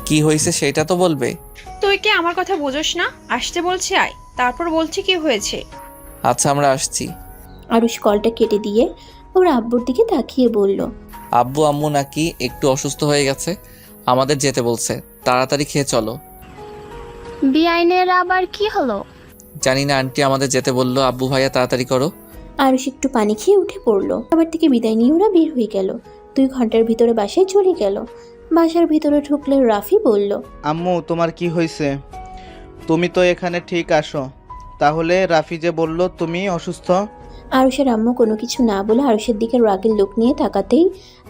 কি হয়েছে সেটা তো বলবে।
তুই কি আমার কথা বোঝোস না? আসতে বলছি আয়, তারপর বলছি কি হয়েছে।
আচ্ছা আমরা আসছি।
আরুষ কলটা কেটে দিয়ে ওর আব্বুর দিকে তাকিয়ে বলল,
আব্বু আম্মু নাকি একটু অসুস্থ হয়ে গেছে, আমাদের যেতে বলছে, তাড়াতাড়ি খেয়ে চলো।
বিআইনের আবার কি হলো?
জানি না, আন্টি আমাদের যেতে বললো। আব্বু ভাইয়া তাড়াতাড়ি করো।
আরুষ একটু পানি খেয়ে উঠে পড়লো। আবার থেকে বিদায় নিয়ে ওরা বের হয়ে গেল। 2 ঘন্টার ভিতরে বাসায় চলে গেল। বাসার ভিতরে ঢুকলে রাফি বলল,
আম্মু তোমার কি হয়েছে? তুমি তো এখানে ঠিক আসো, তাহলে রাফি যে বলল তুমি অসুস্থ।
আরুষের আম্মু কোনো কিছু না বলে আরুষের দিকে রাগের লোক নিয়ে তাকাতেই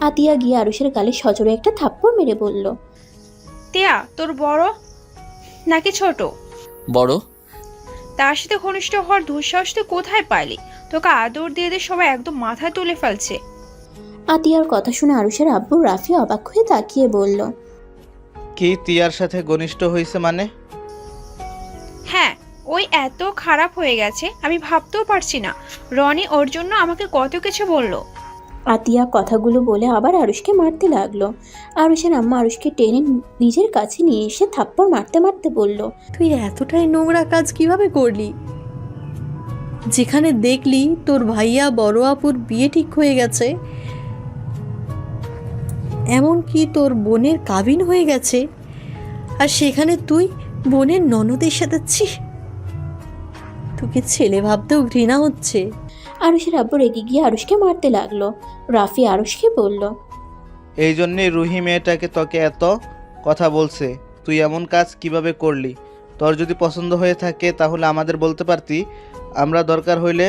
আতিয়া গিয়ে আরুষের গালে সজোরে একটা থাপ্পড় মেরে বলল,
টিয়া তোর বড় নাকি ছোট?
বড়।
তার সাথে ঘনিষ্ঠ হওয়ার দুঃসাহস তুই কোথায় পাইলি? তোকে আদর দিয়ে দিয়ে সবাই একদম মাথায় তুলে ফেলছে।
আতিয়ার কথা শুনে আরুষের আব্বু রাফি অবাক হয়ে তাকিয়ে বলল,
কি তিয়ার সাথে ঘনিষ্ঠ হয়েছে মানে?
হ্যাঁ, ওই এত খারাপ হয়ে গেছে আমি ভাবতেও পারছি না। রনি ওর জন্য আমাকে কত কিছু বলল।
আতিয়া কথাগুলো বলে আবার আরুষকে মারতে লাগলো। আরুষের আম্মা আরুষকে টেনে নিজের কাছে নিয়ে এসে থাপ্পড় মারতে মারতে বলল,
তুই এতটাই নোংরা কাজ কিভাবে করলি? যেখানে দেখলি তোর ভাইয়া বড় আপুর বিয়ে ঠিক হয়ে গেছে, এমনকি তোর বোনের কাবিন হয়ে গেছে, আর সেখানে তুই বোনের ননদের সাথে তোকে ছেলে ভাবতেও ঘৃণা হচ্ছে।
আরুষের আব্বু রেগে গিয়ে আরুষকে মারতে লাগলো। রাফি আরুষকে বলল,
এই জন্যই রুহি মেয়েটাকে তোকে এত কথা বলছে। তুই এমন কাজ কিভাবে করলি? তোর যদি পছন্দ হয়ে থাকে তাহলে আমাদের বলতে পারতি, আমরা দরকার হইলে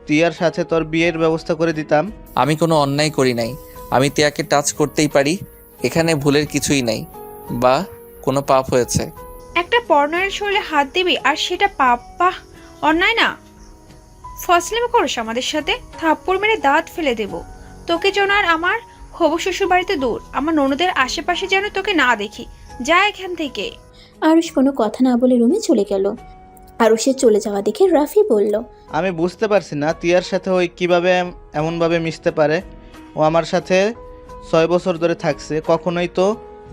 তিয়ার সাথে তোর বিয়ের ব্যবস্থা করে দিতাম।
আমি কোনো অন্যায় করি নাই, আমি তিয়াকে টাচ করতেই পারি, এখানে ভুলের কিছুই নাই বা কোনো পাপ হয়েছে।
একটা পর্ণয়ের শরীরে হাত দিবি আর সেটা পাপ? বাহ, অন্যায় না। ফসলেমে করিস আমাদের সাথে, থাপ্পড় মেরে দাঁত ফেলে দেব। তোকে যেন আর আমার হবু শ্বশুর বাড়িতে দূর, আমার ননদের আশেপাশে যেন তোকে না দেখি। যা এখান থেকে।
আরুষ কোনো কথা না বলে রুমে চলে গেল। আরুষের চলে যাওয়া দেখে রাফি বলল,
আমি বুঝতে পারছি না তিয়ার সাথে ওই কিভাবে এমনভাবে মিশতে পারে। ও আমার সাথে 6 বছর ধরে থাকছে, কখনোই তো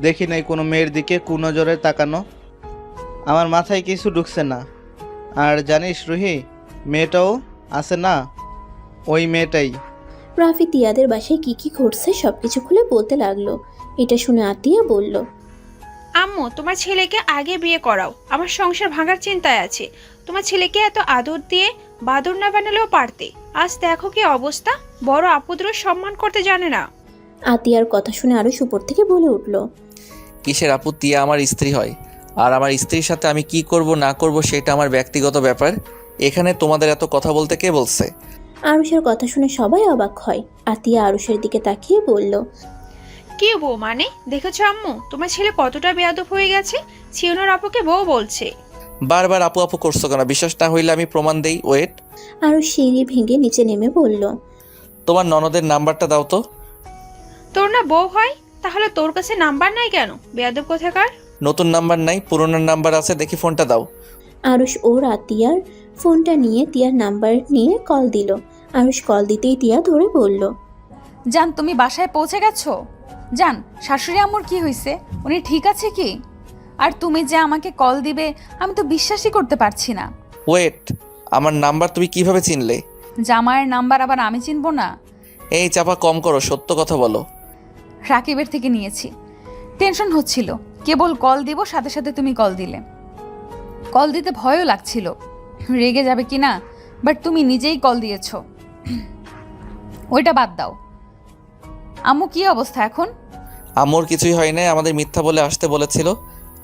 দেখি নাই কোনো মেয়ের দিকে কুনজরে তাকানো। আমার মাথায় কিছু ঢুকছে না। আর জানিস রুহি, মেয়েটাও আছে না, ওই মেয়েটাই।
রাফি তিয়াদের বাসায় কি কি ঘটছে সবকিছু খুলে বলতে লাগলো। এটা শুনে আতিয়া বলল,
আম্মু তোমার ছেলেকে আগে বিয়ে করাও, আমার সংসার ভাঙার চিন্তায় আছে। তোমার ছেলেকে এত আদর দিয়ে বাদর না বানালেও পারতে। আজ দেখো কি অবস্থা, বড় আপুদেরও সম্মান করতে জানে না।
আতিয়ার কথা শুনে আরুষ উপর থেকে বলে উঠল,
কিসের আপু? তিয়া আমার স্ত্রী হয়, আর আমার স্ত্রীর সাথে আমি কি করব না করব সেটা আমার ব্যক্তিগত ব্যাপার। এখানে তোমাদের এত কথা বলতে কে বলছে?
আরুষের কথা শুনে সবাই অবাক হয়। আতিয়া আরুষের দিকে তাকিয়ে বলল,
কি বউ মানে? দেখেছো আম্মু তোমার ছেলে কতটা বেয়াদব হয়ে গেছে? ছিউনার আপুকে বউ বলছে।
বারবার আপু আপু করছো কেন? বিশ্বাস না হইলে আমি প্রমাণ দেই, ওয়েট।
আরুষ সিঁড়ি ভেঙে নিচে নেমে বলল,
তোমার ননদের নাম্বারটা দাও তো।
তোর না বউ হয়, তাহলে তোর কাছে নাম্বার নাই কেন, বেয়াদব কোথাকার?
নতুন নাম্বার নাই, পুরনো নাম্বার আছে, দেখি ফোনটা দাও।
আরুষ ওর আতিয়ার ফোনটা নিয়ে তিয়ার নাম্বার নিয়ে কল দিল। আরুষ কল দিতেই তিয়া ধরে বলল,
জান তুমি বাসায় পৌঁছে গেছো? জান শাশুড়ি আম্মুর কি হয়েছে, উনি ঠিক আছে কি? আর তুমি যে আমাকে কল দিবে আমি তো বিশ্বাসই করতে পারছি না।
ওয়েট, আমার নাম্বার তুমি কিভাবে চিনলে?
জামাইয়ের নাম্বার আবার আমি চিনবো না?
এই চাপা কম করো, সত্য কথা বলো।
রাকিবের থেকে নিয়েছি, টেনশন হচ্ছিল, কেবল কল দিব সাথে সাথে তুমি কল দিলে। কল দিতে ভয়ও লাগছিল রেগে যাবে কি না, বাট তুমি নিজেই কল দিয়েছো। ওইটা বাদ দাও, আম্মু কি অবস্থা এখন?
আম্মুর কিছুই হয় নাই, আমাদের মিথ্যা বলে আসতে বলেছিল।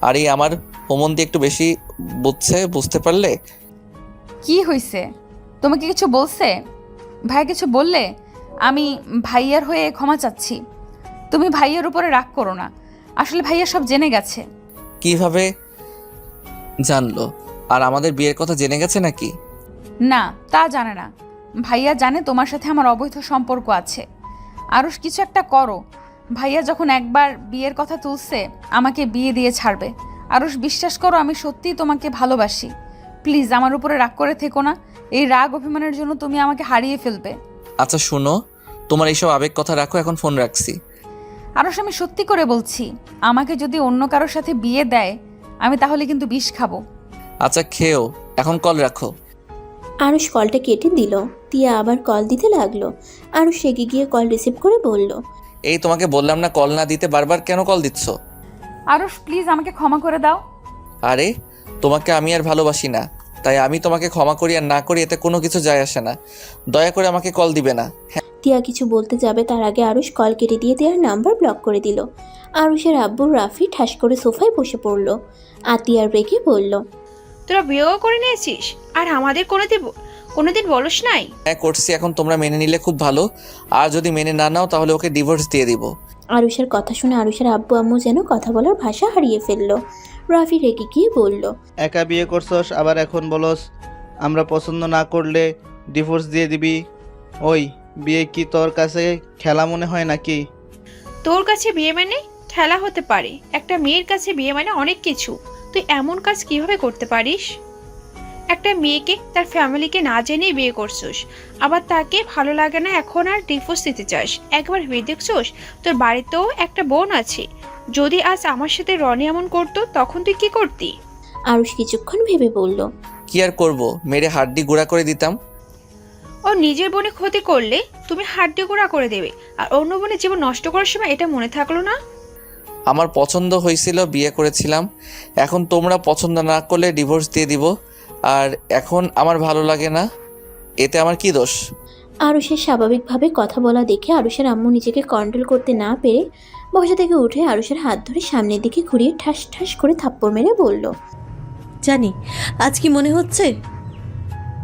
আর এই আমার হোমন্দি একটু বেশি বুঝতে পারলে।
কি হয়েছে, তোমাকে কিছু বলছে? ভাই কিছু বললে? আমি ভাইয়ার হয়ে ক্ষমা চাচ্ছি, তুমি ভাইয়ার উপরে রাগ করো না, আসলে ভাইয়া সব জেনে গেছে।
কিভাবে জানলো? আর আমাদের বিয়ের কথা জেনে গেছে নাকি?
না তা জানে না, ভাইয়া জানে তোমার সাথে আমার অবৈধ সম্পর্ক আছে। আরুষ কিছু একটা করো, ভাইয়া যখন একবার বিয়ের কথা তুলছে আমাকে বিয়ে দিয়ে ছাড়বে। আরুষ বিশ্বাস করো, আমি সত্যিই তোমাকে ভালোবাসি, প্লিজ আমার উপরে রাগ করে থেকো না, এই রাগ অভিমানের জন্য তুমি আমাকে হারিয়ে ফেলবে।
আচ্ছা শুনো, তোমার এইসব আবেগ কথা রাখো, এখন ফোন রাখছি।
আরুষ আমি সত্যি করে বলছি, আমাকে যদি অন্য কারোর সাথে বিয়ে দেয় আমি তাহলে কিন্তু বিষ খাবো।
আচ্ছা খেও, এখন কল রাখো।
আরুষ কলটা কেটে দিল। তিয়া আবার কল দিতে লাগলো। আরুষ রেগে গিয়ে কল রিসিভ করে বলল,
এই তোমাকে বললাম না কল না দিতে, বারবার কেন কল দিচ্ছ?
আরুষ প্লিজ আমাকে ক্ষমা করে দাও।
আরে তোমাকে আমি আর ভালোবাসি না, তাই আমি তোমাকে ক্ষমা করি আর না করি এতে কোনো কিছু যায় আসে না। দয়া করে আমাকে কল দিবে না।
তিয়া কিছু বলতে যাবে তার আগে আরুষ কল কেটে দিয়ে তিয়ার নাম্বার ব্লক করে দিল। আরুষের আব্বু রাফি ঠাস করে সোফায় বসে পড়ল। আতিয়ার রেগে বলল,
তোরা বিয়েও করে নিয়েছিস আর আমাদের কোনোদিন বলস নাই?
হ্যাঁ করছি, এখন তোমরা মেনে নিলে খুব ভালো, আর যদি মেনে না নাও তাহলে ওকে ডিভোর্স দিয়ে দিব।
আরুষের কথা শুনে আরুষের আব্বু আম্মু যেন কথা বলার ভাষা হারিয়ে ফেলল। রাফি রেগে গিয়ে বলল,
একা বিয়ে করছস, আবার এখন বলস আমরা পছন্দ না করলে ডিভোর্স দিয়ে দিবি। ওই বিয়ে কি তোর কাছে খেলা মনে হয় নাকি?
তোর কাছে বিয়ে মানে খেলা হতে পারে, একটা মেয়ের কাছে বিয়ে মানে অনেক কিছু। তুই এমন কাজ কিভাবে করতে পারিস? একটা মেয়েকে তার ফ্যামিলিকে না জেনেই বিয়ে করছিস, আবার তাকে ভালো লাগে না এখন আর ডিভোর্স দিতে চাস। একবার ভেবে দেখছোস তোর বাড়িতেও একটা বোন আছে, যদি আজ আমার সাথে রনি এমন করতো তখন তুই কি করতি?
আরুষ কিছুক্ষণ ভেবে বলল,
কি আর করব, মেরে হাড্ডি গুঁড়া করে দিতাম।
ও নিজের বোনে ক্ষতি করলে তুমি হাড্ডি গুঁড়া করে দেবে, আর অন্য বোনের জীবন নষ্ট করার সময় এটা মনে থাকলো না?
আমার পছন্দ হয়েছিল, বিয়ে করেছিলাম, এখন তোমরা পছন্দ না করলে ডিভোর্স দিয়ে দিব। আর এখন আমার ভালো লাগে না, এতে আমার কি দোষ?
আরুষের স্বাভাবিকভাবে কথা বলা দেখে আরুষের আম্মু নিজেকে কন্ট্রোল করতে না পেরে বসা থেকে উঠে আরুষের হাত ধরে সামনের দিকে ঘুরিয়ে ঠাস ঠাস করে থাপ্পড় মেরে বলল,
জানি আজ কি মনে হচ্ছে,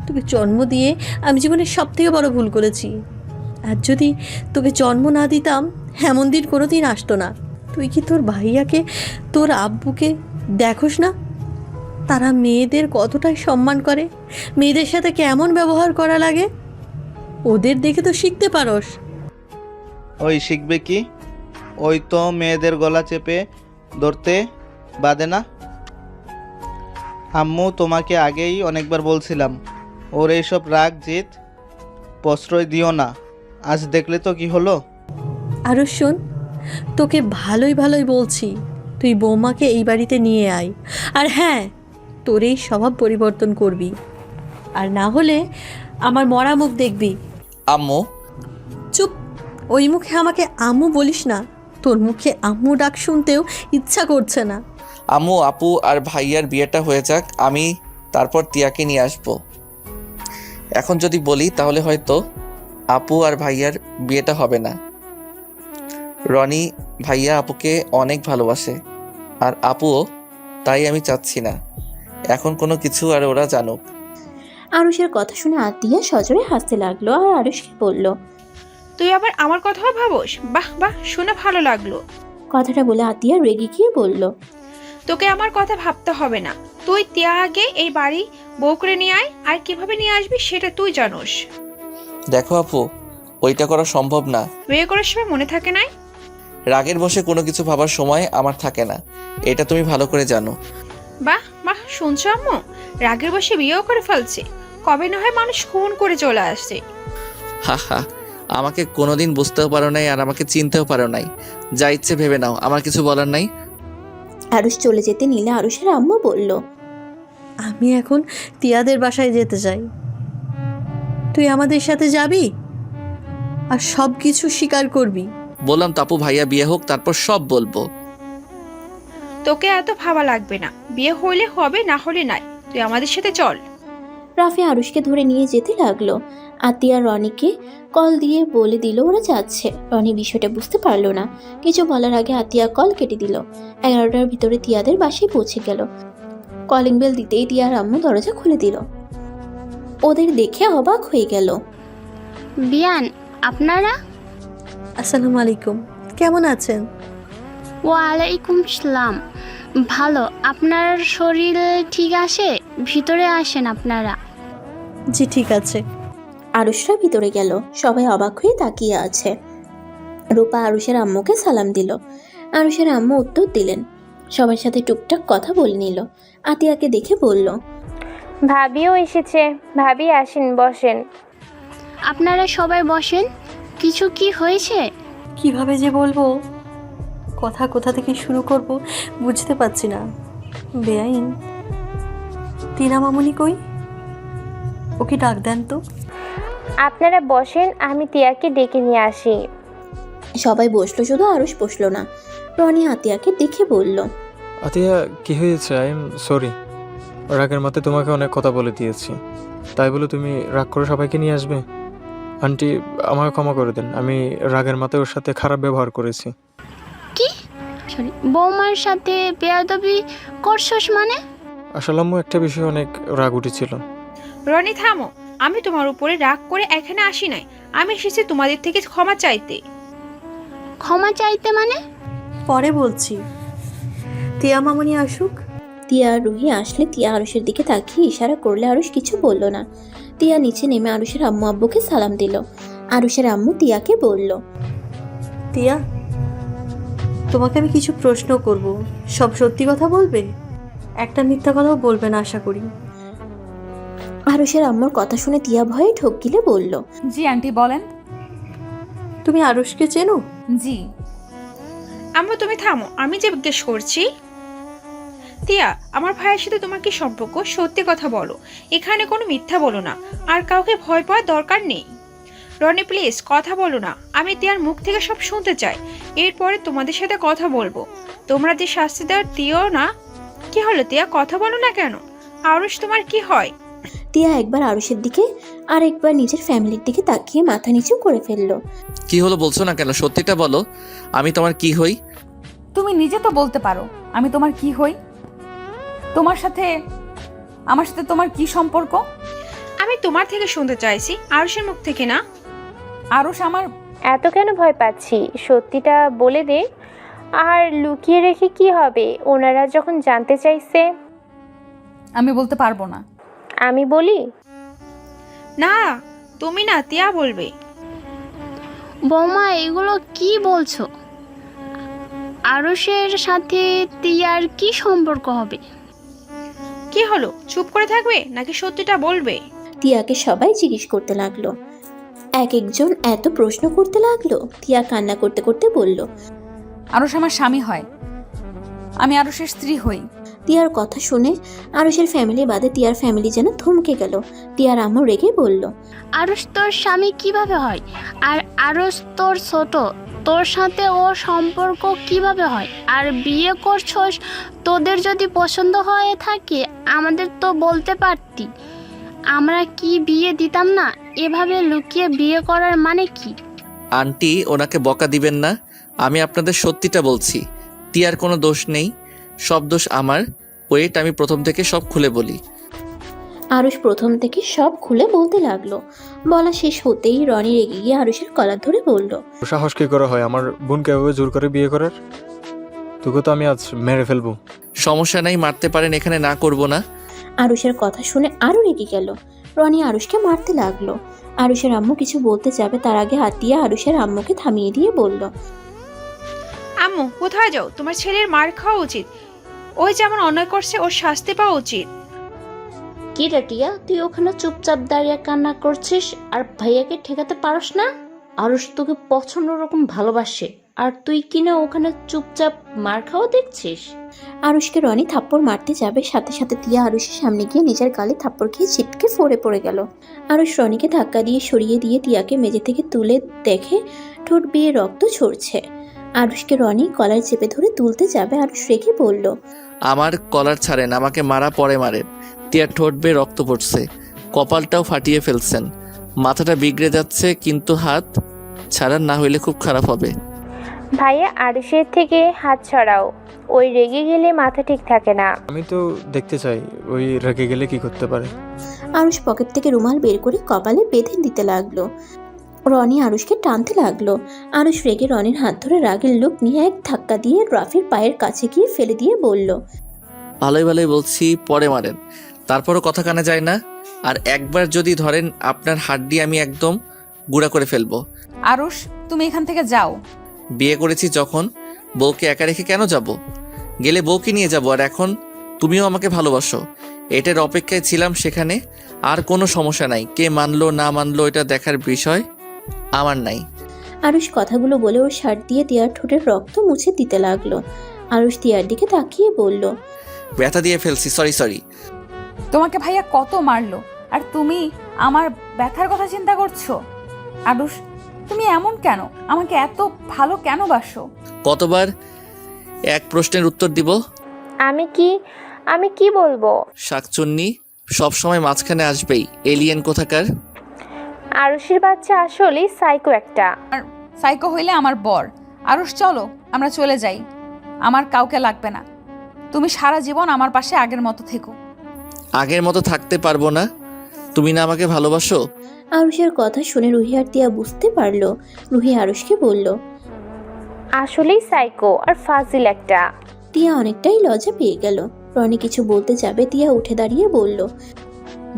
তোকে জন্ম দিয়ে আমি জীবনের সব থেকে বড় ভুল করেছি। আর যদি তোকে জন্ম না দিতাম এমন দিন কোনো দিন আসতো না। তুই কি তোর ভাইয়াকে, তোর আব্বুকে দেখোস না? তারা মেয়েদের কতটাই সম্মান করে, মেয়েদের সাথে কেমন ব্যবহার করা লাগে, ওদের দেখে তো শিখতে পারোস।
ওই শিখবে কি? ওই তো মেয়েদের গলা চেপে ধরতে বাদে না। আম্মু তোমাকে আগেই অনেকবার বলছিলাম ওর এইসব রাগ জিত প্রশ্রয় দিও না। আজ দেখলে তো কি হলো।
আরও শোন, তোকে ভালোই ভালোই বলছি, তুই বৌমাকে এই বাড়িতে নিয়ে আয়। আর হ্যাঁ, তোর এই স্বভাব পরিবর্তন করবি, আর না হলে আমার মরা মুখ দেখবি।
আম্মু
চুপ, ওই মুখে আমাকে আম্মু বলিস না, তোর মুখে আম্মু ডাক শুনতেও ইচ্ছা করছে না।
আম্মু আপু আর ভাইয়ার বিয়েটা হয়ে যাক, আমি তারপর তিয়াকে নিয়ে আসবো। এখন যদি বলি তাহলে হয়তো আপু আর ভাইয়ার বিয়েটা হবে না। রনি ভাইয়া আপুকে অনেক ভালোবাসে, আর আপুও, তাই আমি চাচ্ছি না এখন কোনো কিছু আর ওরা জানুক।
আরুষের কথা শুনে আতিয়া সজোরে হাসতে লাগলো আর আরুষকে বলল,
তুই আবার আমার কথাও ভাবোস? বাহ বাহ, শুনে ভালো লাগলো।
কথাটা বলে আতিয়া রেগে গিয়ে বলল,
তোকে আমার কথা ভাবতে হবে না, তুই তিয়া আগে এই বাড়ি বউ করে নিয়ে আয়, আর কিভাবে নিয়ে আসবি সেটা তুই জানোস।
দেখো আপু, ওইটা করা সম্ভব না।
বিয়ে করার সময় মনে থাকে নাই?
রাগের বশে কোনো কিছু ভাবার সময় আমার থাকে না, এটা তুমি ভালো করে জানো।
বাহ বাহ, শুনছো আম্মু? রাগের বসে বিয়েও করে ফেলছে। কবে না হয় মানুষ খুন করে চলে আসছে।
হা হা, আমাকে কোনোদিন বুঝতেও পারো নাই আর আমাকে চিনতেও পারো নাই। যা ইচ্ছে ভেবে নাও, আমার কিছু বলার নাই।
আরুষ চলে যেতে নিলে আরুষের আম্মু বলল,
আমি এখন তিয়াদের বাসায় যেতে চাই। তুই আমাদের সাথে যাবি আর সব কিছু স্বীকার করবি।
বললাম তাপু ভাইয়া বিয়ে হোক, তারপর সব বলবো।
তোকে এত ভাবা লাগবে না, বিয়ে হইলে হবে, না হলে নাই। তুই আমাদের সাথে চল।
রাফি আরুষকে ধরে নিয়ে যেতে লাগলো। আতিয়া রনিকে কল দিয়ে বলে দিল ওরা যাচ্ছে। রনি বিষয়টা বুঝতে পারলো না। কিছু বলার আগে আতিয়া কল কেটে দিল। 11টার ভিতরে তিয়াদের বাসায় পৌঁছে গেল। কলিং বেল দিতেই তিয়ার আম্মু দরজা খুলে দিল। ওদের দেখে অবাক হয়ে গেল।
বিয়ান, আপনারা?
আসসালামু আলাইকুম, কেমন আছেন?
ওয়ালাইকুম সালাম। ভালো। আপনার শরীর ঠিক আছে? ভিতরে আসেন আপনারা।
জি ঠিক আছে।
আরুষরা ভিতরে গেল। সবাই অবাক হয়ে তাকিয়ে আছে। রূপা আরুষের আম্মুকে সালাম দিল। আরুষের আম্মু উত্তর দিলেন। সবার সাথে টুকটাক কথা বলে নিল। আতিয়াকে দেখে বলল,
ভাবিও এসেছে। ভাবি আসেন, বসেন।
আপনারা সবাই বসেন। কিছু কি হয়েছে?
কিভাবে যে বলবো, কথা কোথা থেকে শুরু করব বুঝতে পারছি না। বেআইন, টিনা মামুনি কই? ওকে ডাক দেন তো।
আপনারা বসেন, আমি তিয়াকে ডেকে নিয়ে আসি।
সবাই বসলো, শুধু আরুষ বসলো না। রনি আতিয়াকে দেখে বলল,
আতিয়া, কি হয়েছে? আই এম সরি, রাগের মাথায় তোমাকে অনেক কথা বলে দিয়েছি। তাই বলে তুমি রাগ করে সবাইকে নিয়ে আসবে? আন্টি, আমাকে ক্ষমা করে দেন, আমি রাগের মাথায় ওর সাথে খারাপ ব্যবহার করেছি।
কি? সরি, বৌমার সাথে বেয়াদবি করছস মানে?
আসলে আম্মু একটা বিষয়ে অনেক রাগ উঠেছিল।
রনি থামো, আমি তোমার উপরে রাগ করে এখানে আসি নাই। আমি এসেছি তোমাদের থেকে ক্ষমা চাইতে।
ক্ষমা চাইতে মানে?
পরে বলছি, তিয়া মামুনি আসুক।
তিয়া আর রুহি আসলে তিয়া আরুষের দিকে তাকিয়ে ইশারা করলে আরুষ কিছু বলল না। তিয়া নিচে নেমে আরুষের আম্মু আব্বুকে সালাম দিল। আরুষের আম্মু তিয়াকে বলল,
তিয়া, তোমাকে আমি কিছু প্রশ্ন করব, সব সত্যি কথা বলবে, একটা মিথ্যা কথাও বলবে না আশা করি।
আরুষের আম্মুর কথা শুনে তিয়া ভয়ে ঠক গিলে বলল,
জি আন্টি, বলেন।
তুমি আরুষকে চেনো?
জি।
আম্মু তুমি থামো, আমি যে জিজ্ঞেস করছি। তিয়া, আমার ভাইয়ের সাথে তোমার কি সম্পর্ক? সত্যি কথা বলো, এখানে কোনো মিথ্যা বলো না, আর কাউকে ভয় পাওয়ার দরকার নেই। রনি প্লিজ কথা বলো না, আমি তিয়ার মুখ থেকে সব শুনতে চাই। এরপরে তোমাদের সাথে কথা বলবো। তোমরা যে শাস্তি দেওয়ার দিও না। কি হলো তিয়া, কথা বলো না কেন? আরুষ তোমার কি হয়?
তিয়া একবার আরুষের দিকে আর একবার নিজের ফ্যামিলির দিকে তাকিয়ে মাথা নিচু করে ফেললো।
কি হলো বলছো না কেন? সত্যিটা বলো, আমি তোমার কি হই?
তুমি নিজে তো বলতে পারো আমি তোমার কি হই। আমার সাথে তোমার কি সম্পর্ক?
আমি তোমার থেকে শুনতে চাইছি, আরুষের মুখ থেকে না।
আরুষ আমার।
এত কেন ভয় পাচ্ছি? সত্যিটা বলে দে। আর লুকিয়ে রেখে কি হবে? ওনারা যখন জানতে চাইছে।
আমি বলতে পারবো না।
আমি বলি?
না, তুমি না, তিয়া বলবে।
বৌমা, এগুলো কি বলছো? আরুষের সাথে তিয়ার কি সম্পর্ক হবে?
কি হলো, চুপ করে থাকবে নাকি সত্যিটা বলবে?
তিয়াকে সবাই জিজ্ঞেস করতে লাগলো। এক একজন এত প্রশ্ন করতে লাগলো। তিয়া কান্না করতে করতে বলল,
আরুষ আমার স্বামী হয়, আমি আরুষের স্ত্রী হই।
তিয়ার কথা শুনে আরুষের ফ্যামিলি বাদে তিয়ার ফ্যামিলি যেন থমকে গেল। তিয়ার আম্মু রেগে বলল,
আরুষ তোর স্বামী কিভাবে হয়? আর আরুষ তোর ছোট, তোর সাথে ও সম্পর্ক কিভাবে হয়? আর বিয়ে করছস, তোদের যদি পছন্দ হয়ে থাকে আমাদের তো বলতে পারতি, আমরা কি বিয়ে দিতাম না? এভাবে লুকিয়ে বিয়ে করার মানে কি?
আন্টি, ওনাকে বকা দিবেন না, আমি আপনাদের সত্যিটা বলছি। তিয়ার কোনো দোষ নেই, সব দোষ আমার। ওয়েট, আমি প্রথম থেকে সব খুলে বলি।
আরুষ প্রথম থেকে সব খুলে বলতে লাগলো। বলা শেষ হতেই রনি রেগে গিয়ে আরুষের কলার ধরে বলল,
সাহস কি করে হয় আমার বোনকে এভাবে জোর করে বিয়ে করার? তোকে তো আমি আজ মেরে ফেলবো।
সমস্যা নাই, মারতে পারেন, এখানে না করব না।
আরুষের কথা শুনে আরো রেগে গেল। রনি আরুষকে মারতে লাগলো। আরুষের আম্মু কিছু বলতে যাবে তার আগে আতিয়া আরুষের আম্মুকে থামিয়ে দিয়ে বলল,
আম্মু কোথায় যাও? তোমার ছেলের মার খাওয়া উচিত। ওই যেমন অন্যায় করছে ওর শাস্তি পাওয়া উচিত।
কি রে টিয়া, তুই ওখানে চুপচাপ দাঁড়িয়ে কান্না করছিস আর ভাইয়াকে ঠেকাতে পারস না? আরুষ তোকে পছন্দ রকম ভালোবাসে, আর তুই কিনা ওখানে চুপচাপ মার খাওয়া দেখছিস।
আরুষকে রনি থাপ্পড় মারতে যাবে, সাথে সাথে তিয়া আরুষের সামনে গিয়ে নিজের গালে থাপ্পড় খেয়ে ছিটকে পড়ে গেল। আরুষ রনিকে ধাক্কা দিয়ে সরিয়ে দিয়ে তিয়াকে মেঝে থেকে তুলে দেখে ঠোঁট বেয়ে রক্ত ঝরছে। আরুষকে রনি কলার চেপে ধরে তুলতে যাবে, আরুষ রেখে বলল,
আমার কলার ছাড়েন, আমাকে মারা পরে মারেন। টিয়ার ঠোঁট বেয়ে রক্ত পড়ছে, কপালটাও ফাটিয়ে ফেলছেন, মাথাটা বিগড়ে যাচ্ছে, কিন্তু হাত ছাড়ান, না হইলে খুব খারাপ হবে।
ভাইয়া আরুষের থেকে হাত ছড়াও, ওই রেগে গেলে মাথা ঠিক থাকে না।
আমি তো দেখতে চাই ওই রেগে গেলে কি করতে পারে।
আরুষ পকেট থেকে রুমাল বের করে কপালে বেঁধে দিতে লাগলো। রনি আরুষকে টানতে লাগলো। আরুষ রেগে রনির হাত ধরে রাগের লোক নিয়ে এক ধাক্কা দিয়ে রাফির পায়ের কাছে গিয়ে ফেলে দিয়ে বলল,
ভালোই ভালোই বলছি, পরে মারেন, তারপরও কথা কানে যায় না। আর একবার যদি ধরেন আপনার হাড্ডি আমি একদম গুঁড়া করে ফেলবো।
আরুষ, তুমি এখান থেকে যাও।
বিয়ে করেছি যখন, বউকে একা রেখে কেন যাব? গেলে বউকে নিয়ে যাব। আর এখন তুমিও আমাকে ভালোবাসো, এটার অপেক্ষায় ছিলাম সেখানে। আর কোনো সমস্যা নাই, কে মানলো না মানলো এটা দেখার বিষয় আমার নাই।
আরুষ কথাগুলো বলে ওর শার্ট দিয়ে তিয়ার ঠোঁটের রক্ত মুছে দিতে লাগলো। আরুষ তিয়ার দিকে তাকিয়ে বলল,
ব্যথা দিয়ে ফেলছি, সরি।
তোমাকে ভাইয়া কত মারলো, আর তুমি আমার ব্যথার কথা চিন্তা করছো? আরুষ, তুমি এমন কেন? আমাকে এত ভালো কেন বাসো?
কতবার এক প্রশ্নের উত্তর দিব?
আমি কি বলবো?
শাকচুন্নি সবসময় মাঝখানে আসবেই, এলিয়েন কোথাকার।
আরুষের বাচ্চা আসলে সাইকো একটা।
আর সাইকো হইলে আমার বর। আরুষ, চলো আমরা চলে যাই, আমার কাউকে লাগবে না। তুমি সারা জীবন আমার পাশে আগের মতো থেকো।
আগের মতো থাকতে পারবো না, তুমি না আমাকে ভালোবাসো।
আরুষের কথা শুনে রুহি আর তিয়া বুঝতে পারলো। রুহি আরুষকে বলল,
আসলেই সাইকো আর ফাজিল একটা।
তিয়া অনেকটাই লজ্জা পেয়ে গেল। রনি কিছু বলতে যাবে, তিয়া উঠে দাঁড়িয়ে বলল,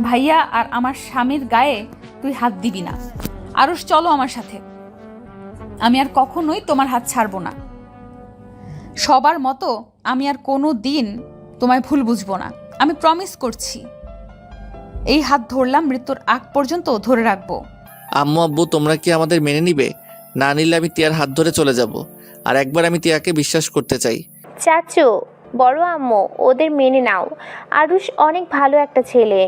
ভাইয়া আর আমার স্বামীর গায়ে তুই হাত দিবি না। আরুষ, চলো আমার সাথে। আমি আর কখনোই তোমার হাত ছাড়বো না। সবার মতো আমি আর কোনো দিন তোমায় ভুল বুঝবো না, আমি প্রমিস করছি। এই হাত ধরলাম, মৃত্যুর আগ পর্যন্ত ধরে রাখবো।
আম্মু আব্বু তোমরা কি আমাদের মেনে নিবে? না নিলে আমি তিয়ার হাত ধরে চলে যাব। আর একবার আমি তিয়াকে বিশ্বাস করতে চাই।
চাচু, বড় আম্মু, ওদের মেনে নাও। আরুষ অনেক ভালো একটা ছেলে,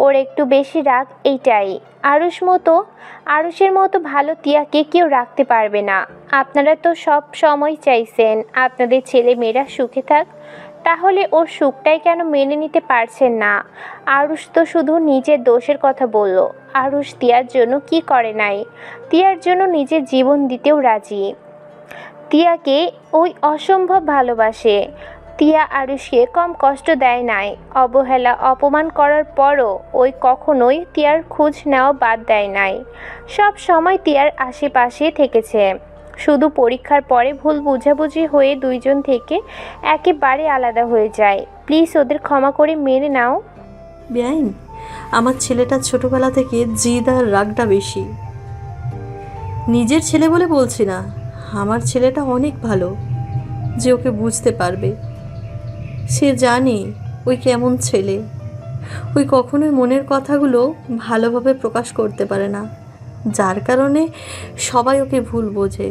ওর একটু বেশি রাগ এইটাই। আরুষের মতো ভালো তিয়াকে কেউ রাখতে পারবে না। আপনারা তো সব সময় চাইছেন আপনাদের ছেলে মেয়েরা সুখে থাক, তাহলে ওর সুখটাই কেন মেনে নিতে পারছেন না? আরুষ তো শুধু নিজের দোষের কথা বলল। আরুষ তিয়ার জন্য কি করে নাই? তিয়ার জন্য নিজের জীবন দিতেও রাজি। তিয়াকে ওই অসম্ভব ভালোবাসে। তিয়া আরুষকে কম কষ্ট দেয় নাই। অবহেলা অপমান করার পরও ওই কখনোই তিয়ার খোঁজ নেওয়া বাদ দেয় নাই। সব সময় তিয়ার আশেপাশে থেকেছে। শুধু পরীক্ষার পরে ভুল বোঝাবুঝি হয়ে দুইজন থেকে একেবারে আলাদা হয়ে যায়। প্লিজ ওদের ক্ষমা করে মেনে নাও।
বেআইন, আমার ছেলেটা ছোটবেলা থেকে জিদ আর রাগটা বেশি। নিজের ছেলে বলে বলছি না, আমার ছেলেটা অনেক ভালো যে ওকে বুঝতে পারবে। সে জানে ওই কেমন ছেলে। ওই কখনোই মনের কথাগুলো ভালোভাবে প্রকাশ করতে পারে না, যার কারণে সবাই ওকে ভুল বোঝে।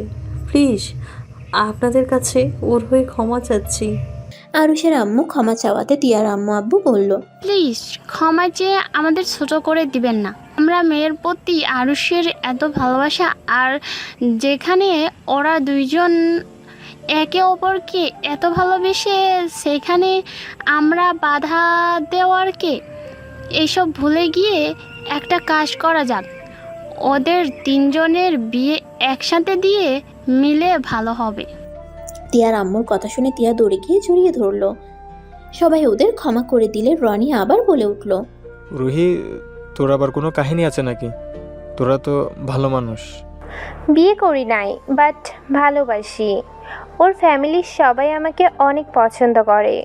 প্লিজ আপনাদের কাছে ওর হয়ে ক্ষমা চাচ্ছি।
আরুষের আম্মু ক্ষমা চাওয়াতে তিয়ার আম্মু আব্বু বলল,
প্লিজ ক্ষমা চেয়ে আমাদের ছোট করে দিবেন না। আমরা মেয়ের প্রতি আরুষের এত ভালোবাসা, আর যেখানে ওরা দুইজন একে অপরকে এত ভালোবেসে সেখানে আমরা বাধা দেওয়ারকে এইসব ভুলে গিয়ে একটা কাজ করা যাক, ওদের তিনজনের বিয়ে একসাথে দিয়ে মিলে ভালো হবে।
তিয়ার আম্মুর কথা শুনে তিয়া দৌড়ে গিয়ে জড়িয়ে ধরলো। সবাই ওদের ক্ষমা করে দিলে রনি আবার বলে উঠল,
রুহি, তোর আবার কোনো কাহিনী আছে নাকি? তোরা তো ভালো মানুষ।
বিয়ে করি নাই, বাট ভালোবাসি। ওর ফ্যামিলির সবাই আমাকে অনেক পছন্দ করে।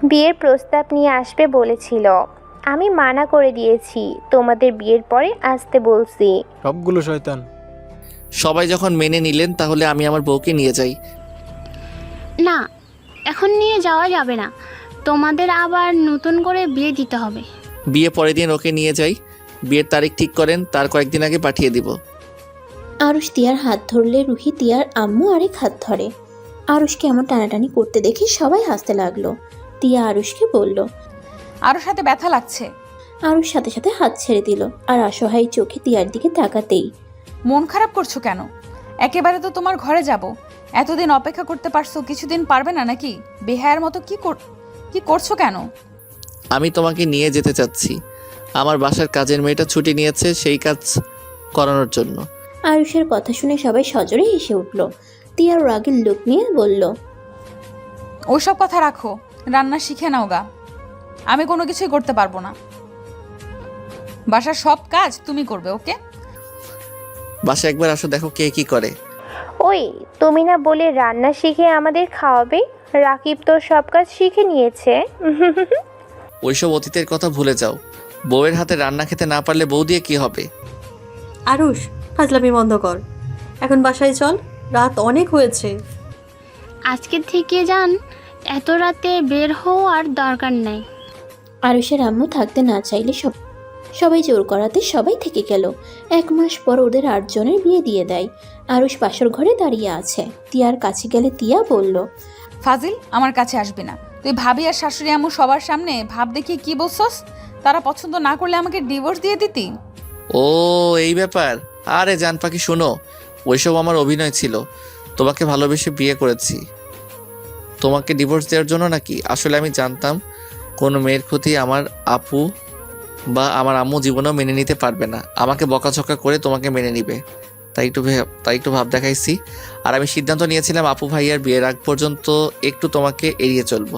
বিয়ের প্রস্তাব নিয়ে আসবে বলেছিল, আমি মানা করে দিয়েছি। তোমাদের বিয়ের পরে আসতে বলছি।
সবগুলো শয়তান।
সবাই যখন মেনে নিলেন তাহলে আমি আমার বউকে নিয়ে যাই।
না, এখন নিয়ে যাওয়া যাবে না, তোমাদের আবার নতুন করে বিয়ে দিতে হবে।
বিয়ে পরের দিন ওকে নিয়ে যাই, বিয়ের তারিখ ঠিক করেন, তার কয়েকদিন আগে পাঠিয়ে দিব।
আরুষ তিয়ার হাত ধরলে রুহি তিয়ার আম্মু আরেক হাত ধরে। আরুষকে এমন টানাটানি করতে দেখে সবাই হাসতে লাগলো। তিয়া আরুষকে বলল।
আরও সাথে ব্যথা লাগছে।
আরুষ সাথে সাথে হাত ছেড়ে দিল আর অসহায় চোখে তিয়ার দিকে তাকাতেই।
মন খারাপ করছো কেন? একেবারে তো তোমার ঘরে যাব। এতদিন অপেক্ষা করতে পারছো, কিছুদিন পারবে না নাকি? বেহায়ের মতো কি করছো কেন?
আমি তোমাকে নিয়ে যেতে চাচ্ছি। আমার বাসার কাজের মেয়েটা ছুটি নিয়েছে সেই কাজ করানোর জন্য।
আরুষের কথা শুনে সবাই সজোরে হেসে উঠল। তিয়ার রাগের লোক নিয়ে বলল,
ওইসব কথা রাখো, রান্না শিখে নাও গা। আমি কোনো কিছুই করতে পারবো না। বাসার সব কাজ তুমি করবে, ওকে?
বাসা একবার আসো, দেখো কে কি করে।
ওই তুমি না বলে রান্না শিখে আমাদের খাওয়াবে? রাকিব তো সব কাজ শিখে নিয়েছে।
ওইসব অতীতের কথা ভুলে যাও। বউয়ের হাতে রান্না খেতে না পারলে বউ দিয়ে কি হবে?
আরুষ, ফাজলামি বন্ধ কর, এখন বাসায় চল, রাত অনেক হয়েছে।
আজকে থেকে যান, এত রাতে বের হওয়ার দরকার নাই।
আরুষের আম্মু থাকতে না চাইলে সবাই জোর করাতে সবাই থেকে গেল। 1 মাস পর ওদের 8 জনের বিয়ে দিয়ে দেয়। আরুষ বাসর ঘরে দাঁড়িয়ে আছে। তিয়ার কাছে গেলে তিয়া বলল,
ফাজিল, আমার কাছে আসবি না। তুই ভাবি আর শাশুড়ি আম্মু সবার সামনে ভাব দেখিয়ে কি বলছস? তারা পছন্দ না করলে আমাকে ডিভোর্স দিয়ে দিতি।
ও এই ব্যাপার। আরে জান পাখি শোনো, ওইসব আমার অভিনয় ছিল। তোমাকে ভালোবেসে বিয়ে করেছি। তোমাকে ডিভোর্স দেওয়ার জন্য নাকি? আসলে আমি জানতাম কোনো মেয়ের ক্ষতি আমার আপু বা আমার আম্মু জীবনেও মেনে নিতে পারবে না। আমাকে বকাঝকা করে তোমাকে মেনে নিবে, তাই একটু ভাব দেখাইছি। আর আমি সিদ্ধান্ত নিয়েছিলাম আপু ভাইয়ার বিয়ের আগ পর্যন্ত একটু তোমাকে এড়িয়ে চলবো।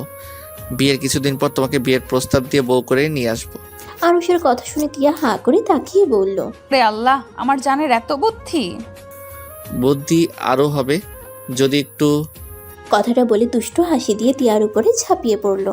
বিয়ের কিছুদিন পর তোমাকে বিয়ের প্রস্তাব দিয়ে বউ করে নিয়ে আসবো।
আরুষের কথা শুনে তিয়া হাঁ করে তাকিয়ে বলল,
রে আল্লাহ, আমার জানের এত বুদ্ধি।
বুদ্ধি আরও হবে যদি একটু।
কথাটা বলে দুষ্টু হাসি দিয়ে তিয়ার উপরে ঝাঁপিয়ে পড়ল।